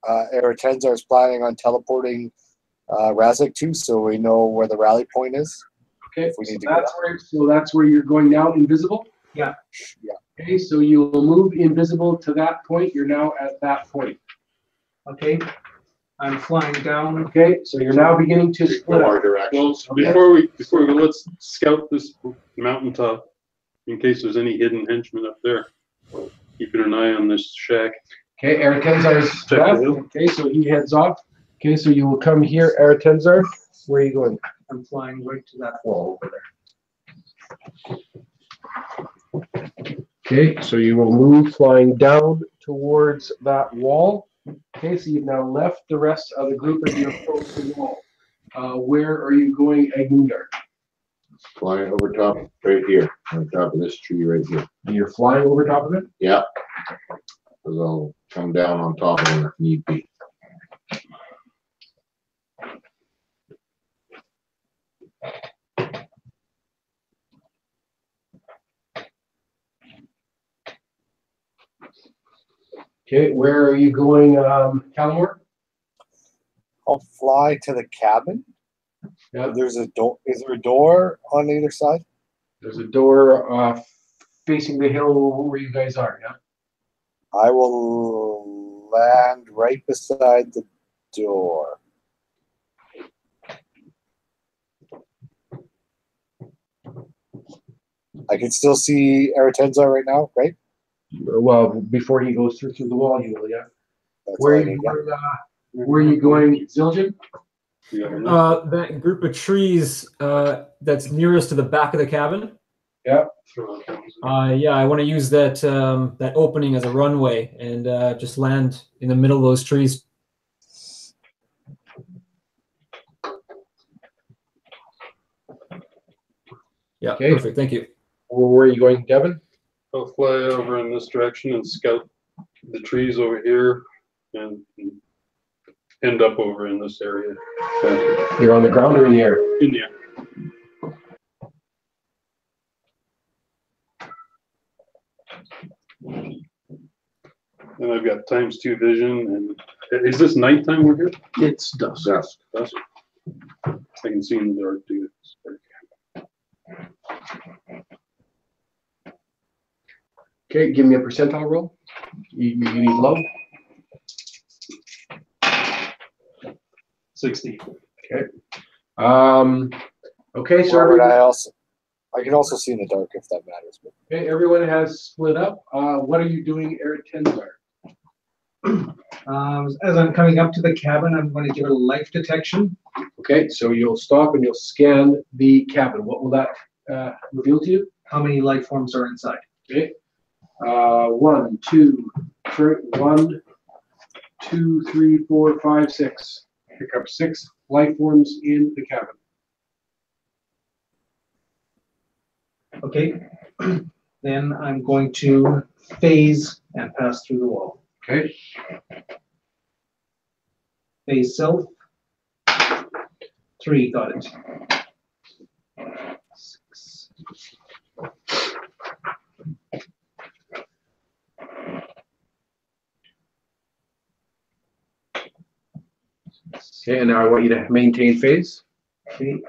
Eretensar is planning on teleporting Razak to, so we know where the rally point is. Okay, If we so need to get that's where you're going now, invisible? Yeah. Okay, so you will move invisible to that point. You're now at that point. Okay. I'm flying down. Okay, so you're now beginning to split Our up. direction. Well, before we go, let's scout this mountaintop in case there's any hidden henchmen up there. Keeping an eye on this shack. Okay, Eretenzar's Check the left. hill. Okay, so he heads off. Okay, so you will come here, Eretenzar. Where are you going? I'm flying right to that wall over there. Okay, so you will move flying down towards that wall. Okay, so you've now left the rest of the group and you're close to the wall. Where are you going, Agmundar? Flying over top, right here, on top of this tree right here. You're flying over top of it? Yeah. Cause I'll come down on top of it if need be. Okay, where are you going, Calmore? I'll fly to the cabin. Yeah. There's a door. Is there a door on either side? There's a door facing the hill where you guys are, yeah? I will land right beside the door. I can still see Eretenzar right now, right? Well, before he goes through the wall, you will, yeah? That's Where all are I you need, yeah. going, where are you going, Zildjian? That group of trees that's nearest to the back of the cabin. Yeah. Yeah, I want to use that that opening as a runway and just land in the middle of those trees. Yeah, Okay. perfect. Thank you. Where are you going, Devin? I'll fly over in this direction and scout the trees over here and end up over in this area. You're on the ground or in the air? In the air. And I've got ×2 vision. And is this nighttime we're here? It's dusk. Dusk. I can see in the dark too. Okay, give me a percentile roll. You need low. 60. Okay. Okay, so Robert, everyone, I can also see in the dark if that matters. But okay, everyone has split up. What are you doing, Eretenzar? As I'm coming up to the cabin, I'm going to give it a life detection. Okay, so you'll stop and you'll scan the cabin. What will that reveal to you? How many life forms are inside? Okay. 1, 2, 3, 1, 2, 3, 4, 5, 6. Pick up 6 life forms in the cabin. Okay. Then I'm going to phase and pass through the wall. Okay. Phase self. 3, got it. 6. Okay, and now I want you to maintain phase. Okay.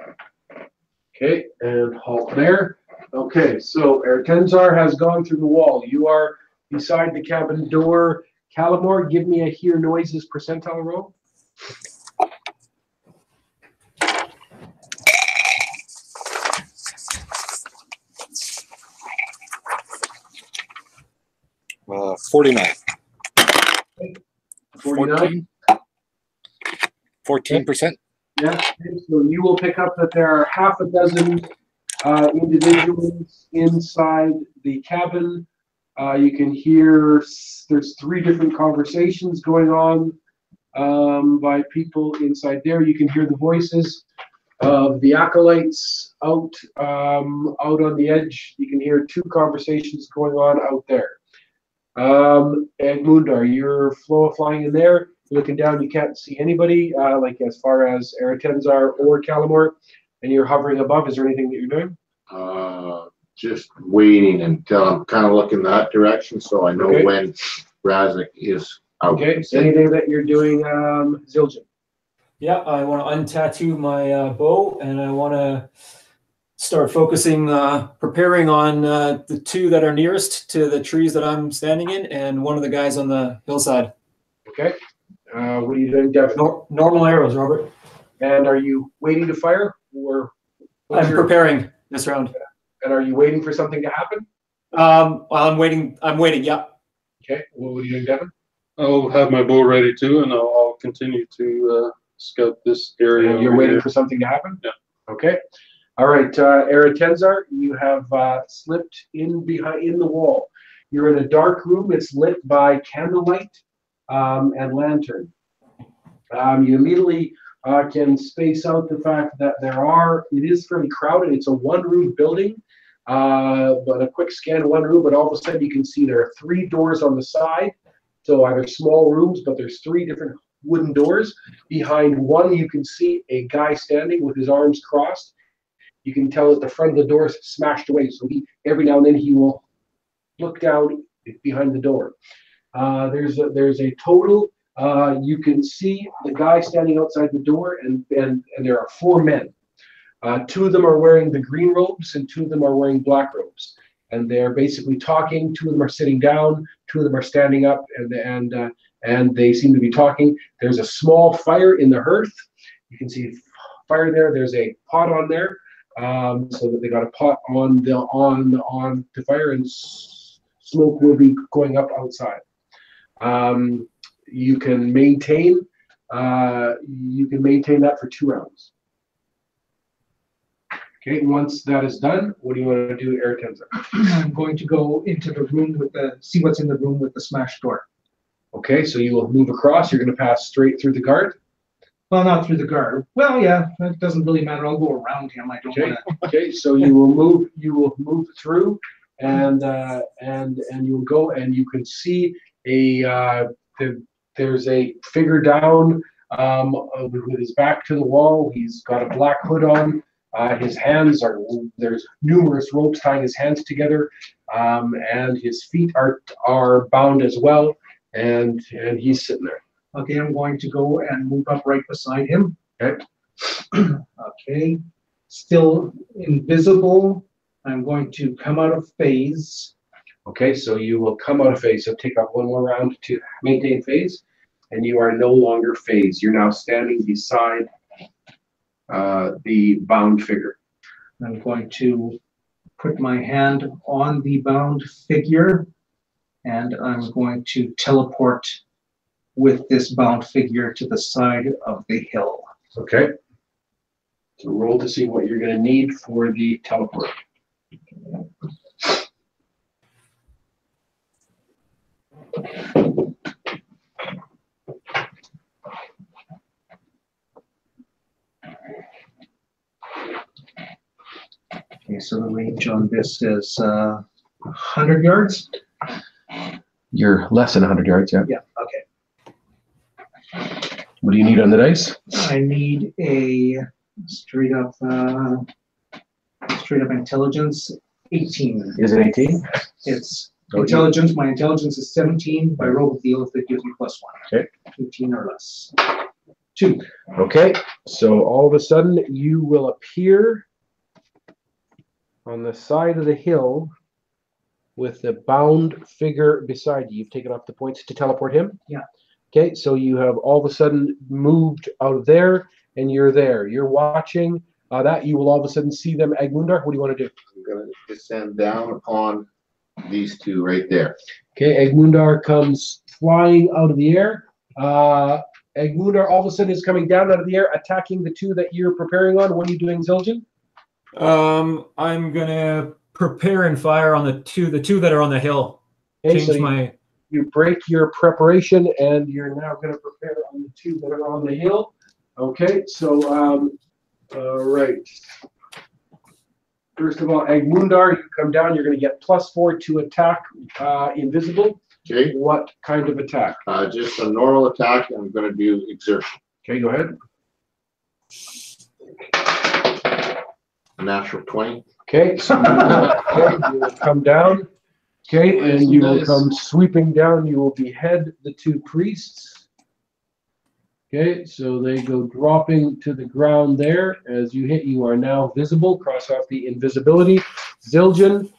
Okay, and halt there. Okay, so Eretenzar has gone through the wall. You are beside the cabin door. Calamore, give me a hear noises percentile roll. uh, 49. 49. 14%. Yeah, okay, so you will pick up that there are half a dozen individuals inside the cabin. You can hear there's 3 different conversations going on by people inside there. You can hear the voices of the acolytes out on the edge. You can hear 2 conversations going on out there. And Mundar, you're flying in there. You're looking down, you can't see anybody, like as far as Eretenzar or Calamore, and you're hovering above. Is there anything that you're doing? Just waiting until I'm kind of looking that direction so I know Okay. when Razak is out. Okay, anything that you're doing, Zildjian? Yeah, I want to untattoo my bow and I want to start focusing, preparing on the two that are nearest to the trees that I'm standing in, and one of the guys on the hillside. Okay. What are you doing, Devin? Normal arrows, Robert. And are you waiting to fire, or I'm preparing this round. And are you waiting for something to happen? Well, I'm waiting. Yeah. Okay. What are you doing, Devin? I'll have my bow ready too, and I'll continue to scout this area. And you're waiting for something to happen? Yeah. Okay. All right, Eretenzar, you have slipped in the wall. You're in a dark room. It's lit by candlelight and lantern. You immediately can space out the fact that it is fairly crowded. It's a one-room building, but a quick scan of one room, but all of a sudden you can see there are 3 doors on the side. So either small rooms, but there's 3 different wooden doors. Behind one, you can see a guy standing with his arms crossed. You can tell that the front of the door is smashed away. So every now and then he will look down behind the door. There's a total. You can see the guy standing outside the door, and there are 4 men. 2 of them are wearing the green robes, and 2 of them are wearing black robes. And they're basically talking. 2 of them are sitting down. 2 of them are standing up, and they seem to be talking. There's a small fire in the hearth. You can see fire there. There's a pot on there, so that they got a pot on the fire, and smoke will be going up outside. You can maintain that for 2 rounds. Okay, once that is done, what do you want to do, Eretenzar? I'm going to go into the room see what's in the room with the smashed door. Okay, so you will move across. You're going to pass straight through the guard. Well, not through the guard. Well, yeah, that doesn't really matter. I'll go around him. I don't want to. Okay, so you will move. You will move through, and you'll go, and you can see there's a figure down with his back to the wall. He's got a black hood on. His hands there's numerous ropes tying his hands together, and his feet are bound as well, and he's sitting there. Okay, I'm going to go and move up right beside him. Okay. Okay, still invisible. I'm going to come out of phase. Okay, so you will come out of phase. So take off 1 more round to maintain phase, and you are no longer phase. You're now standing beside the bound figure. I'm going to put my hand on the bound figure, and I'm going to teleport with this bound figure to the side of the hill. Okay. So roll to see what you're going to need for the teleport. Okay, so the range on this is 100 yards. You're less than 100 yards, yeah. Yeah, okay. What do you need on the dice? I need a straight up intelligence 18. Is it 18? It's So intelligence. My intelligence is 17. By roll with the oath, that gives me +1. Okay. 18 or less. 2. Okay, so all of a sudden you will appear on the side of the hill with the bound figure beside you. You've taken off the points to teleport him? Yeah. Okay, so you have all of a sudden moved out of there, and you're there. You're watching that. You will all of a sudden see them. Egmundar, what do you want to do? I'm going to descend down upon these 2 right there. Okay, Egmundar comes flying out of the air. Egmundar all of a sudden is coming down out of the air, attacking the 2 that you're preparing on. What are you doing, Zildjian? I'm gonna prepare and fire on the two that are on the hill. Okay, Change so you break your preparation, and you're now going to prepare on the 2 that are on the hill. Okay, so all right. First of all, Egmundar, you come down. You're going to get +4 to attack invisible. Okay. What kind of attack? Just a normal attack. I'm going to do exertion. Okay, go ahead. A natural 20. Okay, so you will come down. Okay, and you will come sweeping down. You will behead the 2 priests. Okay, so they go dropping to the ground there. As you hit, you are now visible. Cross off the invisibility. Zildjian,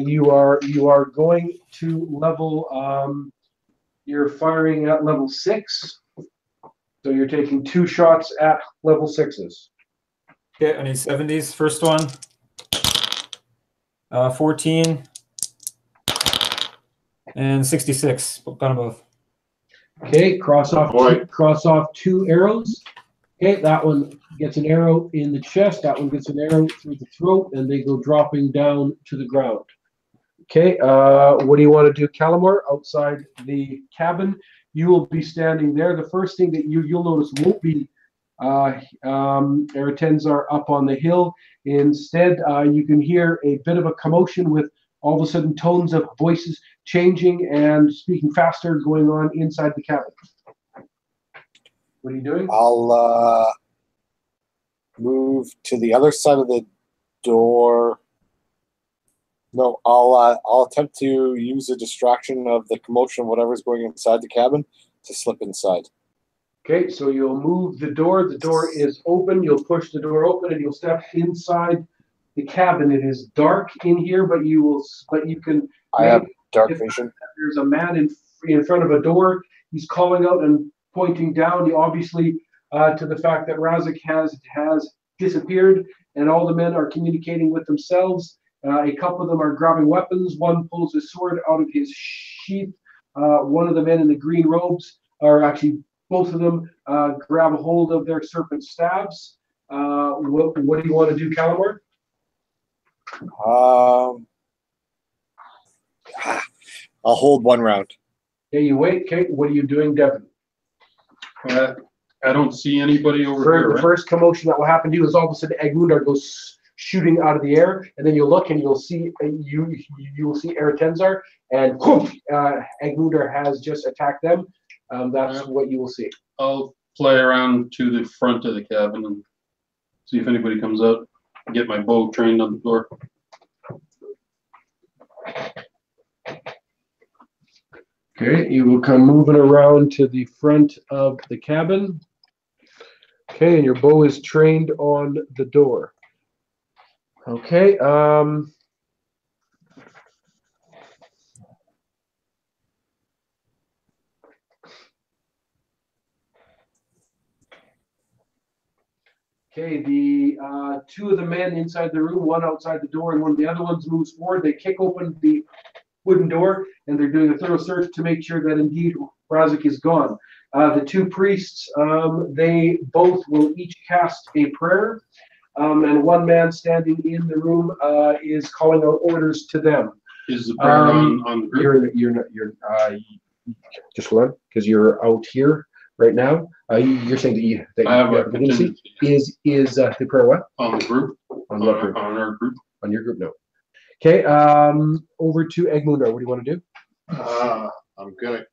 you are going to level. You're firing at level 6, so you're taking 2 shots at level 6s. Okay, I need 70s. First one. 14 and 66. Got them both. Okay, cross off 2 arrows. Okay, that one gets an arrow in the chest. That one gets an arrow through the throat, and they go dropping down to the ground. Okay, what do you want to do, Calamar? Outside the cabin, you will be standing there. The first thing that you'll notice won't be Eretenzar up on the hill. Instead, you can hear a bit of a commotion with all of a sudden tones of voices changing and speaking faster going on inside the cabin. What are you doing? I'll move to the other side of the door. No, I'll attempt to use a distraction of the commotion of whatever's going inside the cabin to slip inside. Okay, so you'll move the door. The door is open. You'll push the door open, and you'll step inside the cabin. It is dark in here, but you can. I have dark vision. There's a man in front of a door. He's calling out and pointing down. You obviously to the fact that Razak has disappeared, and all the men are communicating with themselves. A couple of them are grabbing weapons. One pulls a sword out of his sheath. One of the men in the green robes are actually. Both of them grab a hold of their serpent staves. What do you want to do, Calamar? I'll hold one round. Okay, you wait. Okay, what are you doing, Devin? I don't see anybody over here. The first commotion that will happen to you is all of a sudden Egmundar goes shooting out of the air, and then you'll look and you'll see you will see Eretenzar, and Egmundar has just attacked them. That's what you will see. I'll fly around to the front of the cabin and see if anybody comes out. Get my bow trained on the door. Okay, you will come moving around to the front of the cabin. Okay, and your bow is trained on the door. Okay, Okay, the 2 of the men inside the room, one outside the door, and one of the other ones moves forward. They kick open the wooden door, and they're doing a thorough search to make sure that indeed Razak is gone. The 2 priests, they both will each cast a prayer, and one man standing in the room is calling out orders to them. Is the prayer on the group? You're just hold on, because you're out here right now. You're saying that I have you a contingency. is the prayer what? On the group? On what group? On our group. On your group, no. Okay, over to Egmundar. What do you want to do? I'm gonna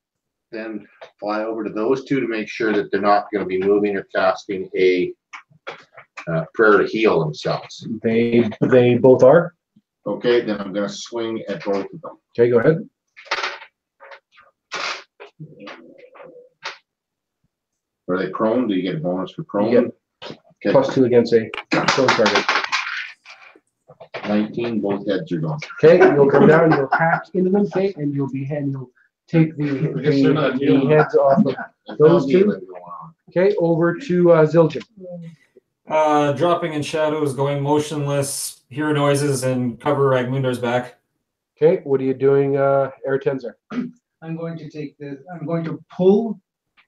then fly over to those 2 to make sure that they're not gonna be moving or casting a prayer to heal themselves. They both are. Okay, then I'm gonna swing at both of them. Okay, go ahead. Are they prone? Do you get a bonus for prone? You get +2 against a prone target. 19, both heads are gone. Okay, you'll come down and you'll hack into them, okay, and you'll take the heads off of those 2. Okay, over to Zildjian. Dropping in shadows, going motionless, hear noises, and cover Egmundar's back. Okay, what are you doing, Eretenzar? I'm going to pull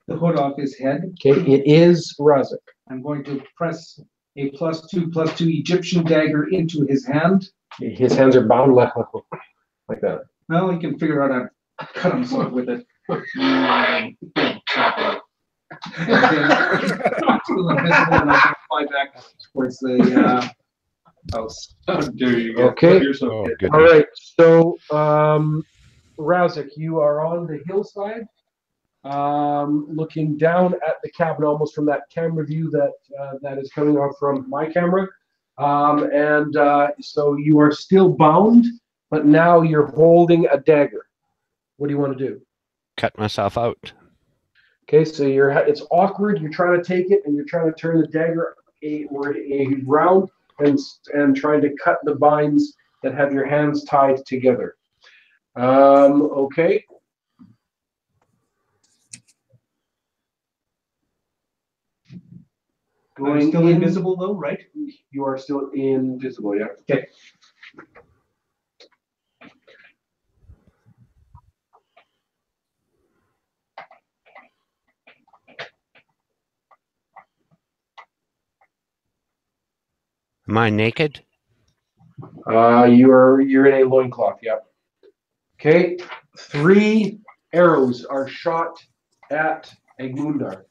the hood off his head. Okay, it is Razak. I'm going to press a +2/+2 Egyptian dagger into his hand. His hands are bound like that. Well, he can figure out how to cut himself with it. And then still invisible, and I can fly back towards the house. There you go. Okay. Oh, goodness. All right. So, Razak, you are on the hillside, looking down at the cabin, almost from that camera view that is coming off from my camera. So you are still bound, but now you're holding a dagger. What do you want to do? Cut myself out. Okay, so it's awkward. You're trying to take it, and you're trying to turn the dagger round and trying to cut the vines that have your hands tied together. Okay. I'm still invisible though, right? You are still invisible, yeah. Okay. Am I naked? You're in a loincloth, yeah. Okay. 3 arrows are shot at Egmundar.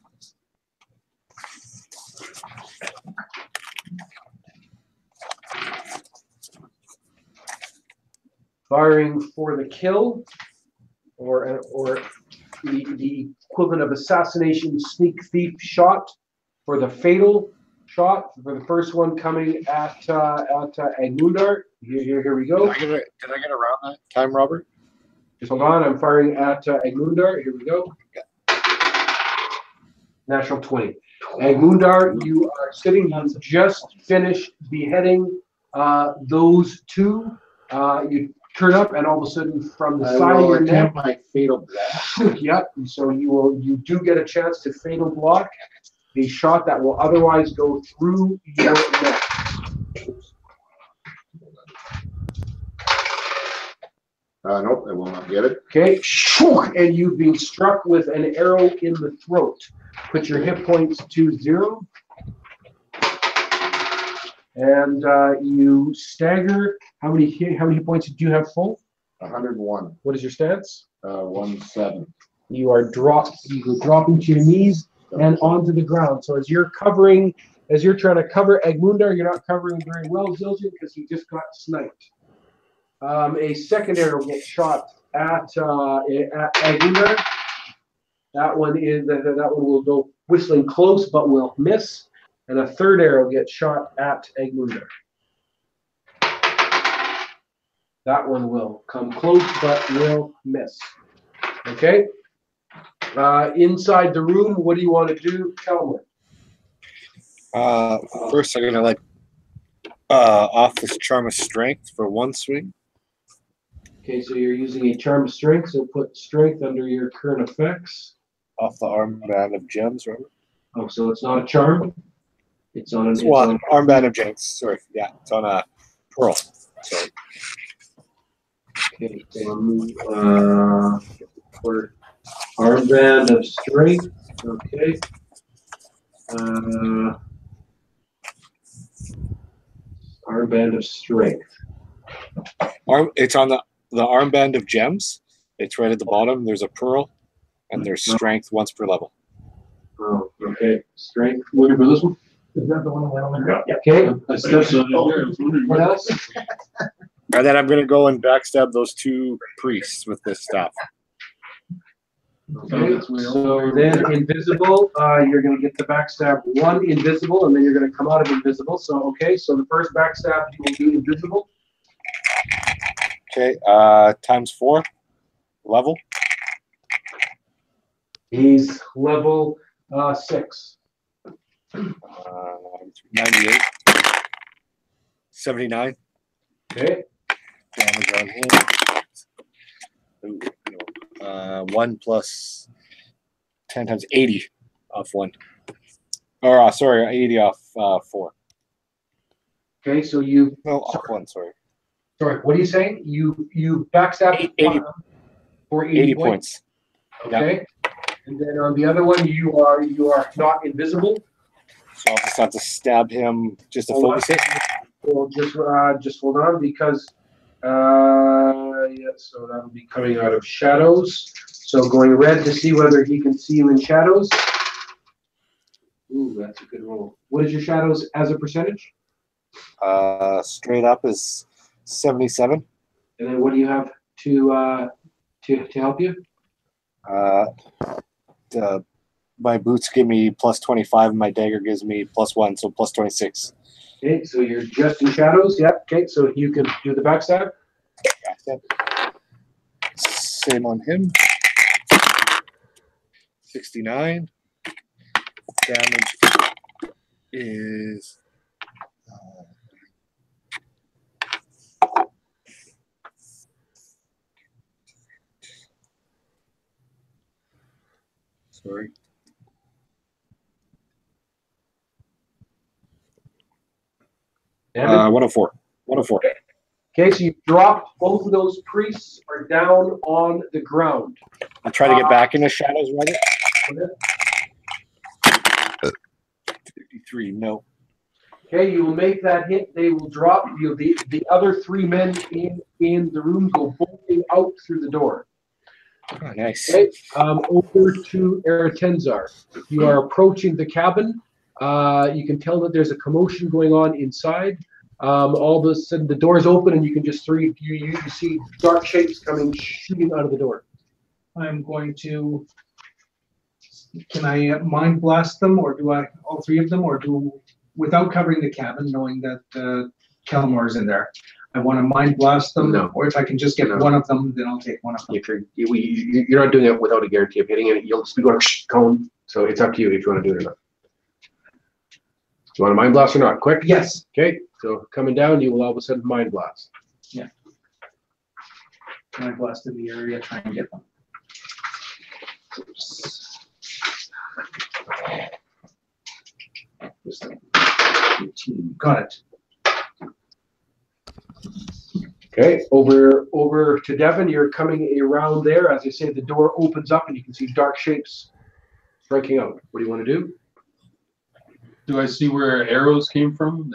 Firing for the kill, or the equivalent of assassination sneak thief shot for the fatal shot. For the first one coming at Egmundar. Here we go. Did I get around that time, Robert? Just hold on. I'm firing at Egmundar. Here we go. Natural 20. Egmundar, you are sitting. You just finished beheading those 2. You turn up, and all of a sudden, from the side of your neck, my fatal blast. yep. So you do get a chance to fatal block the shot that will otherwise go through your neck. Nope, I will not get it. Okay, and you've been struck with an arrow in the throat. Put your hit points to 0. And you stagger. How many hit points do you have full? 101. What is your stance? 17. You are dropping to your knees and onto the ground. So as you're trying to cover Egmundar, you're not covering very well, Zildjian, because he just got sniped. A second arrow gets shot at Egmundar. That one will go whistling close, but will miss. And a third arrow gets shot at Egmundar. That one will come close, but will miss. Okay? Inside the room, what do you want to do? Tell me. First, I'm gonna off this charm of strength for 1 swing. Okay, so you're using a charm of strength, so put strength under your current effects. Off the armband of gems, Robert. Oh, so it's not a charm? It's on an armband of gems. Sorry, yeah, it's on a pearl. Sorry. Okay, for armband of strength. Okay. Armband of strength. It's on the armband of gems. It's right at the bottom. There's a pearl, and there's strength once per level. Oh, okay. Strength. Looking for this one? Is that the one I want to go? Okay. What else? And then I'm going to go and backstab those 2 priests with this staff. Okay, so then invisible, you're going to get the backstab 1 invisible, and then you're going to come out of invisible. So, okay, so the first backstab you will be invisible. Okay, times 4, level. He's level 6. 98. 79. Okay. Damage on him. Ooh, no. 1 plus 10 times 80 off 1. Or, sorry, 80 off 4. Okay, so you... No, off 1, sorry. Sorry, what are you saying? You backstabbed 80 for 80 points. Okay. Yeah. And then on the other one, you are not invisible. So I'll just have to stab him just to focus it. Well, just hold on, because yeah, so that'll be coming out of shadows. So going red to see whether he can see you in shadows. Ooh, that's a good roll. What is your shadows as a percentage? Straight up is 77. And then what do you have to help you? My boots give me plus 25, and my dagger gives me plus 1, so plus 26. Okay, so you're just in shadows. Yep. Okay, so you can do the backstab. Same on him. 69. Damage is sorry. Damage? 104. 104. Okay, so you dropped both of those priests are down on the ground. I'll try to get back in the shadows, Razak. 53, no. Okay, you will make that hit. They will drop you. The other three men in the room go bolting out through the door. Oh, nice. Okay, over to Eretenzar. You are approaching the cabin. You can tell that there's a commotion going on inside. All of a sudden, the doors open, and you can just you see dark shapes shooting out of the door. I'm going to. Can I mind blast them, or do I all three of them, or without covering the cabin, knowing that Kelmore's in there? I want to mind blast them, No. or if I can just get one of them, then I'll take one of them. You're not doing it without a guarantee of hitting it. You'll just be going cone. So it's up to you if you want to do it or not. Do you want to mind blast or not? Quick. Yes. Okay. So coming down, you will all of a sudden mind blast. Yeah. Mind blast in the area, try and get them. Oops. Got it. Okay, over to Devon. You're coming around there. As I say, the door opens up, and you can see dark shapes striking out. What do you want to do? Do I see where arrows came from?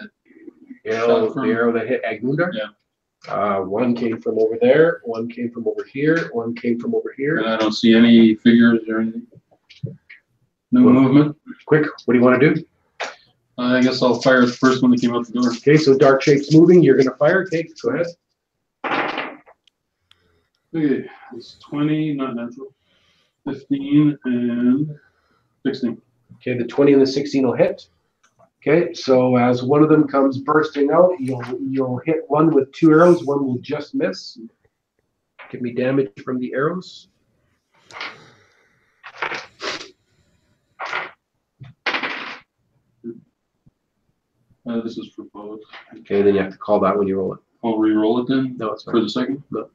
The arrow that hit Agmundar? Yeah. One came from over there, one came from over here, one came from over here. And I don't see any figures or anything. No movement. Quick, what do you want to do? I guess I'll fire the first one that came out the door. Okay, so dark shapes moving. You're going to fire. Okay, go ahead. Okay, it's 20, not natural. 15 and 16. Okay, the 20 and the 16 will hit. Okay, so as one of them comes bursting out, you'll hit one with 2 arrows. One will just miss. Give me damage from the arrows. This is for both. Okay, then you have to call that when you roll it. I'll re-roll it then? No, it's fine. For the second? No.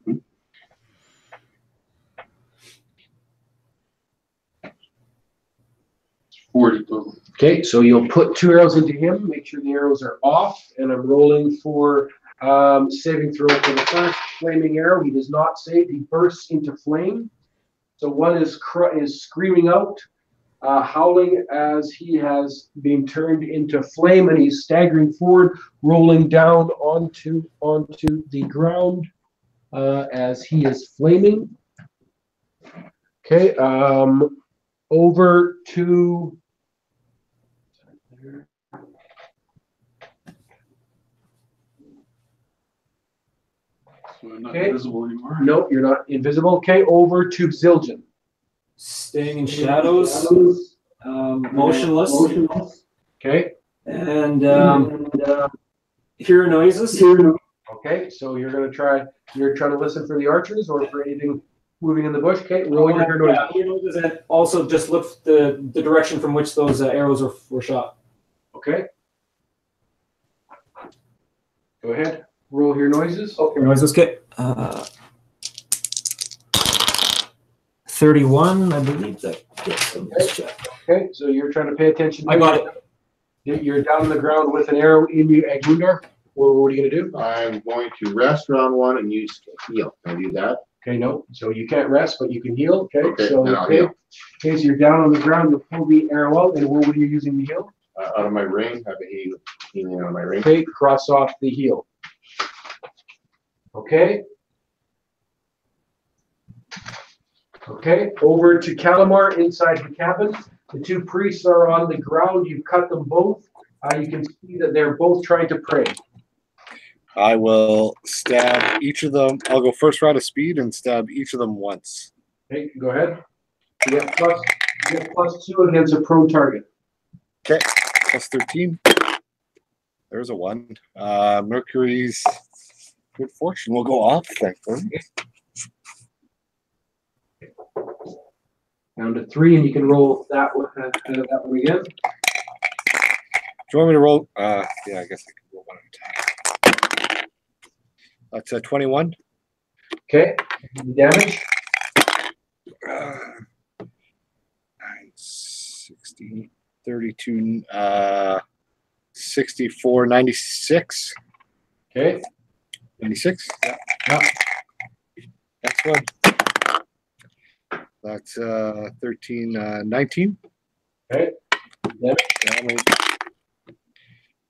40 total. Okay, so you'll put 2 arrows into him. Make sure the arrows are off. And I'm rolling for saving throw for the first flaming arrow. He does not save. He bursts into flame. So one is screaming out, howling as he has been turned into flame, and he's staggering forward, rolling down onto the ground as he is flaming. Okay, over to. So I'm not Okay. invisible anymore. Nope, you're not invisible. Okay, over to Zildjian. Staying in shadows, motionless, Okay. and hear noises. Okay, so you're trying to listen for the archers or for anything moving in the bush. Okay, roll your hear noises. Hear noises, and also just look the direction from which those arrows were shot. Okay. Go ahead. Roll your noises. Oh, hear noises. Okay. 31, I believe that. Yes, let's check. Okay, so you're trying to pay attention. I got it. You're down on the ground with an arrow in you, Agmundar. What are you going to do? I'm going to rest round 1 and use heal. Can I do that? Okay, no. So you can't rest, but you can heal. Okay, Okay, so then I'll heal. Okay, so you're down on the ground. You'll pull the arrow out, and what are you using to heal? Out of my ring. I have a healing out of my ring. Okay, cross off the heal. Okay. Okay, over to Calamar inside the cabin. The 2 priests are on the ground. You've cut them both. You can see that they're both trying to pray. I will stab each of them. I'll go first round of speed and stab each of them once. Okay, go ahead. You get +2 against a prone target. Okay, plus 13. There's a 1. Mercury's good fortune will go off, thankfully. Down to 3, and you can roll that one, that one again. Do you want me to roll? Yeah, I guess I can roll one at a time. That's a 21. Okay. Damage. 16, 32, 64, 96. Okay. 96? Yeah. Next one. That's 13, 19. Okay. Damage.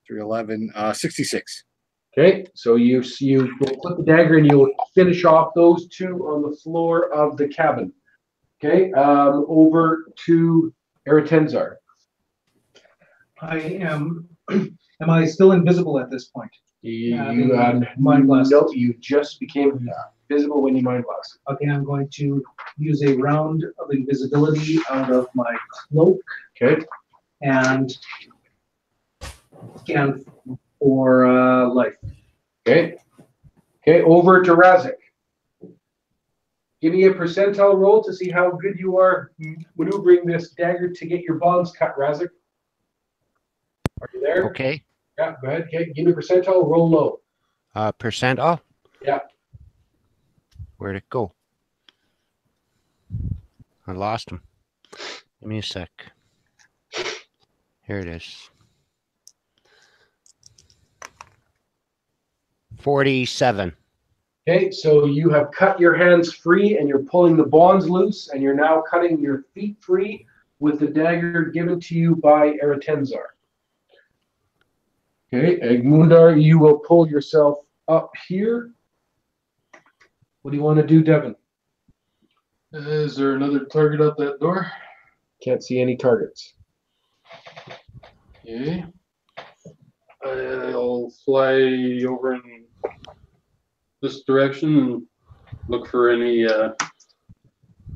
311, 66. Okay. So you will put the dagger and you'll finish off those 2 on the floor of the cabin. Okay. Over to Eretenzar. I am. Am I still invisible at this point? Mind blast. No, you just became visible when you mind blast. Okay, I'm going to use a round of invisibility out of my cloak. Okay. And scan for life. Okay. Okay, over to Razak. Give me a percentile roll to see how good you are maneuvering this dagger to get your bonds cut, Razak. Are you there? Okay. Yeah, go ahead. Okay, give me a percentile, roll low. Percentile? Yeah. Where'd it go? I lost him. Give me a sec. Here it is. 47. Okay, so you have cut your hands free and you're pulling the bonds loose and you're now cutting your feet free with the dagger given to you by Eretenzar. Okay, Egmundar, you will pull yourself up here. What do you want to do, Devin? Is there another target out that door? Can't see any targets. Okay. I'll fly over in this direction and look for any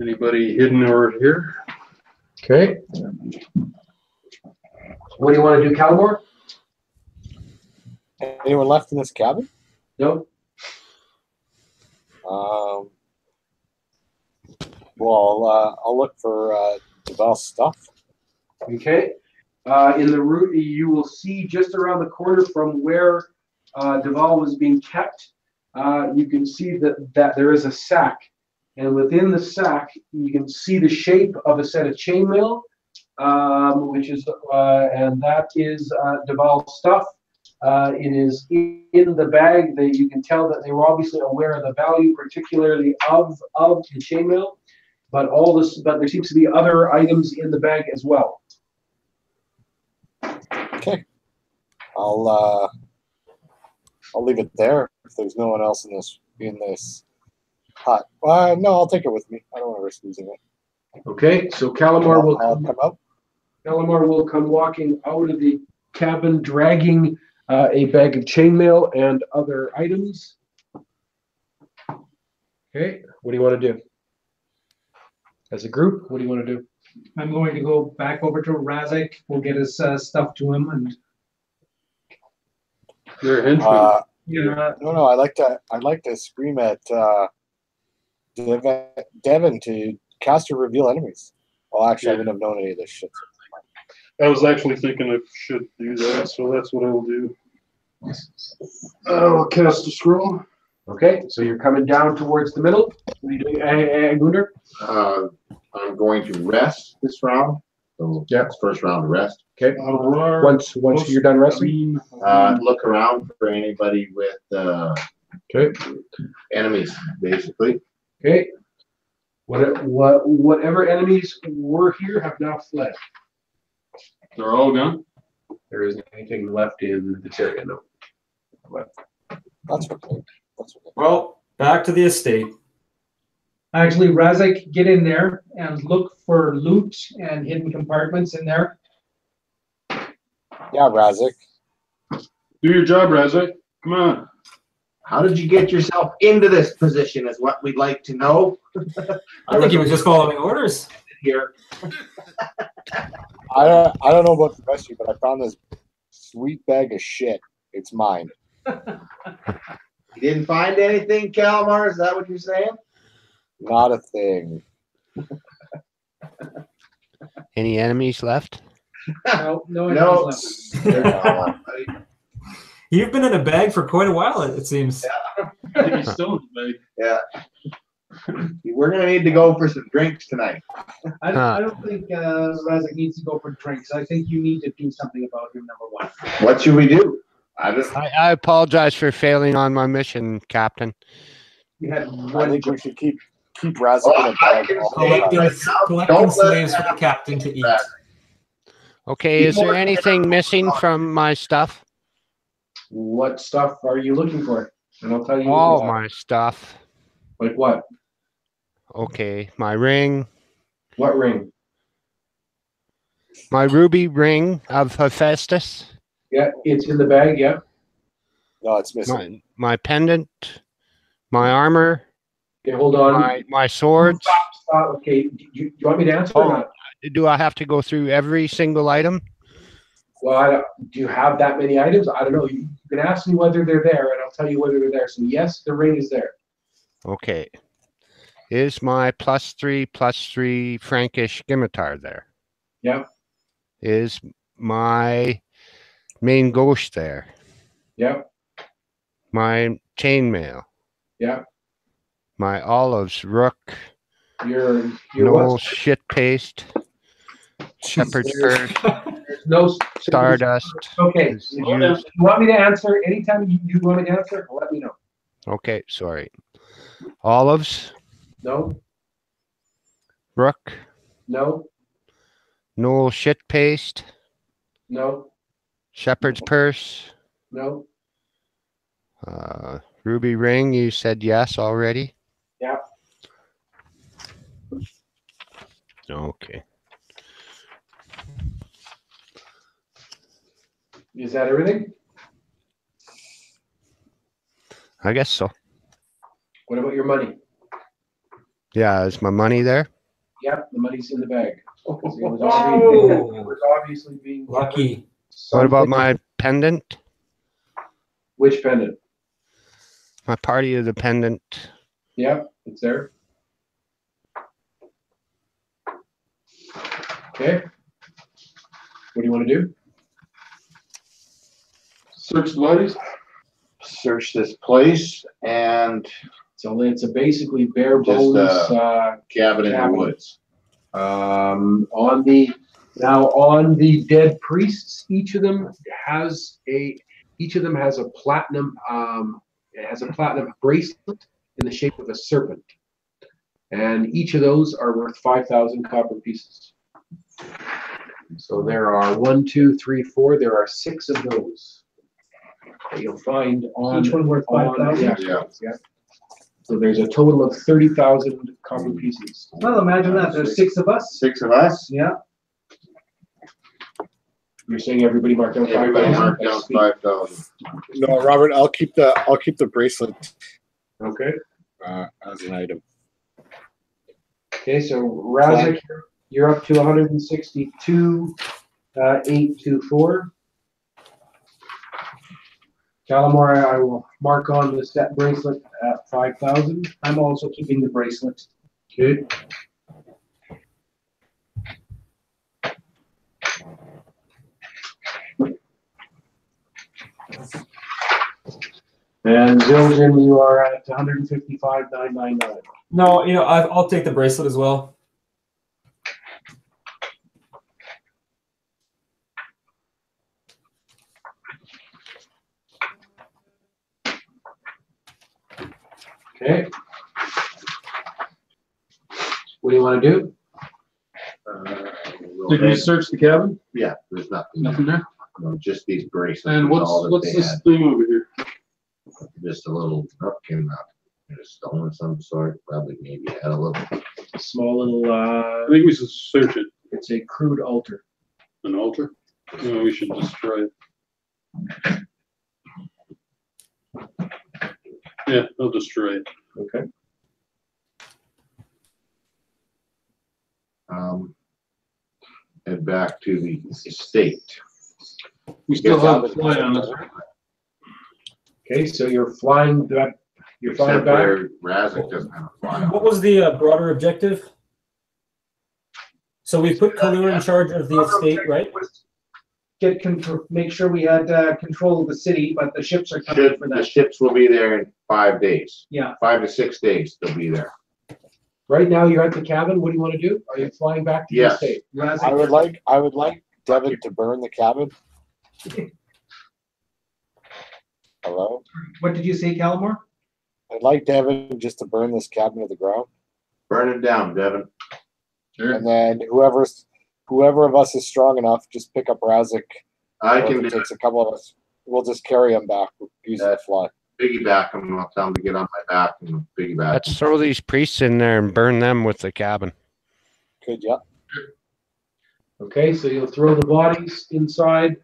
anybody hidden over here. Okay. What do you want to do, Calamore? Anyone left in this cabin? No. Well, I'll look for Deval's stuff. Okay. In the route, you will see just around the corner from where Deval was being kept, you can see that there is a sack. And within the sack, you can see the shape of a set of chainmail, and that is Deval's stuff. It is in the bag. That you can tell that they were obviously aware of the value, particularly of the chainmail. But there seems to be other items in the bag as well. Okay. I'll leave it there if there's no one else in this hut. No, I'll take it with me. I don't want to risk losing it. Okay, so Calamar will come out. Calamar will come walking out of the cabin, dragging a bag of chainmail and other items. Okay, what do you want to do? As a group, what do you want to do? I'm going to go back over to Razak. We'll get his stuff to him, and You're a henchman. yeah. No. I like to scream at Devin to cast or reveal enemies. Well, actually, I wouldn't have known any of this shit. I was actually thinking I should do that, so that's what I will do. I'll cast a scroll. Okay, so you're coming down towards the middle. What are you doing, Gunder? I'm going to rest this round. So Yeah. it's first round to rest. Okay. Once you're done resting. Look around for anybody with enemies, basically. Okay. Whatever enemies were here have now fled. They're all gone? There isn't anything left in this area, no. That's okay. Well, back to the estate. Actually, Razak, get in there and look for loot and hidden compartments in there. Yeah, Razak. Do your job, Razak. Come on. How did you get yourself into this position is what we'd like to know. I think he was just following orders. Here. I don't know about the rest of you, but I found this sweet bag of shit. It's mine. You didn't find anything, Calamar? Is that what you're saying? Not a thing. Any enemies left? No, no No. enemies left. You've been in a bag for quite a while, it seems. I think he's still in the bag. Yeah. We're gonna need to go for some drinks tonight. I don't think Razak needs to go for drinks. I think you need to do something about him, number one. What should we do? I don't. I apologize for failing on my mission, Captain. You had I one think we drink. should keep Razak Oh, in a I bag. can all the say time. right now, Collecting don't let slaves for that the captain to eat. back. Okay, is there anything missing from my stuff? What stuff are you looking for? And I'll tell you. All my stuff. Like what? Okay, my ring, What ring? my ruby ring of Hephaestus, Yeah, it's in the bag. Yeah. No, it's missing. my pendant, my armor, Okay, hold on. my swords. Stop. Okay, do you want me to answer or not? Do I have to go through every single item? Well, do you have that many items? I don't know. You can ask me whether they're there, and I'll tell you whether they're there. So yes, the ring is there. Okay. Is my +3/+3 Frankish scimitar there? Yeah. Is my main ghost there? Yeah. My chainmail? Yeah. My olives, rook, Your no what? shit paste, shepherd's purse, There's no stardust. Okay. is You used. want me to answer anytime you want me to answer? Let me know. Okay, sorry. Olives, No. rook, No. no shit paste, No. shepherd's purse, No. ruby ring. You said yes already. Yeah. Okay. Is that everything? I guess so. What about your money? Yeah, is my money there? Yep, the money's in the bag. It was obviously being Lucky. What about something- my pendant? Which pendant? My party of the pendant. Yep, it's there. Okay. What do you want to do? Search the bodies. Search this place and So it's a basically bare Just, bones cabin in the Cabin. woods. on the dead priests. Each of them has a platinum bracelet in the shape of a serpent, and each of those are worth 5,000 copper pieces. So there are 1, 2, 3, 4. There are 6 of those that you'll find on Each one worth 5,000? Yeah. So there's a total of 30,000 copper pieces. Well, imagine that. There's 6 of us. 6 of us. Yeah. You're saying everybody marked out Everybody 5,000? marked down 5,000. No, Robert, I'll keep the bracelet Okay. as an item. Okay, so Razak, you're up to 162,824. Calamar, I will mark on the set bracelet at 5,000. I'm also keeping the bracelet. Okay. And Zildjian, you are at 155,999. No, I'll take the bracelet as well. Okay. What do you want to do? Did you search the cabin? Yeah, there's nothing. Nothing there. No, just these bracelets. And is all that what's they this had. thing over here? Just a little hook and a stone of some sort. Probably maybe had a little. A small little, I think we should search it. it's a crude altar. An altar? No, we should destroy it. Yeah, I'll destroy it. Okay. Head back to the estate. We still Get have a that. fly on us. Okay, so you're flying back. You're flying Except back. where Razak doesn't have a fly. What was the broader objective? So we put Kalur in charge of the estate, right? Make sure we had control of the city, but the ships are coming for The that. ships will be there in 5 days. Yeah. 5 to 6 days they'll be there. Right now, you're at the cabin. What do you want to do? Are you flying back to the Yes. estate? I would like Devin to burn the cabin. Hello? What did you say, Calamore? I'd like Devin just to burn this cabin to the ground. Burn it down, Devin. And then whoever of us is strong enough, just pick up Razak. I Or if can it do takes a couple of us. We'll just carry him back using the fly. piggyback him. I'll tell him to get on my back and piggyback. Let's throw these priests in there and burn them with the cabin. Good, yeah. Okay, so you'll throw the bodies inside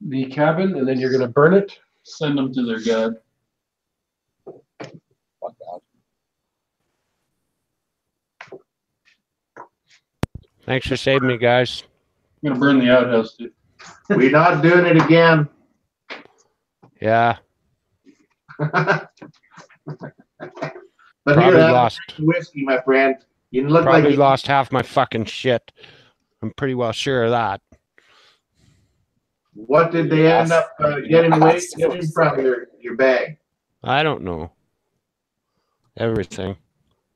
the cabin, and then you're going to burn it. Send them to their god. Fuck that. Thanks for saving me, guys. I'm gonna burn the outhouse too. We're not doing it again. Yeah, But probably here, have lost. whiskey, my friend. You look Probably like lost half my fucking shit. I'm pretty well sure of that. what did they end up getting away from your bag? I don't know. Everything.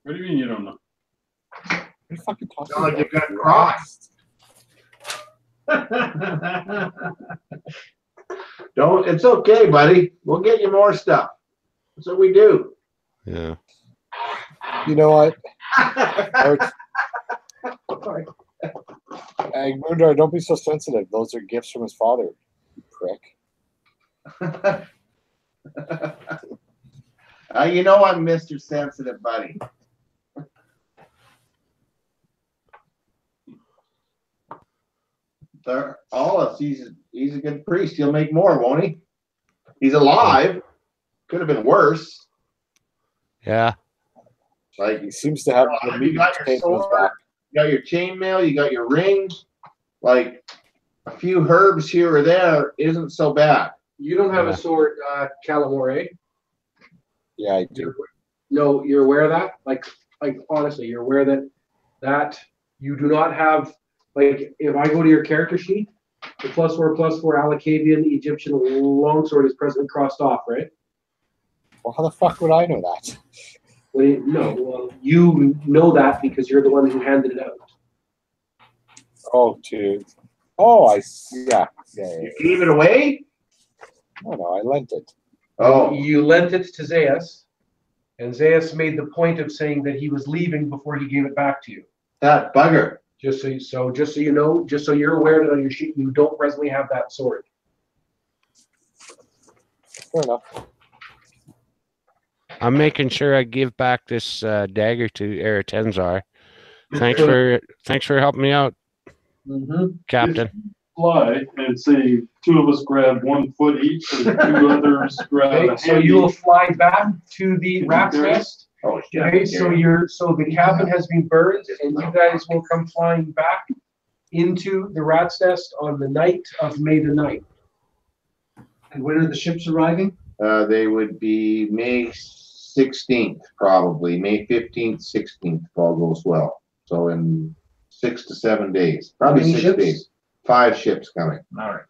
What do you mean you don't know? What are you fucking talking Sound like about? you got crossed. Don't. It's okay, buddy. We'll get you more stuff. That's what we do. Yeah. You know what? Hey, Moondar, don't be so sensitive. Those are gifts from his father, you prick. You know I'm Mr. Sensitive, buddy. Olive, he's a good priest. He'll make more, won't he? He's alive. Could have been worse. Yeah. Like He seems to have the you meat got your tape in his sword, back. you got your chainmail, you got your ring. Like a few herbs here or there isn't so bad. You don't have Yeah. a sword, Calamore, eh? Yeah, I do. No, you're aware of that? Like honestly, you're aware that you do not have, like, if I go to your character sheet, the +4/+4 Alacavian Egyptian longsword is presently crossed off, right? Well, how the fuck would I know that? No, well, you know that because you're the one who handed it out. Yeah. You gave it away? No, I lent it. Oh, You lent it to Zaius, and Zaius made the point of saying that he was leaving before he gave it back to you. that bugger. Just so you know, just so you're aware that on your sheet you don't presently have that sword. Fair enough. I'm making sure I give back this dagger to Eretenzar. Thanks for helping me out, Mm-hmm. Captain. Fly and say 2 of us grab 1 foot each, and 2 others grab Okay, a so handy. you will fly back to the rat's nest. Oh, shit. Okay, so the cabin has been burned, and you guys will come flying back into the rat's nest on the night of May the 9th. And when are the ships arriving? They would be May 16th, probably. May 15th, 16th, if all goes well. So in 6 to 7 days. Probably How many 6 ships? days. 5 ships coming. All right.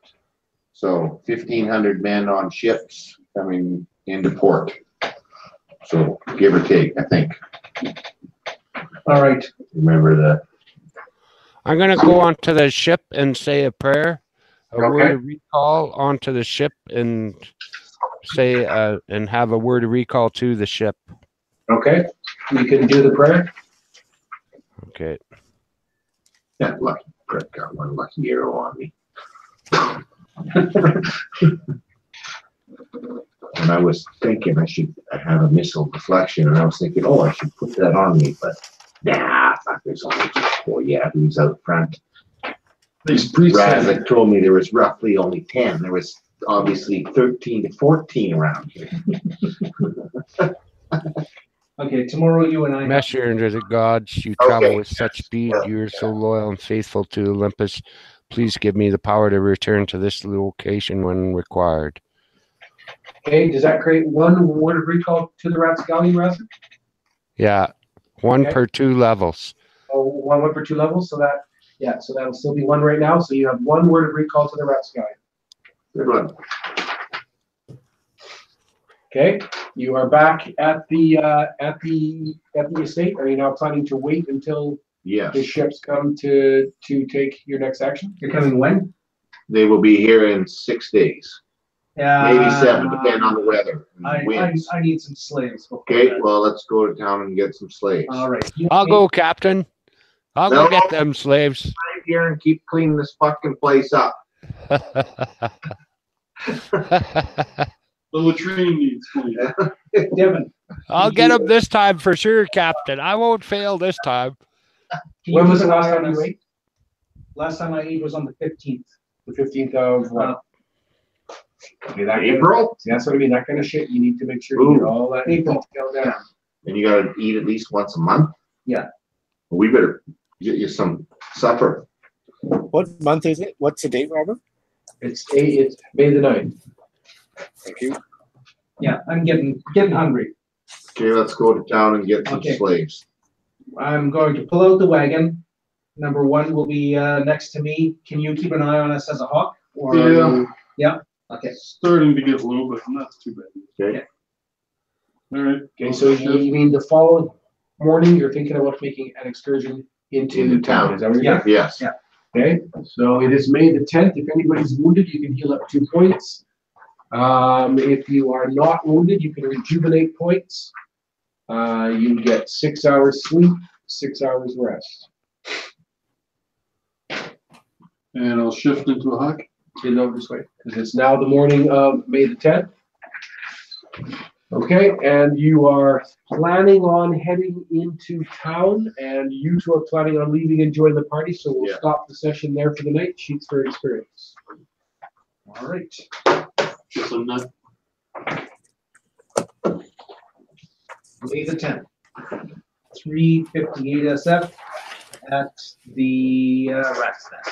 So 1,500 men on ships coming into port. So give or take, I think. All right. Remember that. I'm gonna go onto the ship and say a prayer, a Okay. word of recall onto the ship, and say and have a word of recall to the ship. Okay. You can do the prayer. Okay. That lucky prick got one lucky arrow on me. And I was thinking I have a missile deflection, and I was thinking, oh, I should put that on me, but nah, fuck, there's only just 4 yahoos out front. These priests have- Razak told me there was roughly only 10. There was obviously 13 to 14 around here. Okay, tomorrow you and I. Messenger of the gods, you Okay. travel with such speed. You are so loyal and faithful to Olympus. Please give me the power to return to this location when required. Okay, does that create one word of recall to the rat's galleon, Razak? Yeah, one Okay. per 2 levels. one for 2 levels. So that, yeah, so that'll still be 1 right now. So you have 1 word of recall to the Rapscallion. Good one. Okay, you are back at the estate. Are you now planning to wait until Yes, the ships come to take your next action? You're coming when? they will be here in 6 days, maybe 7, depending on the weather and I winds. need some slaves. before Okay, that. well, let's go to town and get some slaves. All right. I'll go, Captain. I'll No. go get them slaves. Right here and keep cleaning this fucking place up. The latrine needs cleaning. Devin. I'll get them this time for sure, Captain. I won't fail this time. When was the last time you ate? Last time I ate was on the 15th. The 15th of what? Okay, that April? See, that's what I mean. That kind of shit, you need to make sure you get all that April. down. And you gotta eat at least once a month? Yeah. We better get you some supper. What month is it? What's the date, Robert? It's May the 9th. Thank you. Yeah, I'm getting hungry. Okay, let's go to town and get some Okay. slaves. I'm going to pull out the wagon. Number 1 will be next to me. Can you keep an eye on us as a hawk? Or Yeah. Okay. Starting to get low, but not too bad. Okay, All right. Okay, so you mean the following morning, you're thinking about making an excursion into town. Is that what you're Yeah. yes. Yeah. Okay, so it is May the 10th. If anybody's wounded, you can heal up 2 points. If you are not wounded, you can rejuvenate points. You get 6 hours sleep, 6 hours rest. And I'll shift into a hawk. You know this way, because it's now the morning of May the 10th. Okay, and you are planning on heading into town, and you two are planning on leaving and joining the party, so we'll Yeah. stop the session there for the night. Sheets for experience. All right. Just a nut. May the 10th. 358 SF at the Rat's Nest.